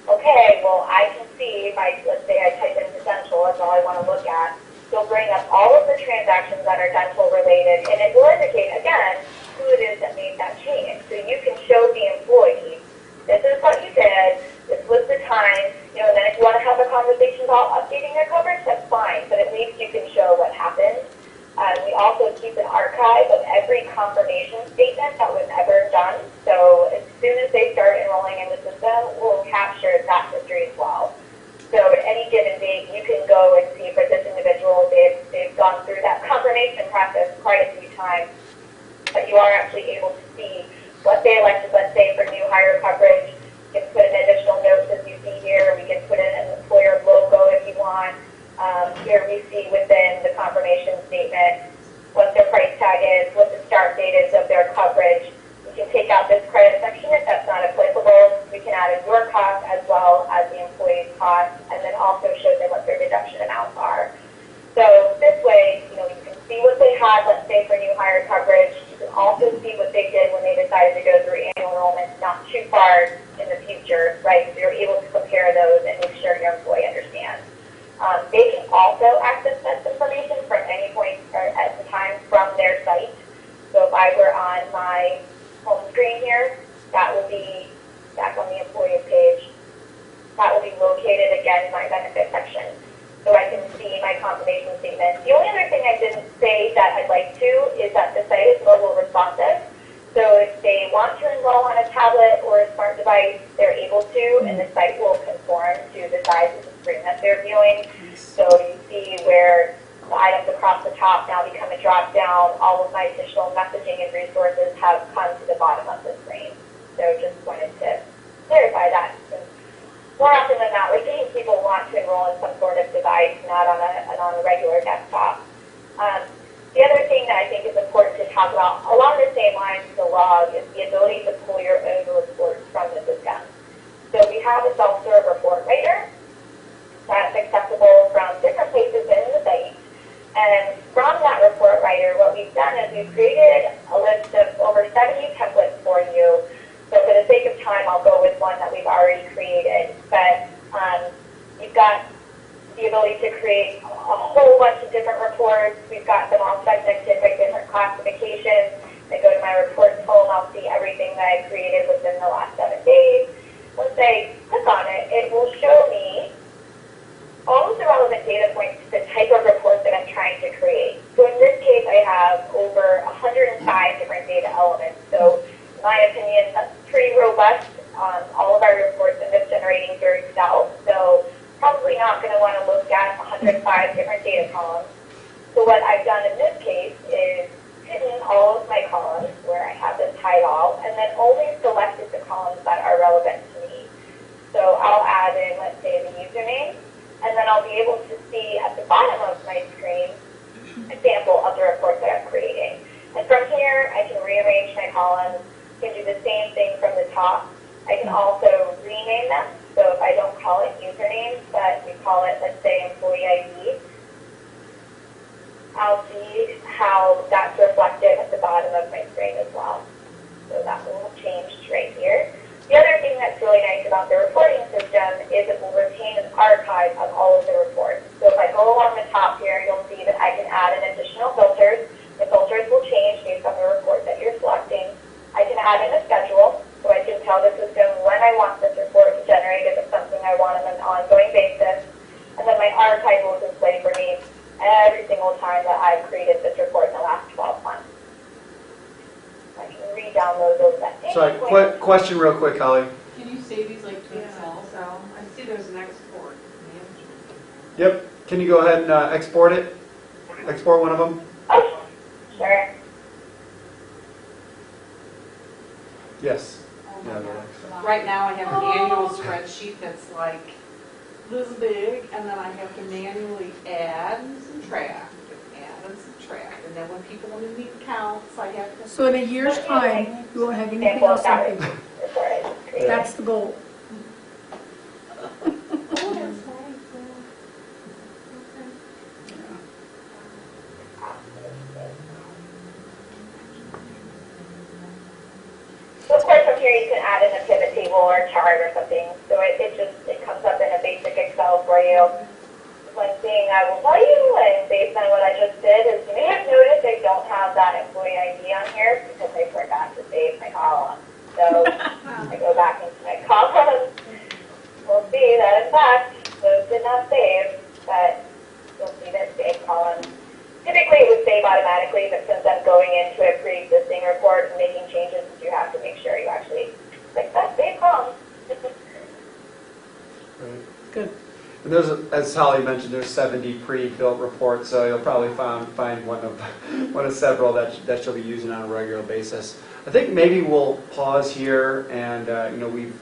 Speaker 10: okay, well, I can see, let's say I type in dental, that's all I want to look at. You'll bring up all of the transactions that are dental related, and it will indicate, again, who it is that made that change. So you can show the employee, this is what you did, this was the time, and then if you want to have a conversation about updating their coverage, that's fine, but at least you can show what happened. We also keep an archive of every confirmation statement that was ever done. So as soon as they start enrolling in the system, we'll capture that history as well. So at any given date, you can go and see for this individual, they've gone through that confirmation process quite a few times, but you are actually able to see what they elected, let's say, for new hire coverage. You can put in additional notes as you see here. We can put in an employer logo if you want. Here we see within the confirmation statement what their price tag is, what the start date is of their coverage. We can take out this credit section if that's not applicable. We can add in your cost as well as the employee's cost, and then also show them what their deduction amounts are. So this way, you can see what they had, let's say, for new hire coverage. You can also see what they did when they decided to go through annual enrollment, not too far in the future, right? So you're able to compare those and make sure your employee understands. They can also access that information from any point or at the time from their site. So if I were on my home screen here, that will be back on the employee page. That will be located again in my benefit section. So I can see my confirmation statement. The only other thing I didn't say that I'd like to is that the site is mobile responsive. So if they want to enroll on a tablet or a smart device, they're able to, and the site will conform to the size of the screen that they're viewing. So you see where the items across the top now become a drop down. All of my additional messaging and resources have come to the bottom of the screen. So just wanted to clarify that. More often than not, we're seeing people want to enroll in some sort of device, not on a regular desktop. The other thing that I think is important to talk about, along the same lines as the log, is the ability to pull your own reports from the system. So we have a self-serve report writer that's accessible from different places in the site. And from that report writer, what we've done is we've created a list of over 70 templates for you. So for the sake of time, I'll go with one that we've already created. But you've got the ability to create a whole bunch of different reports. We've got them all segmented by different classifications. I go to my reports home, I'll see everything that I created within the last 7 days. Once I click on it, it will show me all of the relevant data points to the type of report that I'm trying to create. So in this case, I have over 105 different data elements. So in my opinion, that's pretty robust. All of our reports end up generating through Excel. So probably not going to want to look at 105 different data columns. So what I've done in this case is hidden all of my columns where I have them hide all, and then only selected the columns that are relevant to me. So I'll add in, let's say, the username, and then I'll be able to see at the bottom of my screen a sample of the report that I'm creating. And from here, I can rearrange my columns, can do the same thing from the top. I can also rename them. So if I don't call it username, but we call it, let's say, employee ID, I'll see how that's reflected at the bottom of my screen as well. So so that will have changed right here. The other thing that's really nice about the reporting system is it will retain an archive of all of the reports. So if I go along the top here, you'll see that I can add in additional filters. The filters will change based on the report that you're selecting. I can add in a schedule, so I can tell the system when I want this report to generate if it's something I want on an ongoing basis. And then my archive will display for me every single time that I've created this report in the last 12 months. I can re-download those at any
Speaker 11: Sorry,
Speaker 10: point.
Speaker 11: question real quick, Holly.
Speaker 12: Can you save these like to Excel?
Speaker 2: So I see there's an export.
Speaker 11: Yep. Can you go ahead and export it? Export one of them?
Speaker 10: Oh, sure.
Speaker 11: Yes. Yeah,
Speaker 2: Right now I have an annual spreadsheet that's like this big, and then I have to manually add and subtract, and then when people want to make counts, I have to.
Speaker 7: So in a year's time, you won't have anything else on paper. That's the goal.
Speaker 10: So of course from here you can add in a pivot table or a chart or something. So it comes up in a basic Excel for you. One thing I will tell you, and based on what I just did, is you may have noticed I don't have that employee ID on here because I forgot to save my column. So I go back into my column. We'll see that in fact those did not save, but you'll see that save column. Typically it would save automatically, but since I'm going into a pre-existing report and making changes, you have to make sure you actually click that save column.
Speaker 11: Right.
Speaker 7: Good.
Speaker 11: And there's, as Holly mentioned, there's 70 pre-built reports, so you'll probably find one of several that she'll be using on a regular basis. I think maybe we'll pause here, and we've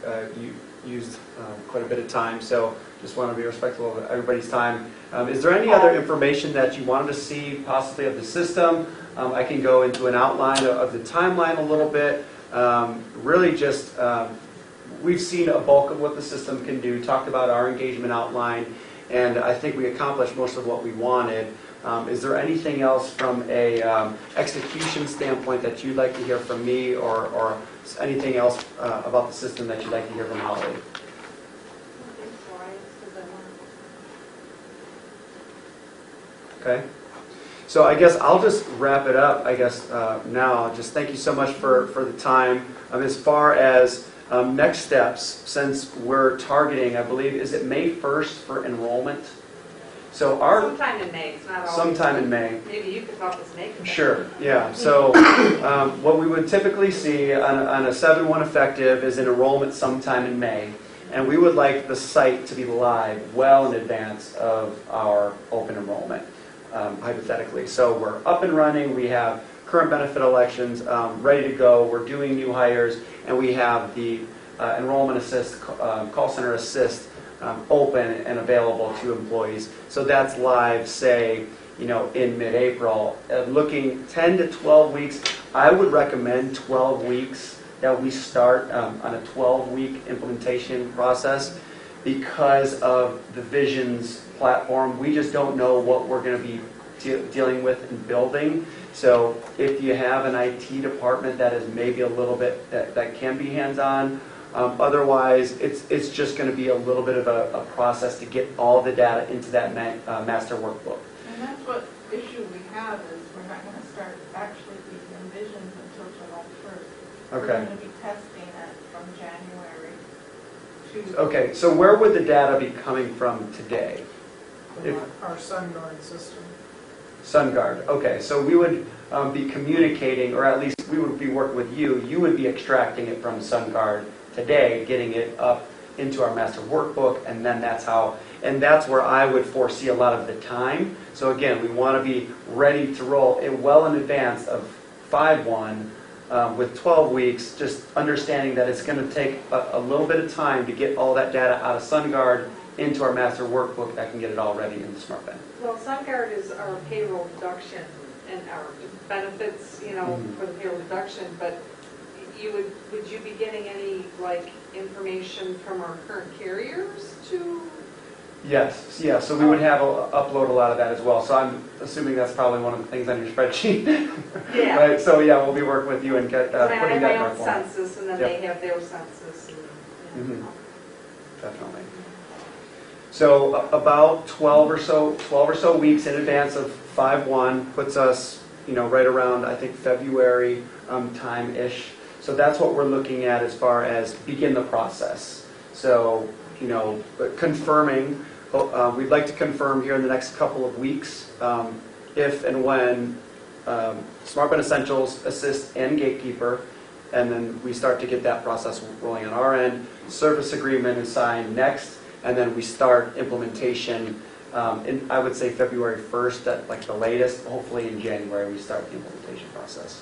Speaker 11: used quite a bit of time, so just want to be respectful of everybody's time. Is there any other information that you wanted to see, possibly of the system? I can go into an outline of the timeline a little bit. Really just, we've seen a bulk of what the system can do, talked about our engagement outline, and I think we accomplished most of what we wanted. Is there anything else from a execution standpoint that you'd like to hear from me, or anything else about the system that you'd like to hear from Holly? Okay. So I guess I'll just wrap it up, now. Just thank you so much for the time. As far as next steps, since we're targeting, I believe, is it May 1st for enrollment? So
Speaker 2: sometime in May, it's not always.
Speaker 11: Sometime in May.
Speaker 2: Maybe you could help us make it.
Speaker 11: Sure, yeah. So what we would typically see on a 7-1 effective is an enrollment sometime in May. And we would like the site to be live well in advance of our open enrollment, hypothetically. So we're up and running. We have current benefit elections ready to go. We're doing new hires. And we have the enrollment assist, call center assist open and available to employees. So that's live, say, in mid-April. Looking 10 to 12 weeks, I would recommend 12 weeks that we start on a 12-week implementation process because of the Visions platform. We just don't know what we're going to be dealing with and building. So if you have an IT department that is maybe a little bit, that can be hands-on, otherwise it's just going to be a little bit of a process to get all the data into that master workbook.
Speaker 13: And that's what issue we have is we're not going to start actually using Visions until July 1st.
Speaker 11: Okay.
Speaker 13: We're going to be testing it from January to
Speaker 11: Okay, so where would the data be coming from today?
Speaker 8: Our SunGuard system.
Speaker 11: SunGuard. Okay, so we would be communicating, or at least we would be working with you. You would be extracting it from SunGuard today, getting it up into our master workbook, and then that's where I would foresee a lot of the time. So again, we want to be ready to roll it well in advance of 5-1 with 12 weeks, just understanding that it's going to take a little bit of time to get all that data out of SunGuard into our master workbook that can get it all ready in the Smart Pen.
Speaker 2: Well, SunGuard is our payroll deduction and our benefits, for the payroll deduction, but would you be getting any, information from our current carriers to
Speaker 11: Yes, yeah, so we would have upload a lot of that as well. So I'm assuming that's probably one of the things on your spreadsheet.
Speaker 2: Yeah.
Speaker 11: Right, so yeah, we'll be working with you and get
Speaker 2: So I
Speaker 11: putting
Speaker 2: have
Speaker 11: that in
Speaker 2: my
Speaker 11: our
Speaker 2: own
Speaker 11: form.
Speaker 2: census, and then
Speaker 11: Yep.
Speaker 2: they have their census.
Speaker 11: Mhm. Definitely. So about 12 or so weeks in advance of 5/1 puts us, right around, I think, February time-ish. So that's what we're looking at as far as begin the process. So, confirming, we'd like to confirm here in the next couple of weeks if and when SmartBen Essentials, Assist, and Gatekeeper, and then we start to get that process rolling on our end. Service agreement is signed next, and then we start implementation in, I would say, February 1st at like the latest. Hopefully in January we start the implementation process.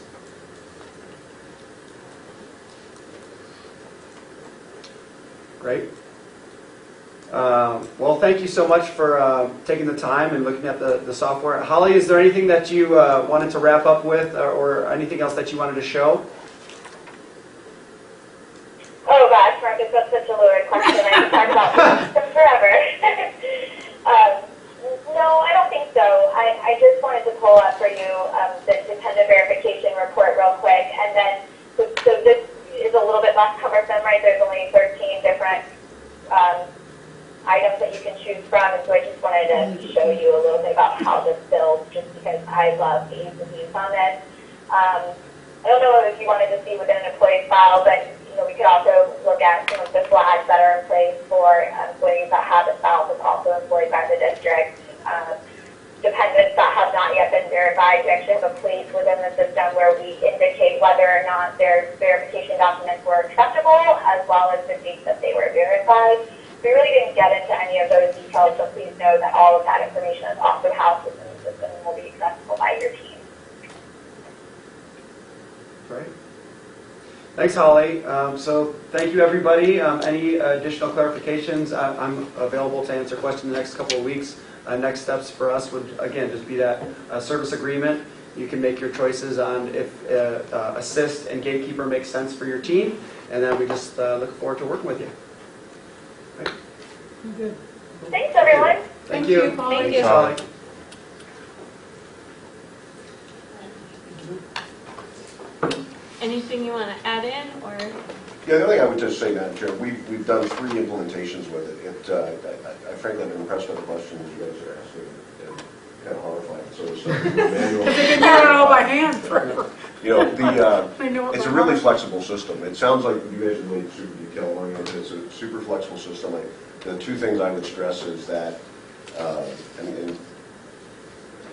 Speaker 11: Great. Well, thank you so much for taking the time and looking at the software. Holly, is there anything that you wanted to wrap up with or anything else that you wanted to show?
Speaker 10: Oh gosh, Marcus, that's such a loaded question. I could talk about this forever. No, I don't think so. I just wanted to pull up for you the dependent verification report real quick. And then, so this is a little bit less cumbersome, right? There's only 13 different items that you can choose from. And so I just wanted to show you a little bit about how this builds, just because I love the ease of use on this. I don't know if you wanted to see within an employee file, but we could also look at some of the flags that are in place for employees that have a spouse that's also employed by the district. Dependents that have not yet been verified, we actually have a place within the system where we indicate whether or not their verification documents were acceptable, as well as the date that they were verified. We really didn't get into any of those details, so please know that all of that information is also housed within the system and will be accessible by your team.
Speaker 11: Great. Thanks, Holly. So thank you, everybody. Any additional clarifications? I'm available to answer questions in the next couple of weeks. Next steps for us would, again, just be that service agreement. You can make your choices on if Assist and Gatekeeper makes sense for your team, and then we just look forward to working with you. Right.
Speaker 7: Good.
Speaker 10: Thanks, everyone.
Speaker 11: Thank you.
Speaker 7: Holly.
Speaker 1: Thank you.
Speaker 11: Holly.
Speaker 1: Anything you want to add in, or?
Speaker 5: Yeah, the other thing I would just say, Madam Chair, we've done 3 implementations with it. I frankly have been impressed with the questions you guys are asking, and kind of horrified. So it's manual.
Speaker 7: They can do it all by hand forever. I know it
Speaker 5: It's
Speaker 7: by
Speaker 5: a really
Speaker 7: heart.
Speaker 5: flexible system. It sounds like you guys are really super detail oriented. It's a super flexible system. The 2 things I would stress is that, and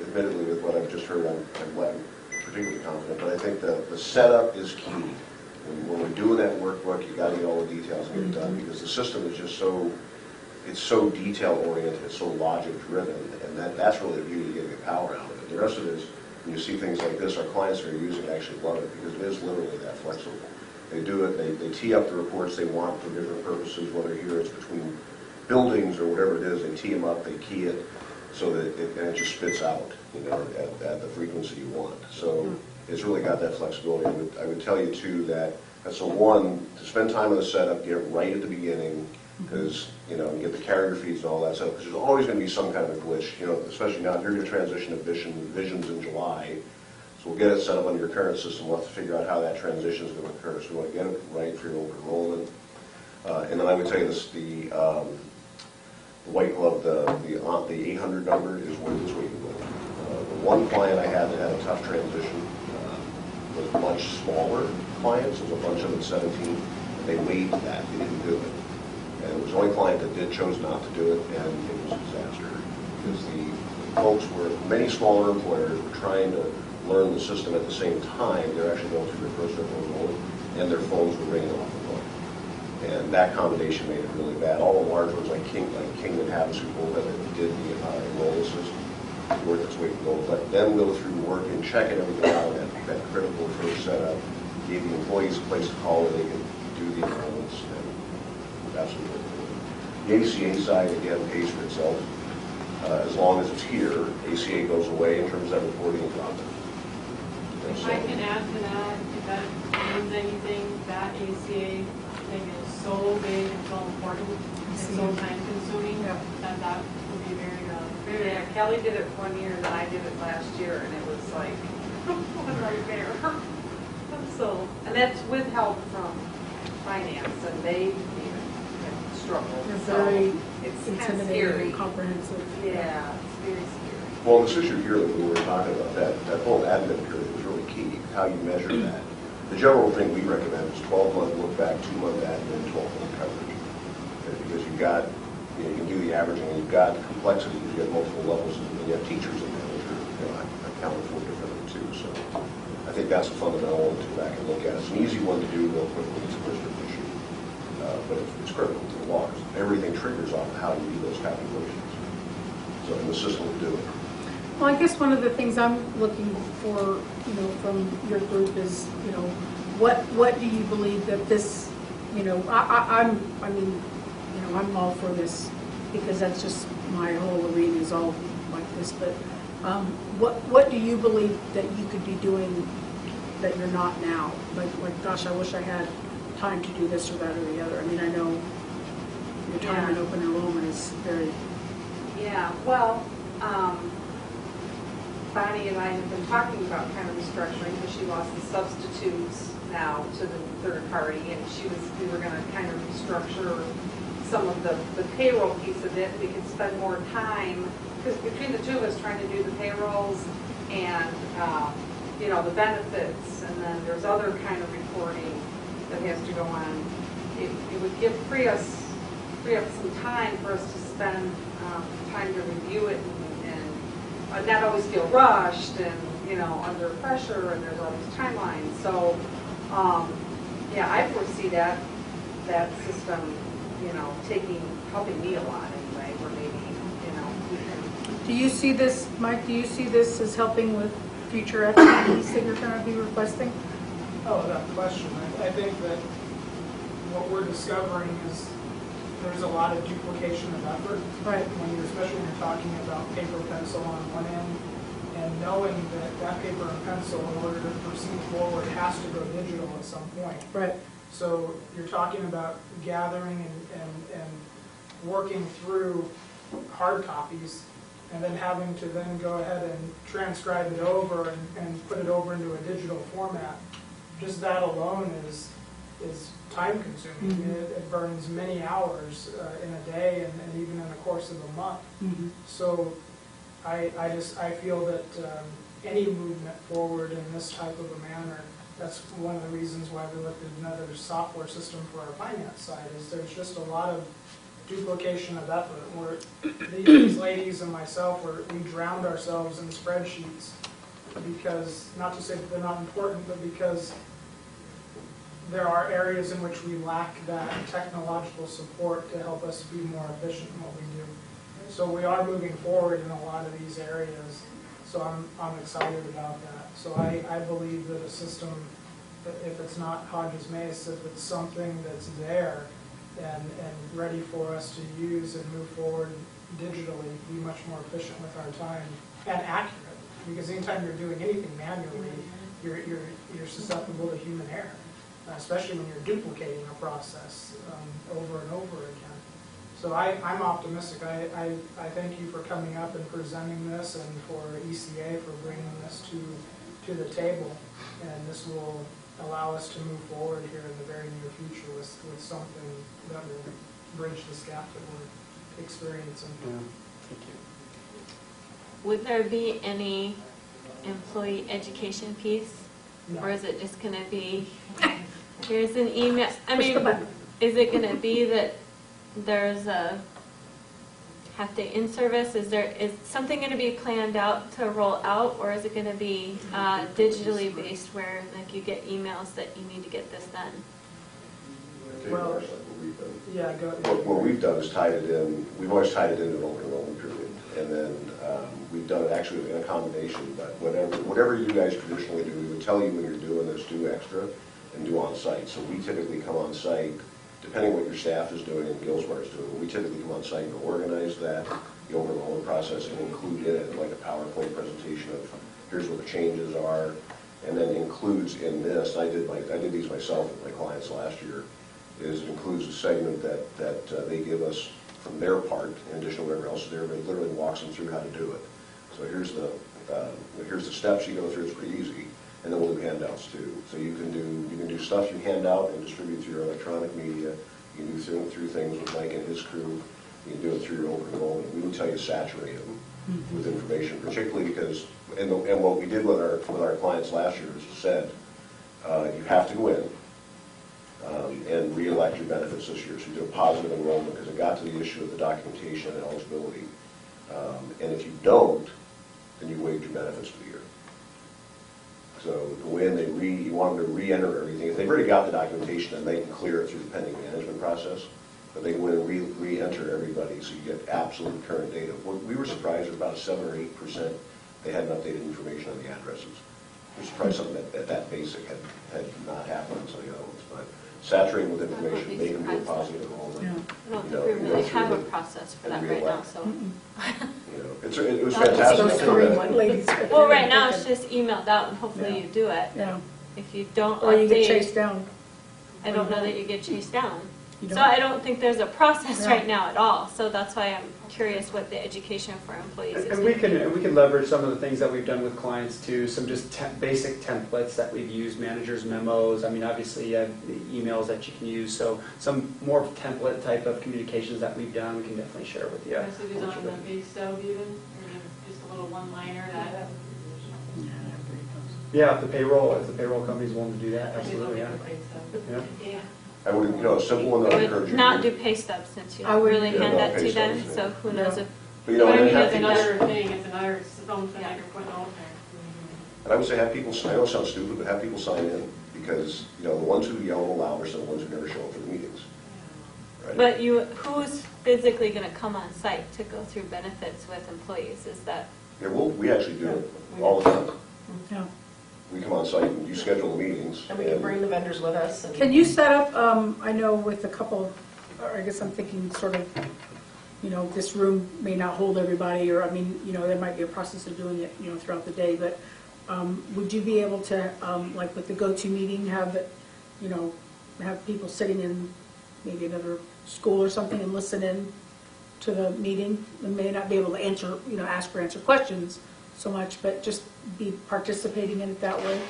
Speaker 5: admittedly with what I've just heard, I'm particularly confident, but I think the setup is key. When we're doing that workbook, you got to get all the details and get it done, because the system is just it's so detail oriented, it's so logic driven, and that's really the beauty of getting the power out of it. The rest of it is, when you see things like this, our clients that are using it actually love it, because it is literally that flexible. They do it, they tee up the reports they want for different purposes, whether here it's between buildings or whatever it is, they tee them up, they key it, so that it just spits out, at the frequency you want. So it's really got that flexibility. I would tell you too that, so one, to spend time on the setup, get it right at the beginning, because, get the carrier feeds and all that stuff, because there's always going to be some kind of a glitch, especially now if you're going to transition to Visions in July. So we'll get it set up on your current system. We'll have to figure out how that transition is going to occur. So we want to get it right for your open enrollment. And then I would tell you this, the white glove, the 800 number is worth its weight in gold. The one client I had that had a tough transition was much smaller clients. There was a bunch of them, 17. They waived that. They didn't do it. And it was the only client that chose not to do it, and it was a disaster. Because the folks many smaller employers were trying to learn the system at the same time. They're actually going through their first enrollment, and their phones were ringing off the hook. And that combination made it really bad. All the large ones like Kingman Havasu that did the enrollment system worth its weight in gold. Let them go through working, checking everything out at that critical first setup, gave the employees a place to call where they could do the enrollments, and absolutely. The ACA side, again, pays for itself. As long as it's here, ACA goes away in terms of that reporting and content.
Speaker 12: If I can add to that, if that means anything, that ACA thing is so big and so important and so time consuming
Speaker 7: Yeah.
Speaker 12: that would be very,
Speaker 2: Yeah, Kelly did it one year, and then I did it last year, and it was like, right there. So, and that's with help from finance, and they even struggled.
Speaker 7: They're
Speaker 2: So
Speaker 7: very
Speaker 2: it's kind of
Speaker 7: intimidating
Speaker 2: scary.
Speaker 7: and comprehensive.
Speaker 2: Yeah, it's very scary.
Speaker 5: Well, this issue here that we were talking about, that whole admin period was really key, how you measure that. The general thing we recommend is 12-month look back, 2-month admin, 12-month coverage. Because you've got, you can do the averaging, and you've got complexity, because you have multiple levels, and you have teachers and managers, accounted for differently too. So I think that's a fundamental one to go back and look at. It's an easy one to do real quickly, it's a district issue. But it's critical to the law, because everything triggers off of how you do those calculations. So in the system we do it.
Speaker 7: Well, I guess one of the things I'm looking for, from your group is, what do you believe that this, I'm all for this, because that's just my whole arena is all like this, but what do you believe that you could be doing that you're not now? Like, gosh, I wish I had time to do this or that or the other. I mean, I know your time in open enrollment is very...
Speaker 2: Yeah, well, Bonnie and I have been talking about kind of restructuring, because she lost the substitutes now to the third party, and we were going to kind of restructure some of the payroll piece of it. We could spend more time, because between the two of us trying to do the payrolls and, the benefits, and then there's other kind of reporting that has to go on. It would free up some time for us to spend time to review it and not always feel rushed and, under pressure, and there's all these timelines. So, I foresee that system, helping me a lot anyway, where maybe, we can.
Speaker 7: Do you see this, Mike, as helping with future FTEs that you're going to be requesting?
Speaker 8: Oh, without question. I think that what we're discovering is there's a lot of duplication of effort.
Speaker 7: Right.
Speaker 8: Especially when you're talking about paper pencil on one end, and knowing that paper and pencil, in order to proceed forward, has to go digital at some point.
Speaker 7: Right.
Speaker 8: So you're talking about gathering and working through hard copies, and then having to then go ahead and transcribe it over and put it over into a digital format. Just that alone is time consuming.
Speaker 7: Mm-hmm.
Speaker 8: It burns many hours in a day and even in the course of a month.
Speaker 7: Mm-hmm.
Speaker 8: So I feel that any movement forward in this type of a manner, that's one of the reasons why we looked at another software system for our finance side, is there's just a lot of duplication of effort. Where these ladies and myself, we drowned ourselves in spreadsheets because, not to say that they're not important, but because there are areas in which we lack that technological support to help us be more efficient in what we do. So we are moving forward in a lot of these areas. So I'm excited about that. So I believe that a system, if it's not Hodges Mace, if it's something that's there and ready for us to use and move forward digitally, be much more efficient with our time and accurate. Because anytime you're doing anything manually, you're susceptible to human error, especially when you're duplicating a process over and over again. So I'm optimistic. I thank you for coming up and presenting this, and for ECA for bringing this to the table. And this will allow us to move forward here in the very near future with something that will bridge this gap that we're experiencing.
Speaker 11: Yeah, thank you.
Speaker 1: Would there be any employee education piece?
Speaker 8: No.
Speaker 1: Or is it just going to be, here's an email? I
Speaker 7: Push the
Speaker 1: mean,
Speaker 7: button.
Speaker 1: is it going to be that there's a half-day in-service? Is something going to be planned out to roll out, or is it going to be digitally based where like you get emails that you need to get this done?
Speaker 8: Well,
Speaker 5: Like what we've done.
Speaker 8: Yeah, go
Speaker 5: What we've done is tied it in, we've always tied it into an open enrollment period. And then we've done it actually in a combination, but whatever you guys traditionally do, we would tell you when you're doing this, do extra and do on-site. So we typically come on-site, depending what your staff is doing and Gilsbar is doing, we typically come on-site and organize that, the open enrollment process, and include in it like a PowerPoint presentation of here's what the changes are, and then includes in this, I did these myself with my clients last year, is it includes a segment that they give us from their part, in addition to whatever else is there, but it literally walks them through how to do it. So here's the steps you go through. It's pretty easy, and then we'll do handouts too. So you can do stuff you hand out and distribute through your electronic media. You can do through things with Mike and his crew. You can do it through your open enrollment. We would tell you to saturate them with information, particularly because, and what we did with our clients last year is said, you have to go in and re-elect your benefits this year. So you do a positive enrollment because it got to the issue of the documentation and eligibility. And if you don't, then you waived your benefits for the year. So go in, you want them to re-enter everything. If they've already got the documentation, then they can clear it through the pending management process. But they go in and re-enter everybody, so you get absolute current data. We were surprised at about 7 or 8% they hadn't updated information on the addresses. We're surprised something that basic had not happened. So it's fine. Saturating with information, make them do a positive enrollment.
Speaker 7: Yeah.
Speaker 1: I don't think we really have a process for that right now, so.
Speaker 5: It was fantastic.
Speaker 1: Well, right now it's just emailed out and hopefully you do it.
Speaker 7: Yeah.
Speaker 1: If you don't
Speaker 7: Or you get
Speaker 1: update,
Speaker 7: chased down.
Speaker 1: I don't know that you get chased down.
Speaker 7: You
Speaker 1: So
Speaker 7: don't?
Speaker 1: I don't think there's a process
Speaker 7: Yeah.
Speaker 1: right now at all. So that's why I'm curious what the education for employees is.
Speaker 11: And we can leverage some of the things that we've done with clients too, some just basic templates that we've used, managers' memos. I mean, obviously you have the emails that you can use, so some more template type of communications that we've done, we can definitely share with you.
Speaker 12: Messages on the base stub even, or just a little one-liner that.
Speaker 11: Yeah, if the payroll company's willing to do that, absolutely, yeah.
Speaker 12: Yeah.
Speaker 5: I would, a simple one that I
Speaker 1: I
Speaker 5: encourage
Speaker 1: would
Speaker 5: you.
Speaker 1: not do pay stubs since you
Speaker 7: I
Speaker 1: don't
Speaker 7: would-
Speaker 1: really
Speaker 5: Yeah,
Speaker 1: hand
Speaker 5: no,
Speaker 1: that
Speaker 5: pay
Speaker 1: to them.
Speaker 5: stubs,
Speaker 1: So
Speaker 5: yeah.
Speaker 1: who knows if,
Speaker 5: But
Speaker 12: But I mean,
Speaker 5: have
Speaker 12: it's
Speaker 5: people,
Speaker 12: another thing, it's another something I can put out there.
Speaker 5: and I would say have people, I know it sounds stupid, but have people sign in, because, the ones who yell and loud are some of the ones who never show up for the meetings. Right?
Speaker 1: but who's physically going to come on site to go through benefits with employees? Is that,
Speaker 5: Yeah, we actually do it all the time.
Speaker 7: Yeah.
Speaker 5: We come on site and you schedule the meetings.
Speaker 4: And we can bring the vendors with us. And
Speaker 7: Can you set up, I know with a couple, or I guess I'm thinking sort of, this room may not hold everybody, or, there might be a process of doing it, throughout the day, but would you be able to, like with the go-to meeting, have it, have people sitting in maybe another school or something and listen in to the meeting? And may not be able to answer, answer questions so much, but just be participating in it that way?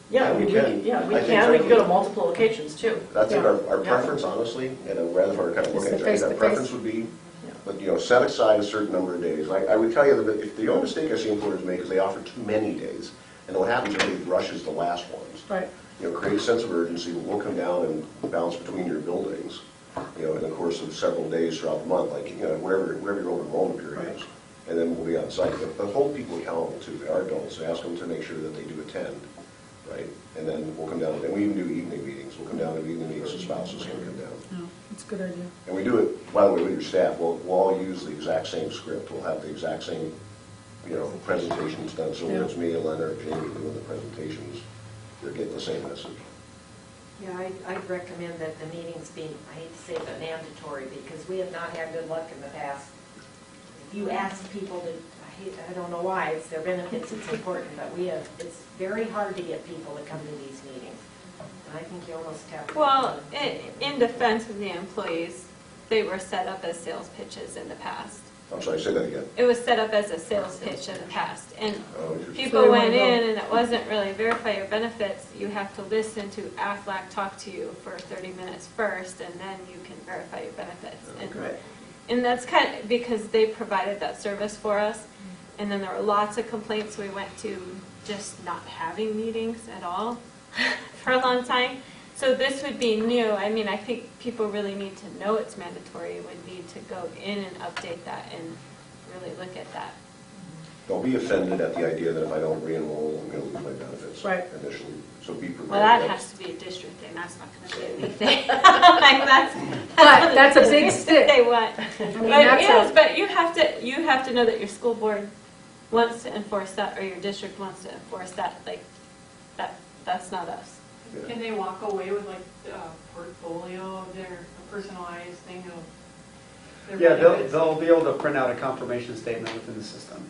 Speaker 4: yeah, we
Speaker 5: can.
Speaker 4: can. We
Speaker 5: I think
Speaker 4: can. We can go to
Speaker 5: frankly-
Speaker 4: multiple locations too.
Speaker 5: That's
Speaker 7: Yeah.
Speaker 5: our preference, honestly, and rather than kind of
Speaker 7: It's
Speaker 5: looking
Speaker 7: the
Speaker 5: at it, I think our
Speaker 7: face-to-face.
Speaker 5: preference would be, but, set aside a certain number of days. I would tell you that if the only mistake I see employers make is they offer too many days, and what happens is everybody rushes the last ones.
Speaker 7: Right.
Speaker 5: Create a sense of urgency. We'll come down and bounce between your buildings, in the course of several days throughout the month, like, wherever your open enrollment period is. And then we'll be on site. But hold people accountable too. They are adults, so ask them to make sure that they do attend, right? And then we'll come down, and we even do evening meetings. We'll come down to evening meetings, so spouses can come down.
Speaker 7: No, that's a good idea.
Speaker 5: And we do it, by the way, with your staff. We'll all use the exact same script. We'll have the exact same, presentations done. So whether it's me, Elena, or Jamie doing the presentations, they're getting the same message.
Speaker 14: Yeah, I'd recommend that the meetings be, I hate to say it, but mandatory, because we have not had good luck in the past. If you ask people to, I don't know why, it's their benefits, it's important, but it's very hard to get people to come to these meetings. And I think you almost have to.
Speaker 1: well, in defense of the employees, they were set up as sales pitches in the past.
Speaker 5: I'm sorry, say that again.
Speaker 1: It was set up as a sales pitch in the past, and
Speaker 5: Oh, interesting.
Speaker 1: people
Speaker 7: So they
Speaker 1: went
Speaker 7: wanna go.
Speaker 1: in and it wasn't really verify your benefits. You have to listen to Aflac talk to you for 30 minutes first, and then you can verify your benefits. And that's kind of because they provided that service for us, and then there were lots of complaints. We went to just not having meetings at all for a long time. So this would be new. I think people really need to know it's mandatory, would need to go in and update that and really look at that.
Speaker 5: Don't be offended at the idea that if I don't re-enroll, I'm going to lose my benefits
Speaker 7: Right.
Speaker 5: initially. So be prepared.
Speaker 1: Well, that has to be a district thing. That's not going to be anything. Like
Speaker 7: That's a big stick.
Speaker 1: They want.
Speaker 7: mean,
Speaker 1: But
Speaker 7: that's
Speaker 1: yes,
Speaker 7: a-
Speaker 1: but you have to know that your school board wants to enforce that, or your district wants to enforce that. Like that's not us.
Speaker 5: Yeah.
Speaker 12: Can they walk away with like a portfolio of their personalized thing of their
Speaker 11: Yeah,
Speaker 12: benefits?
Speaker 11: they'll be able to print out a confirmation statement within the system.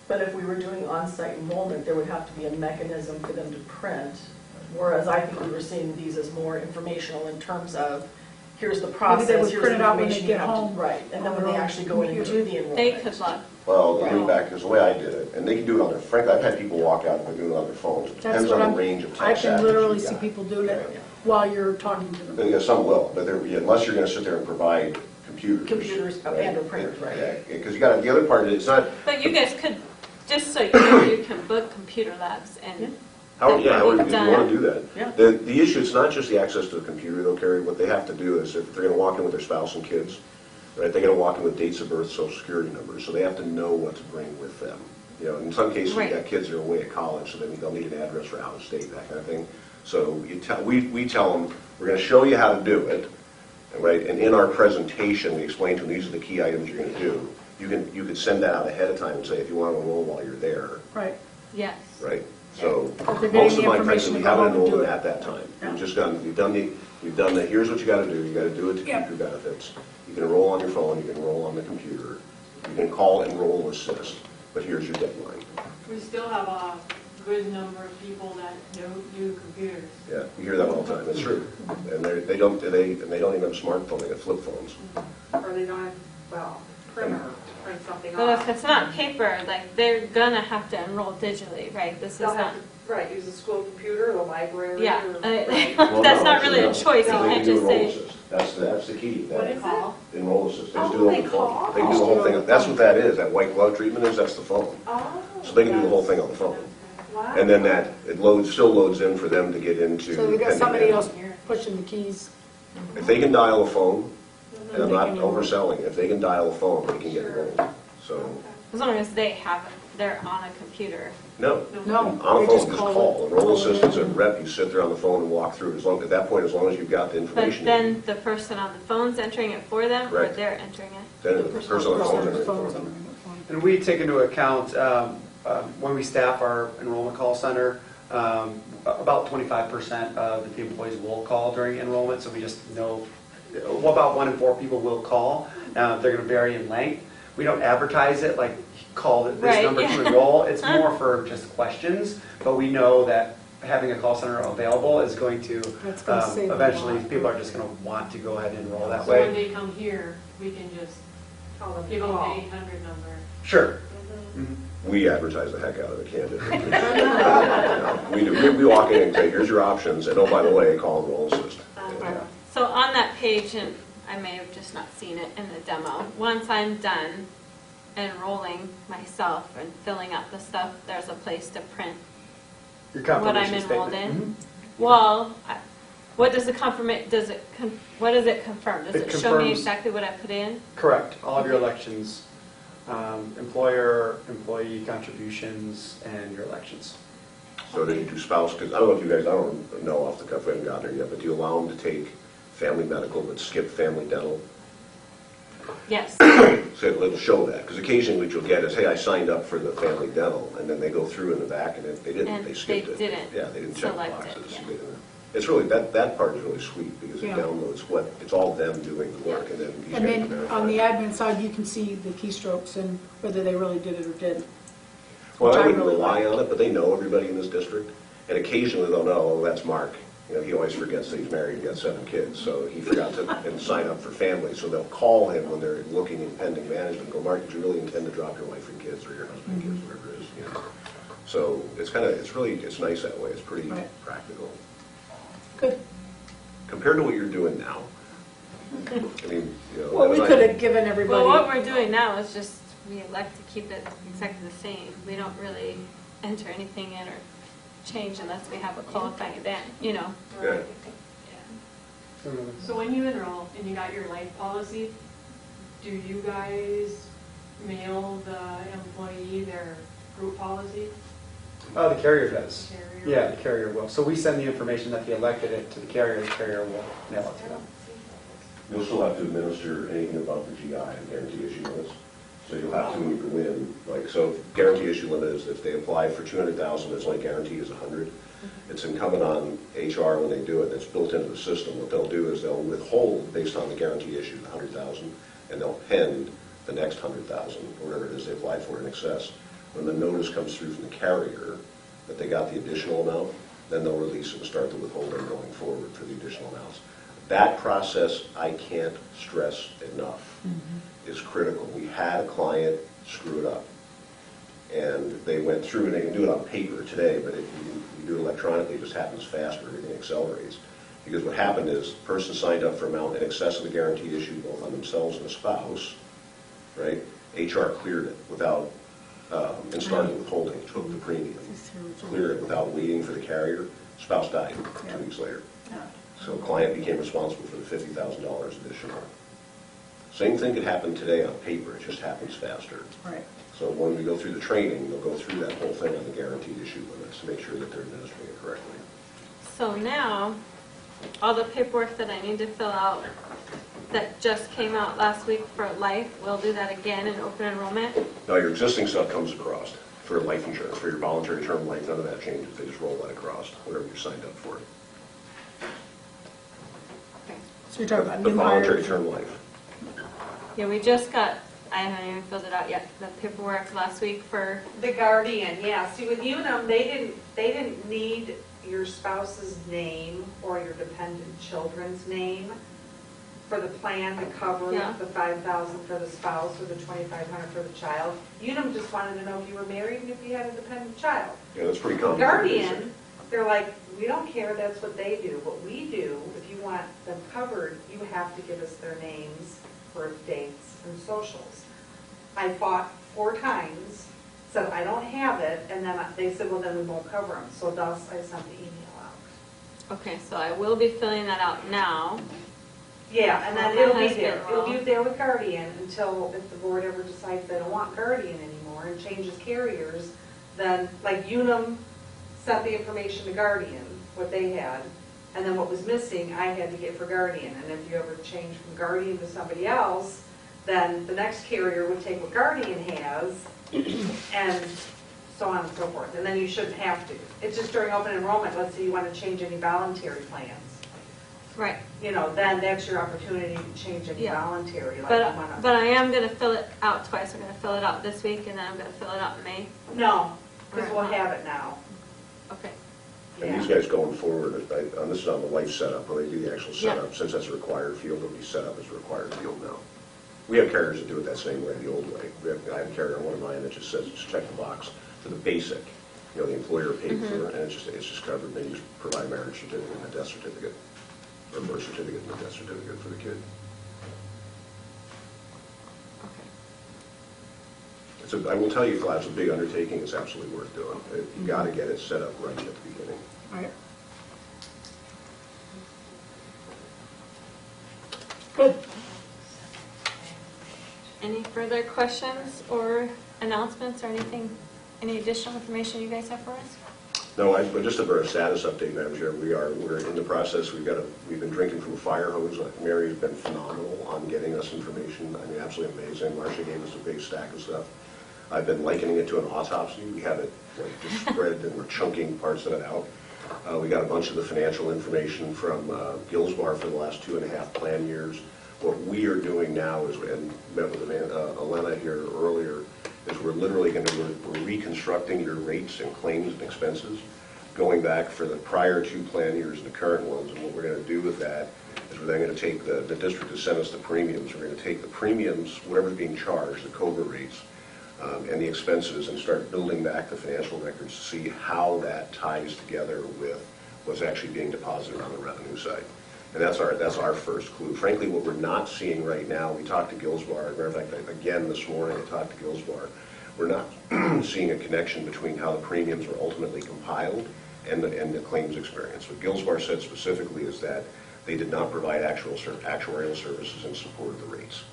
Speaker 4: But if we were doing on-site enrollment, there would have to be a mechanism for them to print Whereas I think we were seeing these as more informational in terms of, here's the
Speaker 7: Maybe
Speaker 4: process,
Speaker 7: they would
Speaker 4: here's
Speaker 7: print it
Speaker 4: the
Speaker 7: out when they
Speaker 4: information you
Speaker 7: get
Speaker 4: have to.
Speaker 7: home.
Speaker 4: Right, and then when they actually go in and do the enrollment.
Speaker 1: They could log.
Speaker 5: Well, the
Speaker 4: Right.
Speaker 5: feedback is the way I did it, and they can do it on their, frankly, I've had people walk out and they're doing it on their phones. It
Speaker 7: That's
Speaker 5: depends
Speaker 7: what
Speaker 5: on
Speaker 7: I'm,
Speaker 5: the range of
Speaker 7: I
Speaker 5: text
Speaker 7: can
Speaker 5: actions
Speaker 7: literally
Speaker 5: you
Speaker 7: see
Speaker 5: got.
Speaker 7: people doing it while you're talking to them.
Speaker 5: Yeah, some will, but unless you're gonna sit there and provide computers.
Speaker 4: Computers and or printers, right.
Speaker 5: Yeah, because you got, the other part, it's not,
Speaker 1: But you guys could, just so you know, you can book computer labs and
Speaker 5: however, yeah, however, if you
Speaker 1: Done.
Speaker 5: wanna do that.
Speaker 4: Yeah.
Speaker 5: The issue, it's not just the access to the computer though, Carrie, what they have to do is, if they're gonna walk in with their spouse and kids, right, they're gonna walk in with dates of birth, social security numbers, so they have to know what to bring with them. You know, in some cases,
Speaker 1: Right.
Speaker 5: you got kids that are away at college, so they'll need an address for out of state, that kind of thing. So we tell them, we're gonna show you how to do it, right, and in our presentation, we explain to them, these are the key items you're gonna do. You could send that out ahead of time and say, if you wanna enroll while you're there,
Speaker 7: Right.
Speaker 1: yes.
Speaker 5: right? So
Speaker 7: If they're getting
Speaker 5: most of
Speaker 7: the
Speaker 5: my friends,
Speaker 7: information
Speaker 5: we
Speaker 7: to go
Speaker 5: haven't
Speaker 7: home and
Speaker 5: enrolled
Speaker 7: do
Speaker 5: them
Speaker 7: it.
Speaker 5: at that time.
Speaker 7: Yeah.
Speaker 5: We've done the, here's what you gotta do to keep
Speaker 7: Yeah.
Speaker 5: your benefits. You can enroll on your phone, you can enroll on the computer, you can call Enroll Assist, but here's your deadline.
Speaker 12: We still have a good number of people that don't do computers.
Speaker 5: Yeah, you hear that all the time, it's true. And they don't even have a smartphone, they got flip phones.
Speaker 2: Or they don't have, well, printer to print something
Speaker 1: But if
Speaker 2: off.
Speaker 1: it's not paper, like, they're gonna have to enroll digitally, right? This is
Speaker 2: They'll
Speaker 1: not,
Speaker 2: have to, right, use the school computer, the library,
Speaker 1: yeah.
Speaker 2: or.
Speaker 5: Well,
Speaker 1: That's
Speaker 5: no,
Speaker 1: not really a
Speaker 5: actually,
Speaker 1: choice, you
Speaker 5: no. They
Speaker 1: can't
Speaker 5: can do
Speaker 1: just
Speaker 5: Enroll
Speaker 1: say,
Speaker 5: Assist. That's the key.
Speaker 2: What is it?
Speaker 5: Enroll Assist. They
Speaker 2: Oh,
Speaker 5: just do it
Speaker 2: they
Speaker 5: on the phone.
Speaker 2: call?
Speaker 5: They can do the whole thing, that's what that is, that white glove treatment is, that's the phone.
Speaker 2: Oh.
Speaker 5: So they can do the whole thing on the phone.
Speaker 2: Wow.
Speaker 5: And then still loads in for them to get into.
Speaker 7: So we got
Speaker 5: pending
Speaker 7: somebody else
Speaker 5: management.
Speaker 7: pushing the keys.
Speaker 5: If they can dial a phone, and I'm
Speaker 7: They
Speaker 5: not
Speaker 7: can enroll.
Speaker 5: overselling, if they can dial a phone, they can get enrolled. So,
Speaker 1: as long as they have, they're on a computer.
Speaker 5: no.
Speaker 7: No,
Speaker 5: On a
Speaker 7: they
Speaker 5: phone,
Speaker 7: just
Speaker 5: just
Speaker 7: call
Speaker 5: call.
Speaker 7: it.
Speaker 5: Enroll assistance and rep, you sit there on the phone and walk through. At that point, as long as you've got the
Speaker 1: But
Speaker 5: information.
Speaker 1: then the person on the phone's entering it for them, or
Speaker 5: Correct.
Speaker 1: they're entering it?
Speaker 5: Then the person on the phone is
Speaker 7: Phones.
Speaker 11: And we take into account, when we staff our enrollment call center, about 25% of the employees will call during enrollment, so we just know, well, about 1 in 4 people will call. They're going to vary in length. We don't advertise it like, call this
Speaker 1: Right,
Speaker 11: number
Speaker 1: yeah.
Speaker 11: to enroll. It's more for just questions, but we know that having a call center available is going to,
Speaker 7: That's gonna save a
Speaker 11: eventually,
Speaker 7: lot.
Speaker 11: people are just going to want to go ahead and enroll that
Speaker 12: So when
Speaker 11: way.
Speaker 12: they come here, we can just
Speaker 2: Tell them to
Speaker 12: give them the
Speaker 2: call.
Speaker 12: 800 number.
Speaker 11: Sure.
Speaker 5: We advertise the heck out of it, candidly. We do. We walk in and say, here's your options, and oh, by the way, call Enroll Assist.
Speaker 1: So on that page, and I may have just not seen it in the demo, once I'm done enrolling myself and filling out the stuff, there's a place to print
Speaker 11: Your
Speaker 1: what I'm
Speaker 11: confirmation
Speaker 1: enrolled
Speaker 11: statement.
Speaker 1: in. Well, what does it confirm, what does it confirm? Does
Speaker 11: It
Speaker 1: it show me
Speaker 11: confirms-
Speaker 1: exactly what I put in?
Speaker 11: Correct, all of your elections, employer, employee contributions, and your elections.
Speaker 5: So then you do spouse, because I don't know if you guys, I don't know off the cuff, we haven't gotten there yet, but do you allow them to take family medical but skip family dental?
Speaker 1: Yes.
Speaker 5: So it'll show that, because occasionally what you'll get is, hey, I signed up for the family dental, and then they go through in the back, and they didn't,
Speaker 1: And
Speaker 5: they skipped
Speaker 1: they
Speaker 5: it.
Speaker 1: didn't
Speaker 5: Yeah, they didn't check the
Speaker 1: select it,
Speaker 5: boxes.
Speaker 1: yeah.
Speaker 5: They didn't. It's really, that part is really sweet, because it
Speaker 7: Yeah.
Speaker 5: downloads it's all them doing the work, and then these
Speaker 7: And
Speaker 5: guys
Speaker 7: then
Speaker 5: can
Speaker 7: on the
Speaker 5: verify.
Speaker 7: admin side, you can see the keystrokes and whether they really did it or didn't.
Speaker 5: Well,
Speaker 7: which
Speaker 5: I
Speaker 7: I
Speaker 5: wouldn't
Speaker 7: really
Speaker 5: rely
Speaker 7: like.
Speaker 5: on it, but they know everybody in this district, and occasionally they'll know, oh, that's Mark. You know, he always forgets that he's married and got 7 kids, so he forgot to and sign up for family, so they'll call him when they're looking in pending management, go, Mark, did you really intend to drop your wife and kids, or your husband and kids, whatever it is, you know? So it's it's nice that way, it's pretty
Speaker 7: Right.
Speaker 5: practical.
Speaker 7: Good.
Speaker 5: Compared to what you're doing now. I mean, you know.
Speaker 7: Well, we
Speaker 5: as I-
Speaker 7: could have given everybody.
Speaker 1: Well, what we're doing now is just, we elect to keep it exactly the same. We don't really enter anything in or change unless we have a qualifying event, you know?
Speaker 5: Yeah.
Speaker 12: So when you enroll and you got your life policy, do you guys mail the employee their group policy?
Speaker 11: The carrier does.
Speaker 12: Carrier?
Speaker 11: Yeah, the carrier will. So we send the information that they elected it to the carrier will mail it to them.
Speaker 5: You'll still have to administer anything above the GI and guarantee issue limits. So you'll have to, when you go in, like, so guarantee issue limit is if they apply for 200,000, it's only guaranteed is 100. It's incumbent on HR when they do it, it's built into the system. What they'll do is they'll withhold based on the guarantee issue, the 100,000, and they'll pend the next 100,000, or whatever it is they applied for in excess. When the notice comes through from the carrier that they got the additional amount, then they'll release it and start the withholding going forward for the additional amounts. That process, I can't stress enough, is critical. We had a client screw it up, and they went through, and they can do it on paper today, but if you do it electronically, it just happens faster, everything accelerates. Because what happened is, the person signed up for an amount in excess of the guaranteed issue, both on themselves and a spouse, right? HR cleared it without, and started withholding, took the premium, cleared it without waiting for the carrier. Spouse died 2 weeks later. So client became responsible for the $50,000 additional. Same thing could happen today on paper, it just happens faster.
Speaker 7: Right.
Speaker 5: So when we go through the training, they'll go through that whole thing on the guaranteed issue limits to make sure that they're administering it correctly.
Speaker 1: So now, all the paperwork that I need to fill out that just came out last week for life, we'll do that again in open enrollment?
Speaker 5: Now, your existing stuff comes across for life insurance, for your voluntary term life, none of that changes. They just roll that across, whatever you signed up for.
Speaker 7: So you're talking about
Speaker 5: The
Speaker 7: new
Speaker 5: voluntary
Speaker 7: hires?
Speaker 5: term life.
Speaker 1: Yeah, we just got, I haven't even filled it out yet, the paperwork last week for,
Speaker 2: The guardian, yeah. See, with Unum, they didn't need your spouse's name or your dependent children's name for the plan to cover
Speaker 1: Yeah.
Speaker 2: the $5,000 for the spouse or the $2,500 for the child. Unum just wanted to know if you were married and if you had a dependent child.
Speaker 5: Yeah, that's pretty common.
Speaker 2: Guardian, they're like, we don't care, that's what they do. What we do, if you want them covered, you have to give us their names, birth dates, and socials. I fought 4 times, said I don't have it, and then they said, well, then we won't cover them. So thus, I sent the email out.
Speaker 1: okay, so I will be filling that out now.
Speaker 2: Yeah, and then
Speaker 1: My
Speaker 2: it'll be
Speaker 1: husband
Speaker 2: there. It'll
Speaker 1: will.
Speaker 2: be there with Guardian until, if the board ever decides they don't want Guardian anymore and changes carriers, then, like Unum sent the information to Guardian, what they had, and then what was missing, I had to get for Guardian. And if you ever change from Guardian to somebody else, then the next carrier would take what Guardian has, and so on and so forth. And then you shouldn't have to. It's just during open enrollment, let's say you want to change any voluntary plans.
Speaker 1: Right.
Speaker 2: You know, then that's your opportunity to change any
Speaker 1: Yeah.
Speaker 2: voluntary. Like you wanna-
Speaker 1: But I am going to fill it out twice. I'm going to fill it out this week, and then I'm going to fill it out in May.
Speaker 2: No, because
Speaker 1: Or
Speaker 2: we'll
Speaker 1: not.
Speaker 2: have it now.
Speaker 1: Okay.
Speaker 5: And these guys going forward, this is on the life setup, when they do the actual
Speaker 1: Yeah.
Speaker 5: setup, since that's a required field, it'll be set up as a required field now. We have carriers that do it that same way, the old way. I have a carrier on one of mine that just says, just check the box for the basic. You know, the employer paid for it, and it's just covered, and they just provide a marriage certificate and a death certificate, or a birth certificate and a death certificate for the kid.
Speaker 1: Okay.
Speaker 5: I will tell you, Clyde, it's a big undertaking, it's absolutely worth doing. You gotta get it set up right at the beginning.
Speaker 7: All right. Good.
Speaker 1: Any further questions or announcements or anything, any additional information you guys have for us?
Speaker 5: No, just a very status update, Madam Chair. We're in the process. We've been drinking from a fire hose. Mary's been phenomenal on getting us information. I mean, absolutely amazing. Marcia gave us a big stack of stuff. I've been likening it to an autopsy. We have it just spread and we're chunking parts of it out. We got a bunch of the financial information from Gilsbar for the last 2.5 plan years. What we are doing now is, and met with Elena here earlier, is we're literally we're reconstructing your rates and claims and expenses, going back for the prior 2 plan years and the current ones. And what we're going to do with that is we're then going to take the district has sent us the premiums. We're going to take the premiums, whatever's being charged, the COBRA rates, and the expenses, and start building back the financial records to see how that ties together with what's actually being deposited on the revenue side. And that's our first clue. Frankly, what we're not seeing right now, we talked to Gilsbar, as a matter of fact, again this morning I talked to Gilsbar, we're not seeing a connection between how the premiums were ultimately compiled and the claims experience. What Gilsbar said specifically is that they did not provide actuarial services in support of the rates.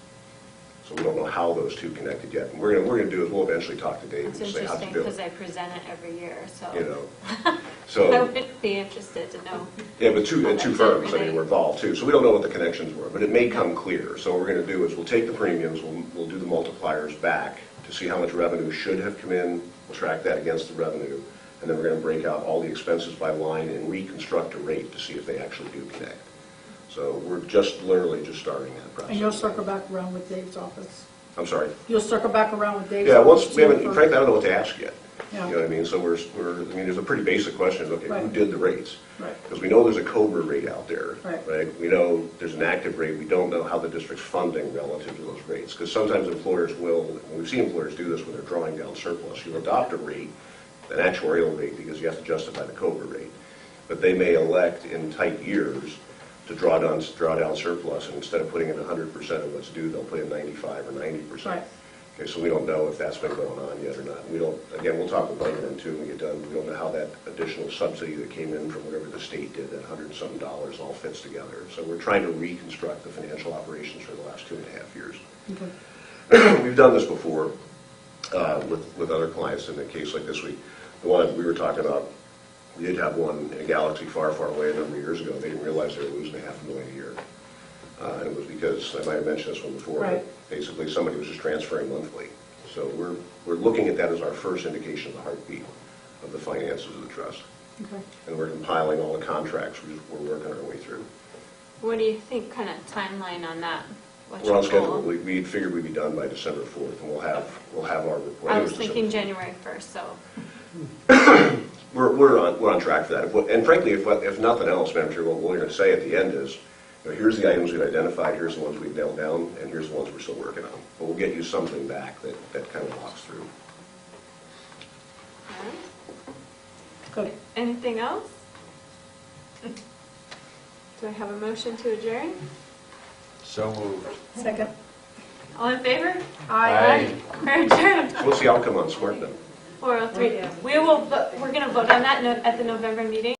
Speaker 5: So we don't know how those two connected yet. And we're going to do is we'll eventually talk to Dave
Speaker 1: It's
Speaker 5: and say how to
Speaker 1: interesting
Speaker 5: do
Speaker 1: because
Speaker 5: it.
Speaker 1: I present it every year, so.
Speaker 5: You know. So,
Speaker 1: I would be interested to know.
Speaker 5: yeah, but two
Speaker 1: how that
Speaker 5: firms, I
Speaker 1: relate.
Speaker 5: mean, were involved too. So we don't know what the connections were, but it may come clear. So what we're going to do is we'll take the premiums, we'll do the multipliers back to see how much revenue should have come in. We'll track that against the revenue, and then we're going to break out all the expenses by line and reconstruct a rate to see if they actually do connect. So we're literally just starting that process.
Speaker 7: And you'll circle back around with Dave's office.
Speaker 5: I'm sorry.
Speaker 7: You'll circle back around with Dave's
Speaker 5: Yeah,
Speaker 7: office.
Speaker 5: once we haven't,
Speaker 7: too, for-
Speaker 5: frankly, I don't know what to ask yet.
Speaker 7: Yeah.
Speaker 5: You know what I mean? So I mean, there's a pretty basic question, okay, who
Speaker 7: Right.
Speaker 5: did the rates?
Speaker 7: Right.
Speaker 5: Because we know there's a COBRA rate out there,
Speaker 7: Right.
Speaker 5: We know there's an active rate, we don't know how the district's funding relative to those rates. Because sometimes employers will, and we've seen employers do this when they're drawing down surplus, you'll adopt a rate, an actuarial rate, because you have to justify the COBRA rate. But they may elect in tight years to draw down surplus, and instead of putting in 100% of what's due, they'll put in 95 or 90%.
Speaker 7: Right.
Speaker 5: Okay, so we don't know if that's been going on yet or not. We don't, again, we'll talk with Langland too when we get done. We don't know how that additional subsidy that came in from whatever the state did, that $100 and something all fits together. So we're trying to reconstruct the financial operations for the last 2.5 years.
Speaker 7: Okay.
Speaker 5: We've done this before with other clients in a case like this. The one we were talking about, we did have one in a galaxy far, far away a number of years ago. They didn't realize they were losing $500,000 a year. And it was because, I might have mentioned this one before,
Speaker 7: Right.
Speaker 5: but basically somebody was just transferring monthly. So we're looking at that as our first indication of the heartbeat of the finances of the trust.
Speaker 7: Okay.
Speaker 5: And we're compiling all the contracts we're working our way through.
Speaker 1: What do you think kind of timeline on that? What's
Speaker 5: We're on
Speaker 1: your
Speaker 5: schedule.
Speaker 1: goal?
Speaker 5: We figured we'd be done by December 4th, and we'll have our report.
Speaker 1: I was thinking January 1st, so.
Speaker 5: We're on track for that. And frankly, if nothing else, Madam Chair, what we're going to say at the end is, here's the items we've identified, here's the ones we've nailed down, and here's the ones we're still working on. But we'll get you something back that kind of walks through.
Speaker 7: Good.
Speaker 1: Anything else? Do I have a motion to adjourn?
Speaker 3: So moved.
Speaker 7: Second.
Speaker 1: All in favor?
Speaker 7: Aye.
Speaker 1: We're adjourned.
Speaker 5: What's the outcome on SMART then?
Speaker 1: 4:03. We're going to vote on that at the November meeting.